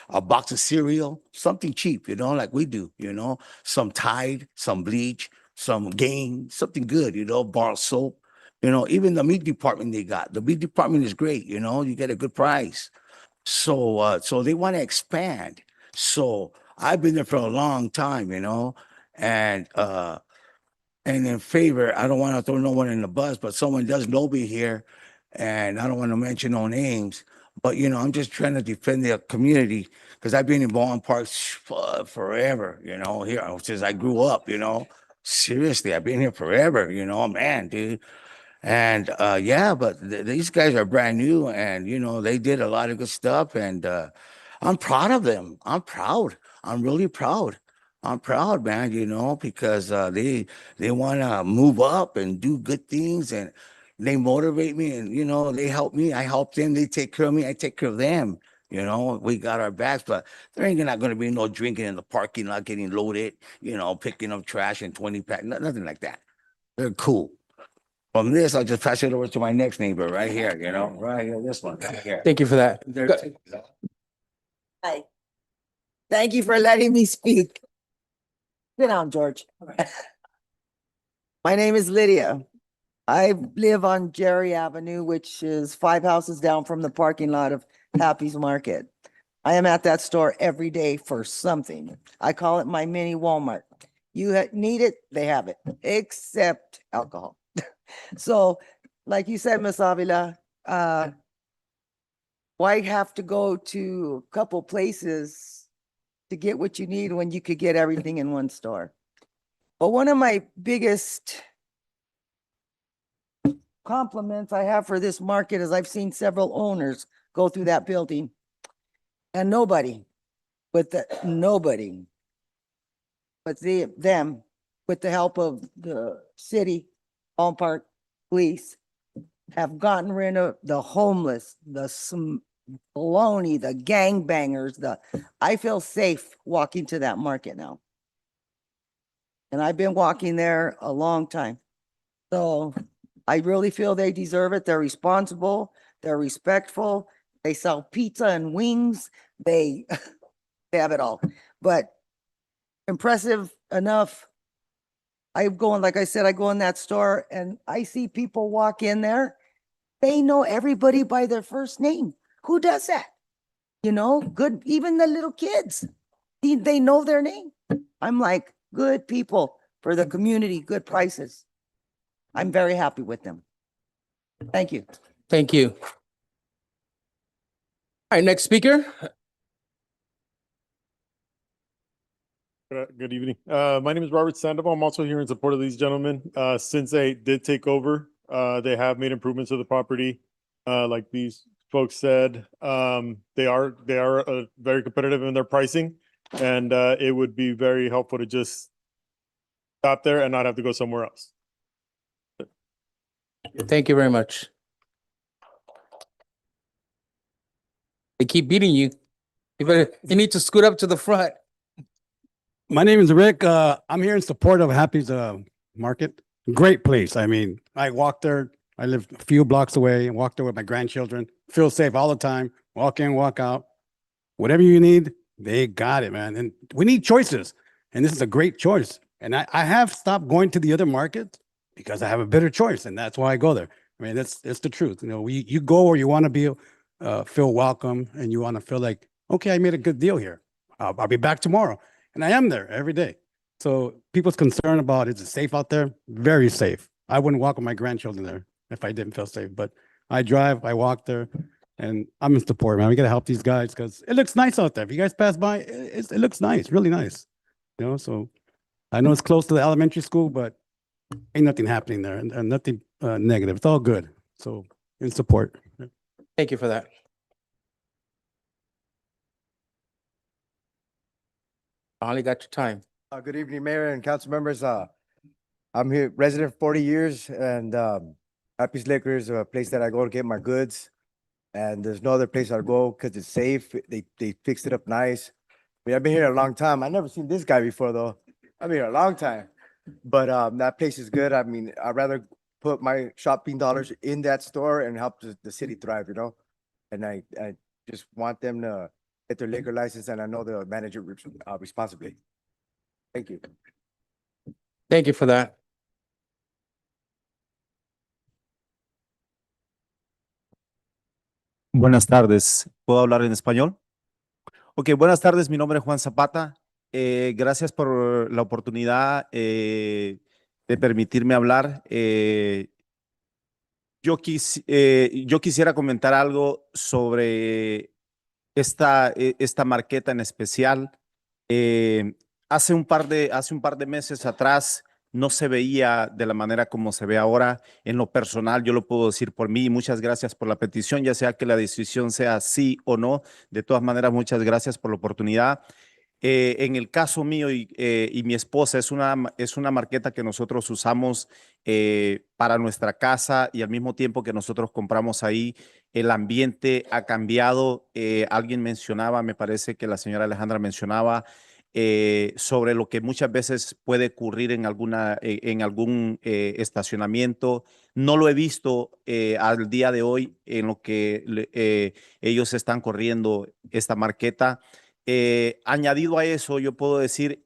A box of cereal, something cheap, like we do, some Tide, some bleach, some Gain, something good, bar soap, even the meat department they got. The meat department is great, you get a good price. So they want to expand. So I've been there for a long time, and in favor, I don't want to throw no one in the bus, but someone does know me here, and I don't want to mention no names, but I'm just trying to defend the community because I've been in Baldwin Park forever, here since I grew up, seriously, I've been here forever, man, dude. And yeah, but these guys are brand new, and they did a lot of good stuff, and I'm proud of them. I'm proud. I'm really proud. I'm proud, man, because they want to move up and do good things, and they motivate me, and they help me. I help them. They take care of me. I take care of them. We got our backs, but there ain't not going to be no drinking in the parking lot, getting loaded, picking up trash and 20-pack, nothing like that. They're cool. From this, I'll just pass it over to my next neighbor right here, right here, this one right here. Thank you for that. Hi. Thank you for letting me speak. Sit down, George. My name is Lydia. I live on Jerry Avenue, which is 5 houses down from the parking lot of Happy's Market. I am at that store every day for something. I call it my mini Walmart. You need it, they have it, except alcohol. So, like you said, Ms. Avila, why have to go to a couple places to get what you need when you could get everything in one store? But one of my biggest compliments I have for this market is I've seen several owners go through that building, and nobody, but them, with the help of the city, Baldwin Park Police, have gotten rid of the homeless, the baloney, the gangbangers, I feel safe walking to that market now. And I've been walking there a long time. So I really feel they deserve it. They're responsible, they're respectful, they sell pizza and wings, they have it all. But impressive enough, like I said, I go in that store and I see people walk in there. They know everybody by their first name. Who does that? You know, good, even the little kids, they know their name. I'm like, good people for the community, good prices. I'm very happy with them. Thank you. Thank you. All right, next speaker. Good evening. My name is Robert Sandoval. I'm also here in support of these gentlemen. Since they did take over, they have made improvements to the property. Like these folks said, they are very competitive in their pricing, and it would be very helpful to just stop there and not have to go somewhere else. Thank you very much. They keep beating you. You need to scoot up to the front. My name is Rick. I'm here in support of Happy's Market. Great place. I mean, I walk there. I live a few blocks away and walk there with my grandchildren. Feel safe all the time. Walk in, walk out. Whatever you need, they got it, man. And we need choices. And this is a great choice. And I have stopped going to the other markets because I have a better choice. And that's why I go there. I mean, it's the truth. You know, you go where you want to be, feel welcome, and you want to feel like, okay, I made a good deal here. I'll be back tomorrow. And I am there every day. So people's concern about, is it safe out there? Very safe. I wouldn't walk with my grandchildren there if I didn't feel safe. But I drive, I walk there, and I'm in support, man. We got to help these guys because it looks nice out there. If you guys pass by, it looks nice, really nice. You know, so I know it's close to the elementary school, but ain't nothing happening there and nothing negative. It's all good. So in support. Thank you for that. I only got your time. Good evening, Mayor and council members. I'm here, resident 40 years, and Happy's Liquor is a place that I go to get my goods. And there's no other place I go because it's safe. They fixed it up nice. I mean, I've been here a long time. I've never seen this guy before, though. I've been here a long time. But that place is good. I mean, I'd rather put my shopping dollars in that store and help the city thrive, you know? And I just want them to get their liquor license, and I know they'll manage it responsibly. Thank you. Thank you for that. Buenas tardes. ¿Puedo hablar en español? Ok, buenas tardes. Mi nombre es Juan Zapata. Gracias por la oportunidad de permitirme hablar. Yo quisiera comentar algo sobre esta marqueta en especial. Hace un par de meses atrás no se veía de la manera como se ve ahora. En lo personal, yo lo puedo decir por mí. Muchas gracias por la petición, ya sea que la decisión sea sí o no. De todas maneras, muchas gracias por la oportunidad. En el caso mío y mi esposa, es una marqueta que nosotros usamos para nuestra casa, y al mismo tiempo que nosotros compramos ahí, el ambiente ha cambiado. Alguien mencionaba, me parece que la señora Alejandra mencionaba, sobre lo que muchas veces puede ocurrir en algún estacionamiento. No lo he visto al día de hoy en lo que ellos están corriendo esta marqueta. Añadido a eso, yo puedo decir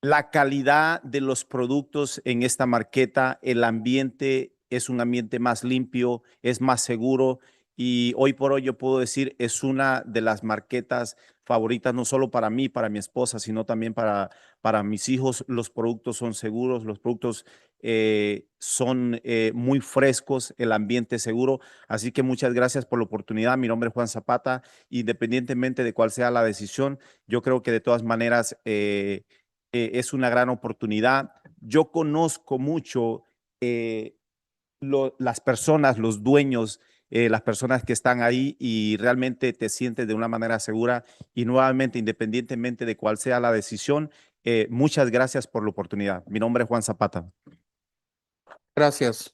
la calidad de los productos en esta marqueta, el ambiente es un ambiente más limpio, es más seguro, y hoy por hoy yo puedo decir es una de las marquetas favoritas, no solo para mí, para mi esposa, sino también para mis hijos. Los productos son seguros, los productos son muy frescos, el ambiente es seguro. Así que muchas gracias por la oportunidad. Mi nombre es Juan Zapata. Independientemente de cuál sea la decisión, yo creo que de todas maneras es una gran oportunidad. Yo conozco mucho las personas, los dueños, las personas que están ahí, y realmente te sientes de una manera segura. Y nuevamente, independientemente de cuál sea la decisión, muchas gracias por la oportunidad. Mi nombre es Juan Zapata. Gracias.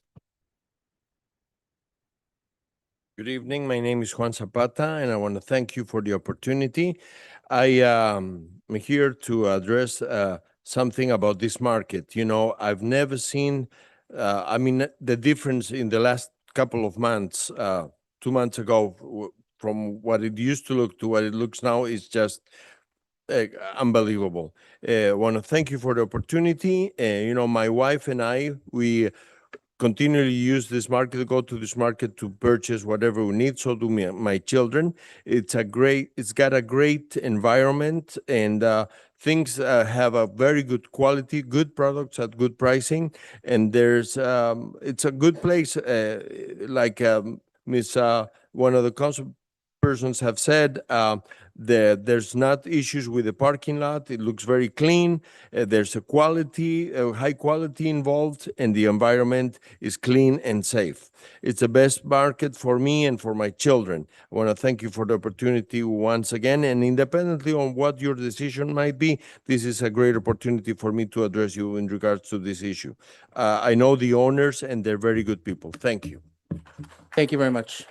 Good evening. My name is Juan Zapata, and I want to thank you for the opportunity. I am here to address something about this market. You know, I've never seen, I mean, the difference in the last couple of months, 2 months ago, from what it used to look to what it looks now is just unbelievable. I want to thank you for the opportunity. You know, my wife and I, we continually use this market, go to this market to purchase whatever we need. So do my children. It's got a great environment, and things have a very good quality, good products at good pricing. And it's a good place, like one of the council persons have said, there's not issues with the parking lot. It looks very clean. There's high quality involved, and the environment is clean and safe. It's the best market for me and for my children. I want to thank you for the opportunity once again, and independently on what your decision might be, this is a great opportunity for me to address you in regards to this issue. I know the owners, and they're very good people. Thank you. Thank you very much.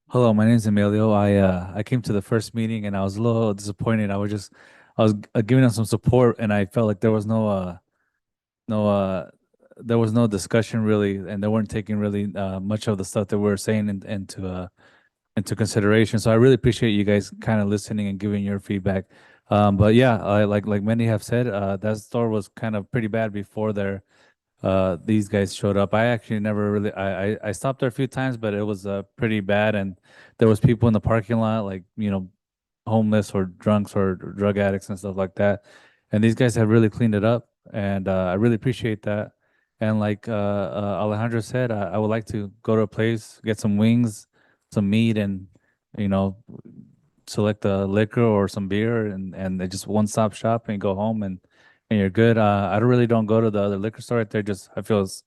Hello, my name is Emilio. I came to the first meeting and I was a little disappointed. I was giving them some support, and I felt like there was no discussion really, and they weren't taking really much of the stuff that we were saying into consideration. So I really appreciate you guys kind of listening and giving your feedback. But yeah, like many have said, that store was kind of pretty bad before these guys showed up. I actually never really, I stopped there a few times, but it was pretty bad. And there was people in the parking lot, like, homeless or drunks or drug addicts and stuff like that. And these guys have really cleaned it up. And I really appreciate that. And like Alejandro said, I would like to go to a place, get some wings, some meat, and, select a liquor or some beer, and they just one-stop shop and go home and you're good. I really don't go to the other liquor store right there. I feel it's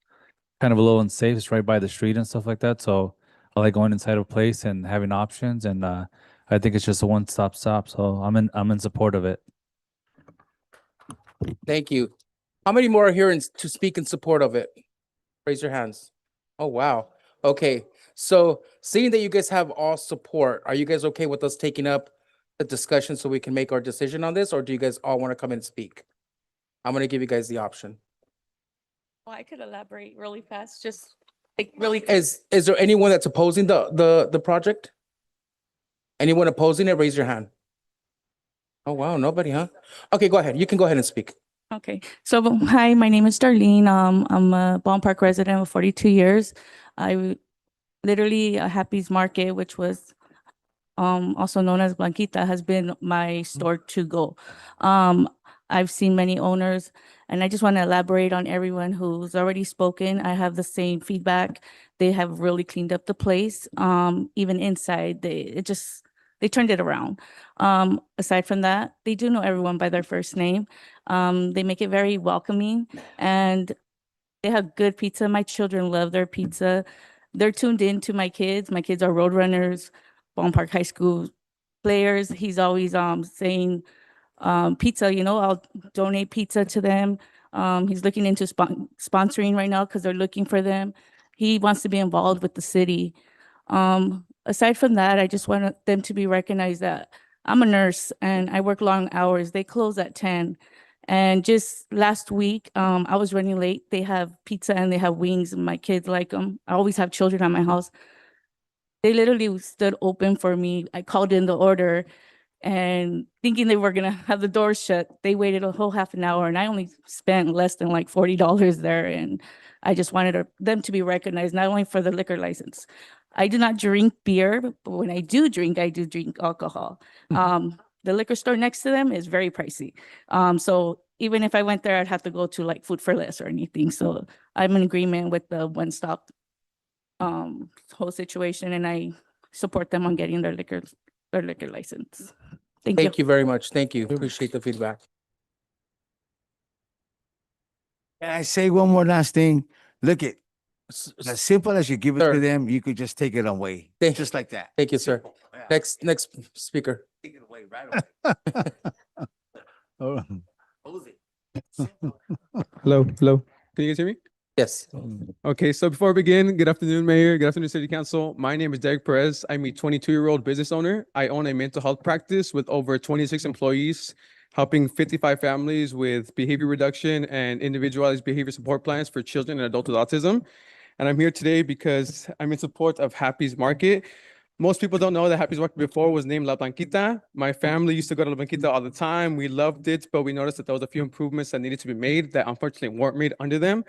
kind of a little unsafe. It's right by the street and stuff like that. So I like going inside a place and having options. And I think it's just a one-stop shop. So I'm in support of it. Thank you. How many more are here to speak in support of it? Raise your hands. Oh, wow. Okay. So seeing that you guys have all support, are you guys okay with us taking up the discussion so we can make our decision on this? Or do you guys all want to come in and speak? I'm going to give you guys the option. Well, I could elaborate really fast, just like really. Is there anyone that's opposing the project? Anyone opposing it? Raise your hand. Oh, wow. Nobody, huh? Okay, go ahead. You can go ahead and speak. Okay, so hi, my name is Darlene. I'm a Ballin Park resident of 42 years. I literally Happy's Market, which was also known as Blanquita, has been my store to go. I've seen many owners, and I just want to elaborate on everyone who's already spoken. I have the same feedback. They have really cleaned up the place. Even inside, they turned it around. Aside from that, they do know everyone by their first name. They make it very welcoming, and they have good pizza. My children love their pizza. They're tuned in to my kids. My kids are road runners, Ballin Park High School players. He's always saying pizza, I'll donate pizza to them. He's looking into sponsoring right now because they're looking for them. He wants to be involved with the city. Aside from that, I just want them to be recognized that I'm a nurse and I work long hours. They close at 10. And just last week, I was running late. They have pizza and they have wings, and my kids like them. I always have children at my house. They literally stood open for me. I called in the order, and thinking they were going to have the doors shut, they waited a whole half an hour, and I only spent less than like $40 there. And I just wanted them to be recognized, not only for the liquor license. I do not drink beer, but when I do drink alcohol. The liquor store next to them is very pricey. So even if I went there, I'd have to go to like Food for Less or anything. So I'm in agreement with the one-stop whole situation, and I support them on getting their liquor license. Thank you very much. Thank you. Appreciate the feedback. Can I say one more last thing? Look at, as simple as you give it to them, you could just take it away, just like that. Thank you, sir. Yeah. Next speaker. Take it away right away. Close it. Hello. Can you guys hear me? Yes. Okay, so before we begin, good afternoon, Mayor. Good afternoon, City Council. My name is Derek Perez. I'm a 22-year-old business owner. I own a mental health practice with over 26 employees, helping 55 families with behavior reduction and individualized behavior support plans for children and adults with autism. And I'm here today because I'm in support of Happy's Market. Most people don't know that Happy's Market before was named La Blanquita. My family used to go to La Blanquita all the time. We loved it, but we noticed that there was a few improvements that needed to be made that unfortunately weren't made under them.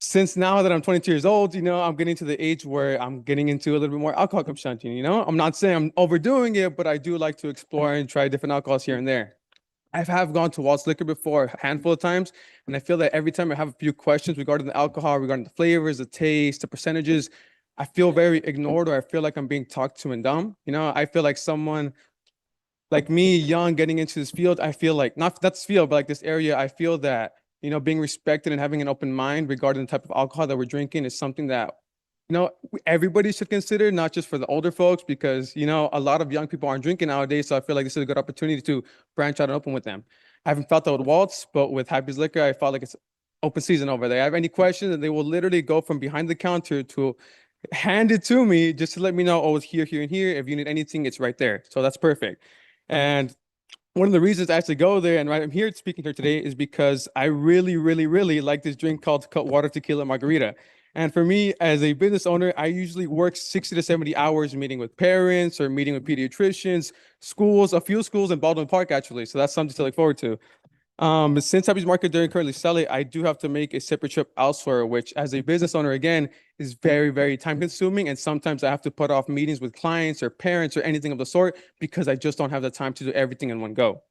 Since now that I'm 22 years old, I'm getting to the age where I'm getting into a little bit more alcohol consumption, I'm not saying I'm overdoing it, but I do like to explore and try different alcohols here and there. I have gone to Walt's Liquor before a handful of times, and I feel that every time I have a few questions regarding the alcohol, regarding the flavors, the taste, the percentages, I feel very ignored, or I feel like I'm being talked to and dumb. I feel like someone like me, young, getting into this field, I feel like, not this field, but like this area, I feel that, being respected and having an open mind regarding the type of alcohol that we're drinking is something that, everybody should consider, not just for the older folks, because, a lot of young people aren't drinking nowadays. So I feel like this is a good opportunity to branch out and open with them. I haven't felt that with Waltz, but with Happy's Liquor, I felt like it's open season over there. I have any questions, and they will literally go from behind the counter to hand it to me just to let me know, oh, it's here, here, and here. If you need anything, it's right there. So that's perfect. And one of the reasons I actually go there and I'm here speaking here today is because I really, really, really like this drink called Cutwater Tequila Margarita. And for me, as a business owner, I usually work 60 to 70 hours meeting with parents or meeting with pediatricians, schools, a few schools in Baldwin Park, actually. So that's something to look forward to. Since Happy's Market doesn't currently sell it, I do have to make a separate trip elsewhere, which as a business owner, again, is very, very time consuming. And sometimes I have to put off meetings with clients or parents or anything of the sort because I just don't have the time to do everything in one go.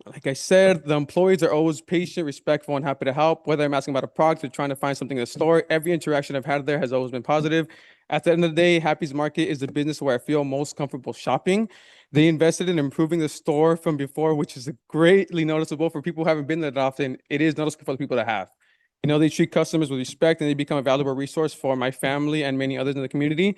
Like I said, the employees are always patient, respectful, and happy to help. Whether I'm asking about a product or trying to find something in the store, every interaction I've had there has always been positive. At the end of the day, Happy's Market is the business where I feel most comfortable shopping. They invested in improving the store from before, which is greatly noticeable for people who haven't been there that often. It is noticeable for the people that have. They treat customers with respect, and they become a valuable resource for my family and many others in the community.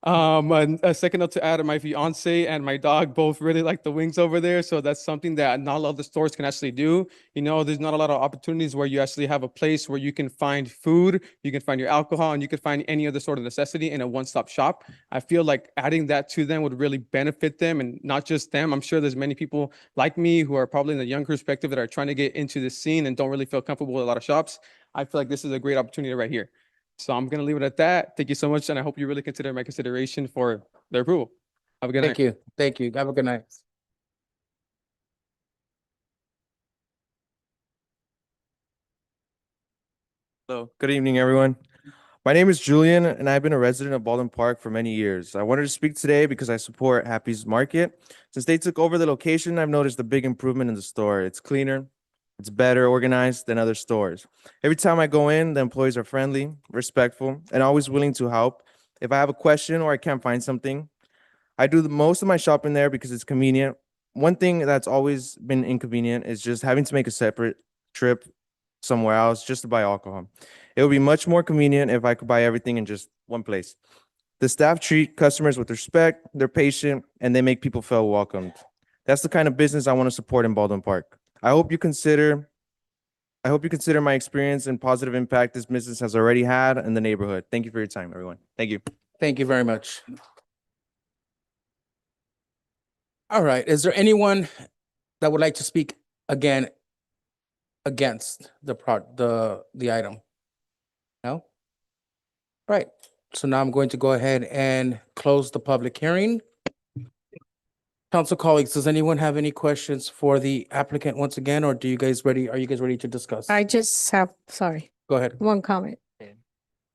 And a second note to add, my fiance and my dog both really like the wings over there. So that's something that not a lot of the stores can actually do. There's not a lot of opportunities where you actually have a place where you can find food, you can find your alcohol, and you can find any other sort of necessity in a one-stop shop. I feel like adding that to them would really benefit them, and not just them. I'm sure there's many people like me who are probably in the younger perspective that are trying to get into this scene and don't really feel comfortable with a lot of shops. I feel like this is a great opportunity right here. So I'm going to leave it at that. Thank you so much. And I hope you really consider my consideration for their approval. Have a good night. Thank you. Thank you. Have a good night. Hello, good evening, everyone. My name is Julian, and I've been a resident of Baldwin Park for many years. I wanted to speak today because I support Happy's Market. Since they took over the location, I've noticed a big improvement in the store. It's cleaner, it's better organized than other stores. Every time I go in, the employees are friendly, respectful, and always willing to help. If I have a question or I can't find something, I do most of my shopping there because it's convenient. One thing that's always been inconvenient is just having to make a separate trip somewhere else just to buy alcohol. It would be much more convenient if I could buy everything in just one place. The staff treat customers with respect, they're patient, and they make people feel welcomed. That's the kind of business I want to support in Baldwin Park. I hope you consider my experience and positive impact this business has already had in the neighborhood. Thank you for your time, everyone. Thank you. Thank you very much. All right. Is there anyone that would like to speak again against the item? No? Right. So now I'm going to go ahead and close the public hearing. Council colleagues, does anyone have any questions for the applicant once again, or are you guys ready to discuss? I just have, sorry, Go ahead. one comment.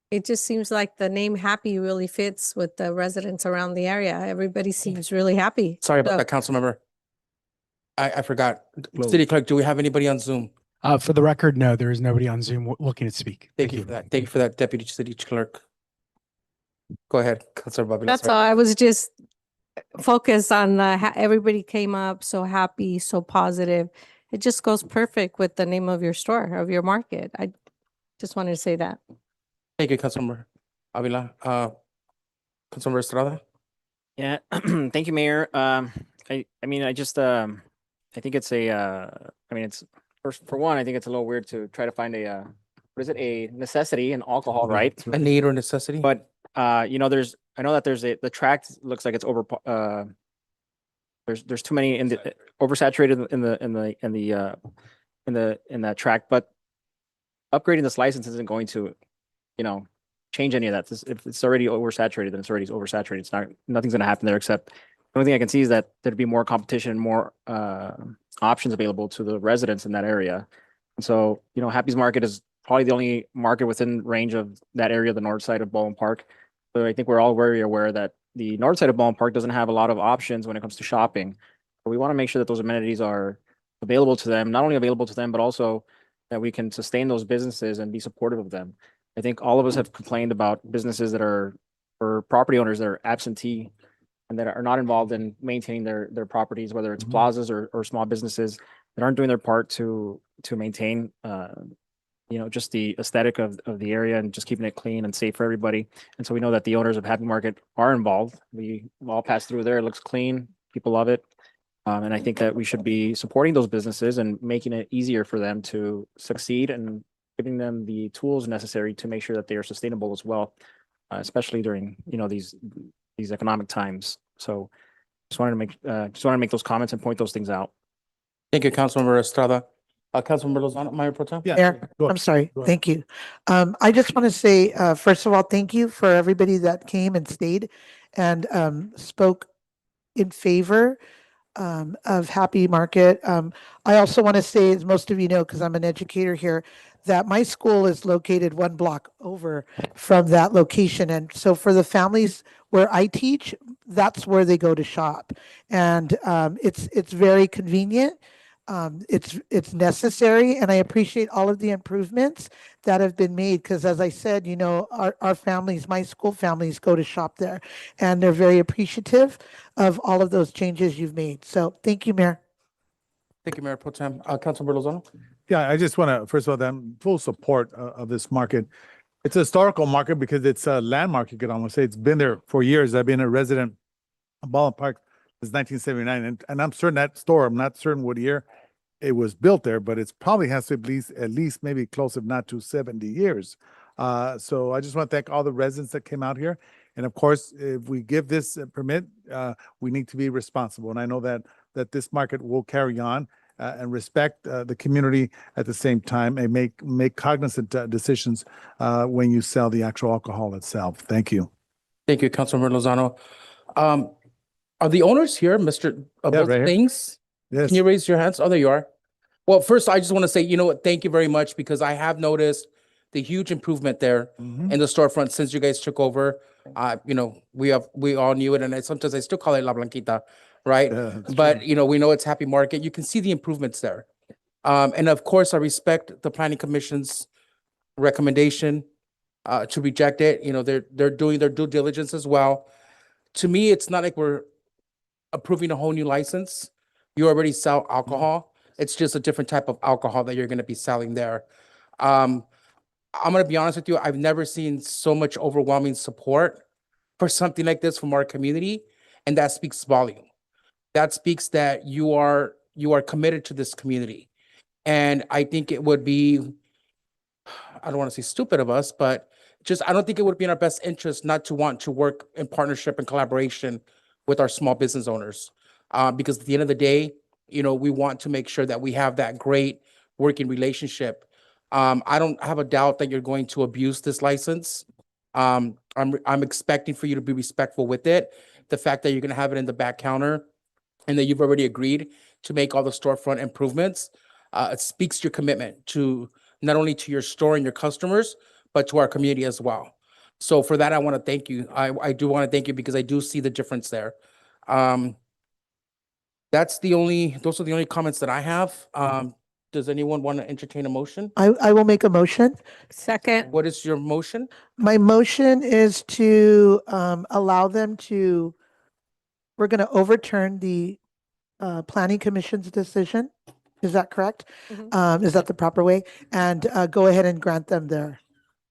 It just seems like the name Happy really fits with the residents around the area. Everybody seems really happy. Sorry about So- that, council member. I forgot. City clerk, do we have anybody on Zoom? For the record, no, there is nobody on Zoom looking to speak. Thank you for that. Thank you for that, Deputy City Clerk. Go ahead, Councilor Bobby. That's all. I was just focused on everybody came up so happy, so positive. It just goes perfect with the name of your store, of your market. I just wanted to say that. Thank you, Councilmember Avila. Councilmember Estrada? Yeah, thank you, Mayor. I mean, I just, I think it's it's, for one, I think it's a little weird to try to find what is it, a necessity in alcohol, right? A need or necessity? But, I know that the track looks like it's there's too many oversaturated in that track, but upgrading this license isn't going to, change any of that. If it's already oversaturated, then it's already oversaturated. It's not, nothing's gonna happen there, except the only thing I can see is that there'd be more competition, more options available to the residents in that area. And so, you know, Happy's Market is probably the only market within range of that area, the north side of Baldwin Park. So I think we're all very aware that the north side of Baldwin Park doesn't have a lot of options when it comes to shopping. But we want to make sure that those amenities are available to them, not only available to them, but also that we can sustain those businesses and be supportive of them. I think all of us have complained about businesses that are, or property owners that are absentee and that are not involved in maintaining their properties, whether it's plazas or small businesses that aren't doing their part to maintain, you know, just the aesthetic of the area and just keeping it clean and safe for everybody. And so we know that the owners of Happy Market are involved. We all pass through there. It looks clean. People love it. And I think that we should be supporting those businesses and making it easier for them to succeed and giving them the tools necessary to make sure that they are sustainable as well, especially during, you know, these economic times. So just wanted to make those comments and point those things out. Thank you, Councilmember Estrada. Councilmember Lozano, Mayor Pro Tem? Mayor, I'm sorry. Thank you. I just want to say, first of all, thank you for everybody that came and stayed and spoke in favor of Happy Market. I also want to say, as most of you know, because I'm an educator here, that my school is located 1 block over from that location. And so for the families where I teach, that's where they go to shop. And it's very convenient. It's necessary, and I appreciate all of the improvements that have been made, because as I said, you know, our families, my school families go to shop there, and they're very appreciative of all of those changes you've made. So thank you, Mayor. Thank you, Mayor Pro Tem. Councilmember Lozano? Yeah, I just want to, first of all, I'm full support of this market. It's a historical market because it's a landmark, you could almost say. It's been there for years. I've been a resident of Baldwin Park since 1979, and I'm certain that store, I'm not certain what year it was built there, but it's probably has to at least maybe close, if not to 70 years. So I just want to thank all the residents that came out here. And of course, if we give this permit, we need to be responsible. And I know that this market will carry on and respect the community at the same time and make cognizant decisions when you sell the actual alcohol itself. Thank you. Thank you, Councilmember Lozano. Are the owners here, Mr. Both right here. Things? Yes. Can you raise your hands? Oh, there you are. Well, first, I just want to say, you know what, thank you very much, because I have noticed the huge improvement there in the storefront since you guys took over. You know, we all knew it, and sometimes I still call it La Blanquita, right? But, you know, we know it's Happy Market. You can see the improvements there. And of course, I respect the Planning Commission's recommendation to reject it. You know, they're doing their due diligence as well. To me, it's not like we're approving a whole new license. You already sell alcohol. It's just a different type of alcohol that you're going to be selling there. I'm going to be honest with you. I've never seen so much overwhelming support for something like this from our community. And that speaks volume. That speaks that you are committed to this community. And I think it would be, I don't want to say stupid of us, but just, I don't think it would be in our best interest not to want to work in partnership and collaboration with our small business owners. Because at the end of the day, you know, we want to make sure that we have that great working relationship. I don't have a doubt that you're going to abuse this license. I'm expecting for you to be respectful with it. The fact that you're going to have it in the back counter and that you've already agreed to make all the storefront improvements, it speaks to your commitment to not only to your store and your customers, but to our community as well. So for that, I want to thank you. I do want to thank you because I do see the difference there. Those are the only comments that I have. Does anyone want to entertain a motion? I will make a motion. Second. What is your motion? My motion is to allow them to, we're going to overturn the Planning Commission's decision. Is that correct? Is that the proper way? And go ahead and grant them their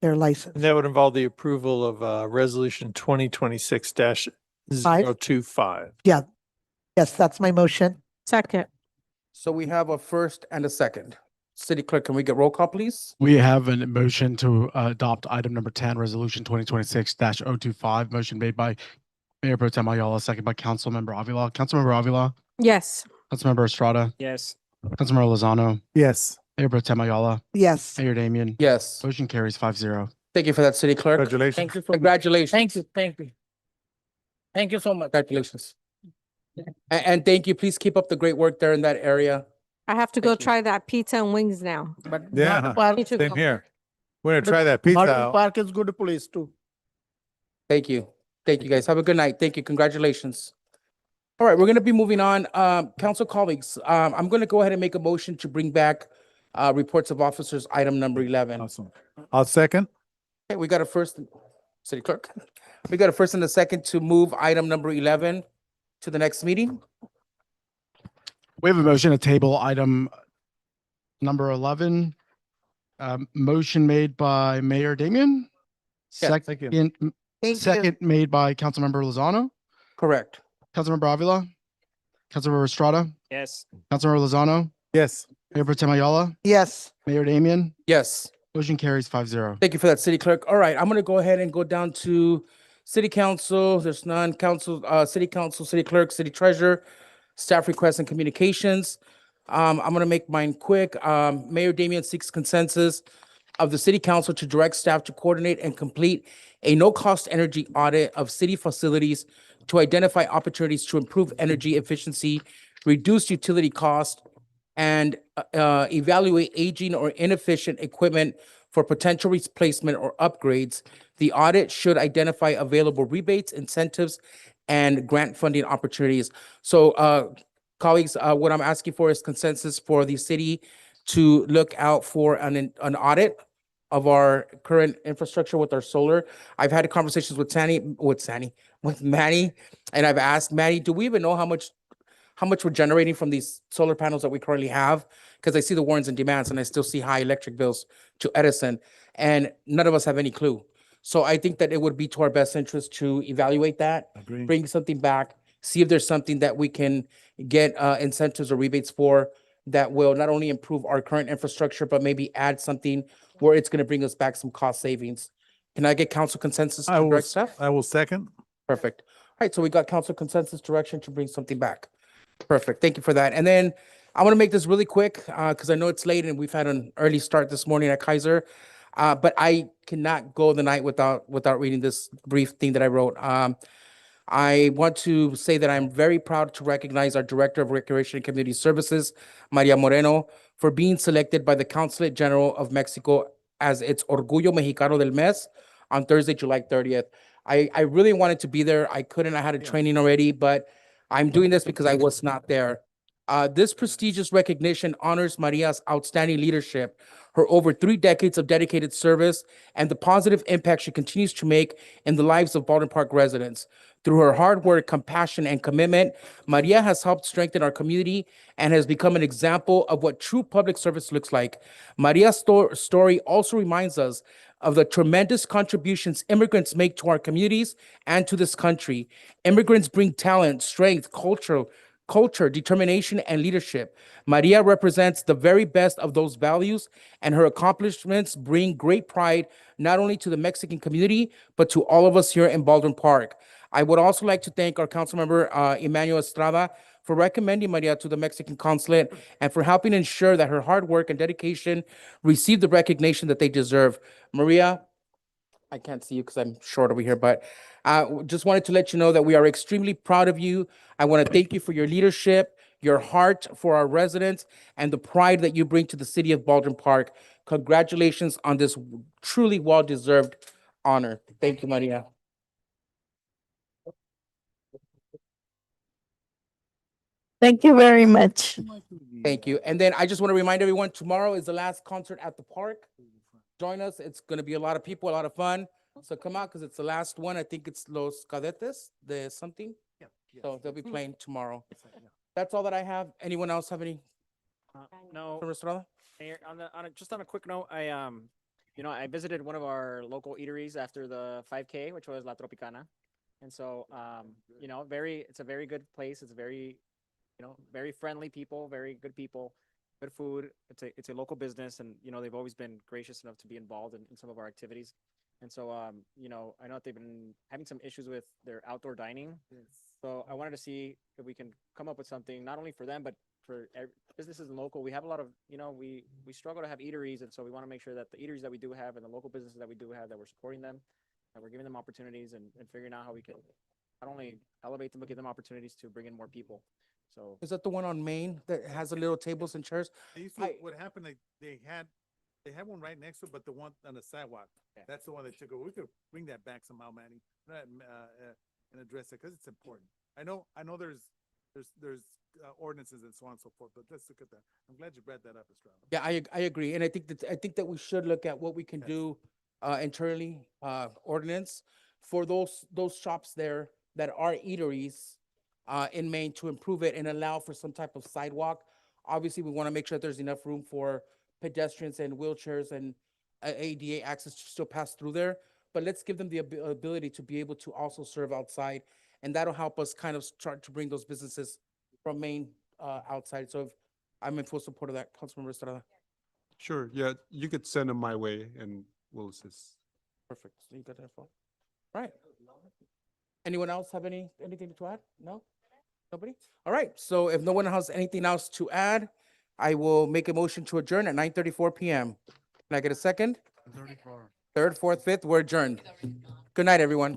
license. And that would involve the approval of Resolution 2026-025. Yeah. Yes, that's my motion. Second. So we have a first and a second. City Clerk, can we get roll call, please? We have a motion to adopt item number 10, resolution 2026-025. Motion made by Mayor Pro Tem Ayala, second by Councilmember Avila. Councilmember Avila, Yes. Councilmember Estrada, Yes. Councilmember Lozano, Yes. Mayor Pro Tem Ayala, Yes. Mayor Damian. Yes. Motion carries 5-0. Thank you for that, City Clerk. Congratulations. Thank you. Congratulations. Thank you, thank you. Thank you so much. Congratulations. And thank you. Please keep up the great work there in that area. I have to go try that pizza and wings now. But Yeah, Martin Park, Need to same go. here. We're gonna try that pizza Martin out. Park is good place too. Thank you. Thank you, guys. Have a good night. Thank you. Congratulations. All right, we're gonna be moving on. Council colleagues, I'm gonna go ahead and make a motion to bring back reports of officers, item number 11. Awesome. I'll second. Okay, we got a first, City Clerk. We got a first and a second to move item number 11 to the next meeting. We have a motion to table item number 11. Motion made by Mayor Damian. Yeah, thank you. Second made by Councilmember Lozano. Correct. Councilmember Avila. Councilmember Estrada. Yes. Councilmember Lozano. Yes. Mayor Pro Tem Ayala. Yes. Mayor Damian. Yes. Motion carries 5-0. Thank you for that, City Clerk. All right, I'm gonna go ahead and go down to City Council. There's none. Council, City Council, City Clerk, City Treasurer, staff requests and communications. I'm gonna make mine quick. Mayor Damian seeks consensus of the City Council to direct staff to coordinate and complete a no-cost energy audit of city facilities to identify opportunities to improve energy efficiency, reduce utility cost, and evaluate aging or inefficient equipment for potential replacement or upgrades. The audit should identify available rebates, incentives, and grant funding opportunities. So, colleagues, what I'm asking for is consensus for the city to look out for an audit of our current infrastructure with our solar. I've had conversations with Manny, and I've asked Manny, do we even know how much we're generating from these solar panels that we currently have? Because I see the warrants and demands, and I still see high electric bills to Edison, and none of us have any clue. So I think that it would be to our best interest to evaluate that, Agree. bring something back, see if there's something that we can get incentives or rebates for that will not only improve our current infrastructure, but maybe add something where it's going to bring us back some cost savings. Can I get council consensus to direct staff? I will second. Perfect. All right, so we got council consensus direction to bring something back. Perfect. Thank you for that. And then I want to make this really quick because I know it's late and we've had an early start this morning at Kaiser. But I cannot go the night without reading this brief thing that I wrote. I want to say that I'm very proud to recognize our Director of Recreation and Community Services, Maria Moreno, for being selected by the Consulate General of Mexico as its Orgullo Mexicano del Mes on Thursday, July 30th. I really wanted to be there. I couldn't. I had a training already, but I'm doing this because I was not there. This prestigious recognition honors Maria's outstanding leadership, her over 3 decades of dedicated service, and the positive impact she continues to make in the lives of Baldwin Park residents. Through her hard work, compassion, and commitment, Maria has helped strengthen our community and has become an example of what true public service looks like. Maria's story also reminds us of the tremendous contributions immigrants make to our communities and to this country. Immigrants bring talent, strength, culture, determination, and leadership. Maria represents the very best of those values, and her accomplishments bring great pride not only to the Mexican community, but to all of us here in Baldwin Park. I would also like to thank our councilmember, Emmanuel Estrada, for recommending Maria to the Mexican consulate and for helping ensure that her hard work and dedication receive the recognition that they deserve. Maria, I can't see you because I'm short over here, but just wanted to let you know that we are extremely proud of you. I want to thank you for your leadership, your heart for our residents, and the pride that you bring to the city of Baldwin Park. Congratulations on this truly well-deserved honor. Thank you, Maria. Thank you very much. Thank you. And then I just want to remind everyone, tomorrow is the last concert at the park. Join us. It's going to be a lot of people, a lot of fun. So come out because it's the last one. I think it's Los Cadetes, the something. So they'll be playing tomorrow. That's all that I have. Anyone else have any? No. Estrada? Mayor, just on a quick note, I visited one of our local eateries after the 5K, which was La Tropicana. And so, it's a very good place. It's very, very friendly people, very good people, good food. It's a local business, and they've always been gracious enough to be involved in some of our activities. And so, I know that they've been having some issues with their outdoor dining. So I wanted to see if we can come up with something not only for them, but for businesses and local. We have a lot of, we struggle to have eateries, and so we want to make sure that the eateries that we do have and the local businesses that we do have, that we're supporting them, that we're giving them opportunities and figuring out how we can not only elevate them, but give them opportunities to bring in more people. So Is that the one on Main that has the little tables and chairs? They used to, what happened, they had one right next to it, but the one on the sidewalk, Yeah. that's the one they took over. We could bring that back somehow, Manny, and address it, because it's important. I know there's ordinances and so on and so forth, but let's look at that. I'm glad you brought that up, Estrada. Yeah, I agree. And I think that we should look at what we can Yes. do internally, ordinance for those shops there that are eateries in Maine to improve it and allow for some type of sidewalk. Obviously, we want to make sure that there's enough room for pedestrians and wheelchairs and ADA access to still pass through there. But let's give them the ability to be able to also serve outside. And that'll help us kind of start to bring those businesses from Maine outside. So I'm in full support of that, Councilmember Estrada. Sure, yeah, you could send them my way and we'll assist. Perfect. So you got that phone? Right. Anyone else have anything to add? No? Nobody? All right. So if no one has anything else to add, I will make a motion to adjourn at 9:34 PM. Can I get a second? 34. Third, fourth, fifth, we're adjourned. Good night, everyone.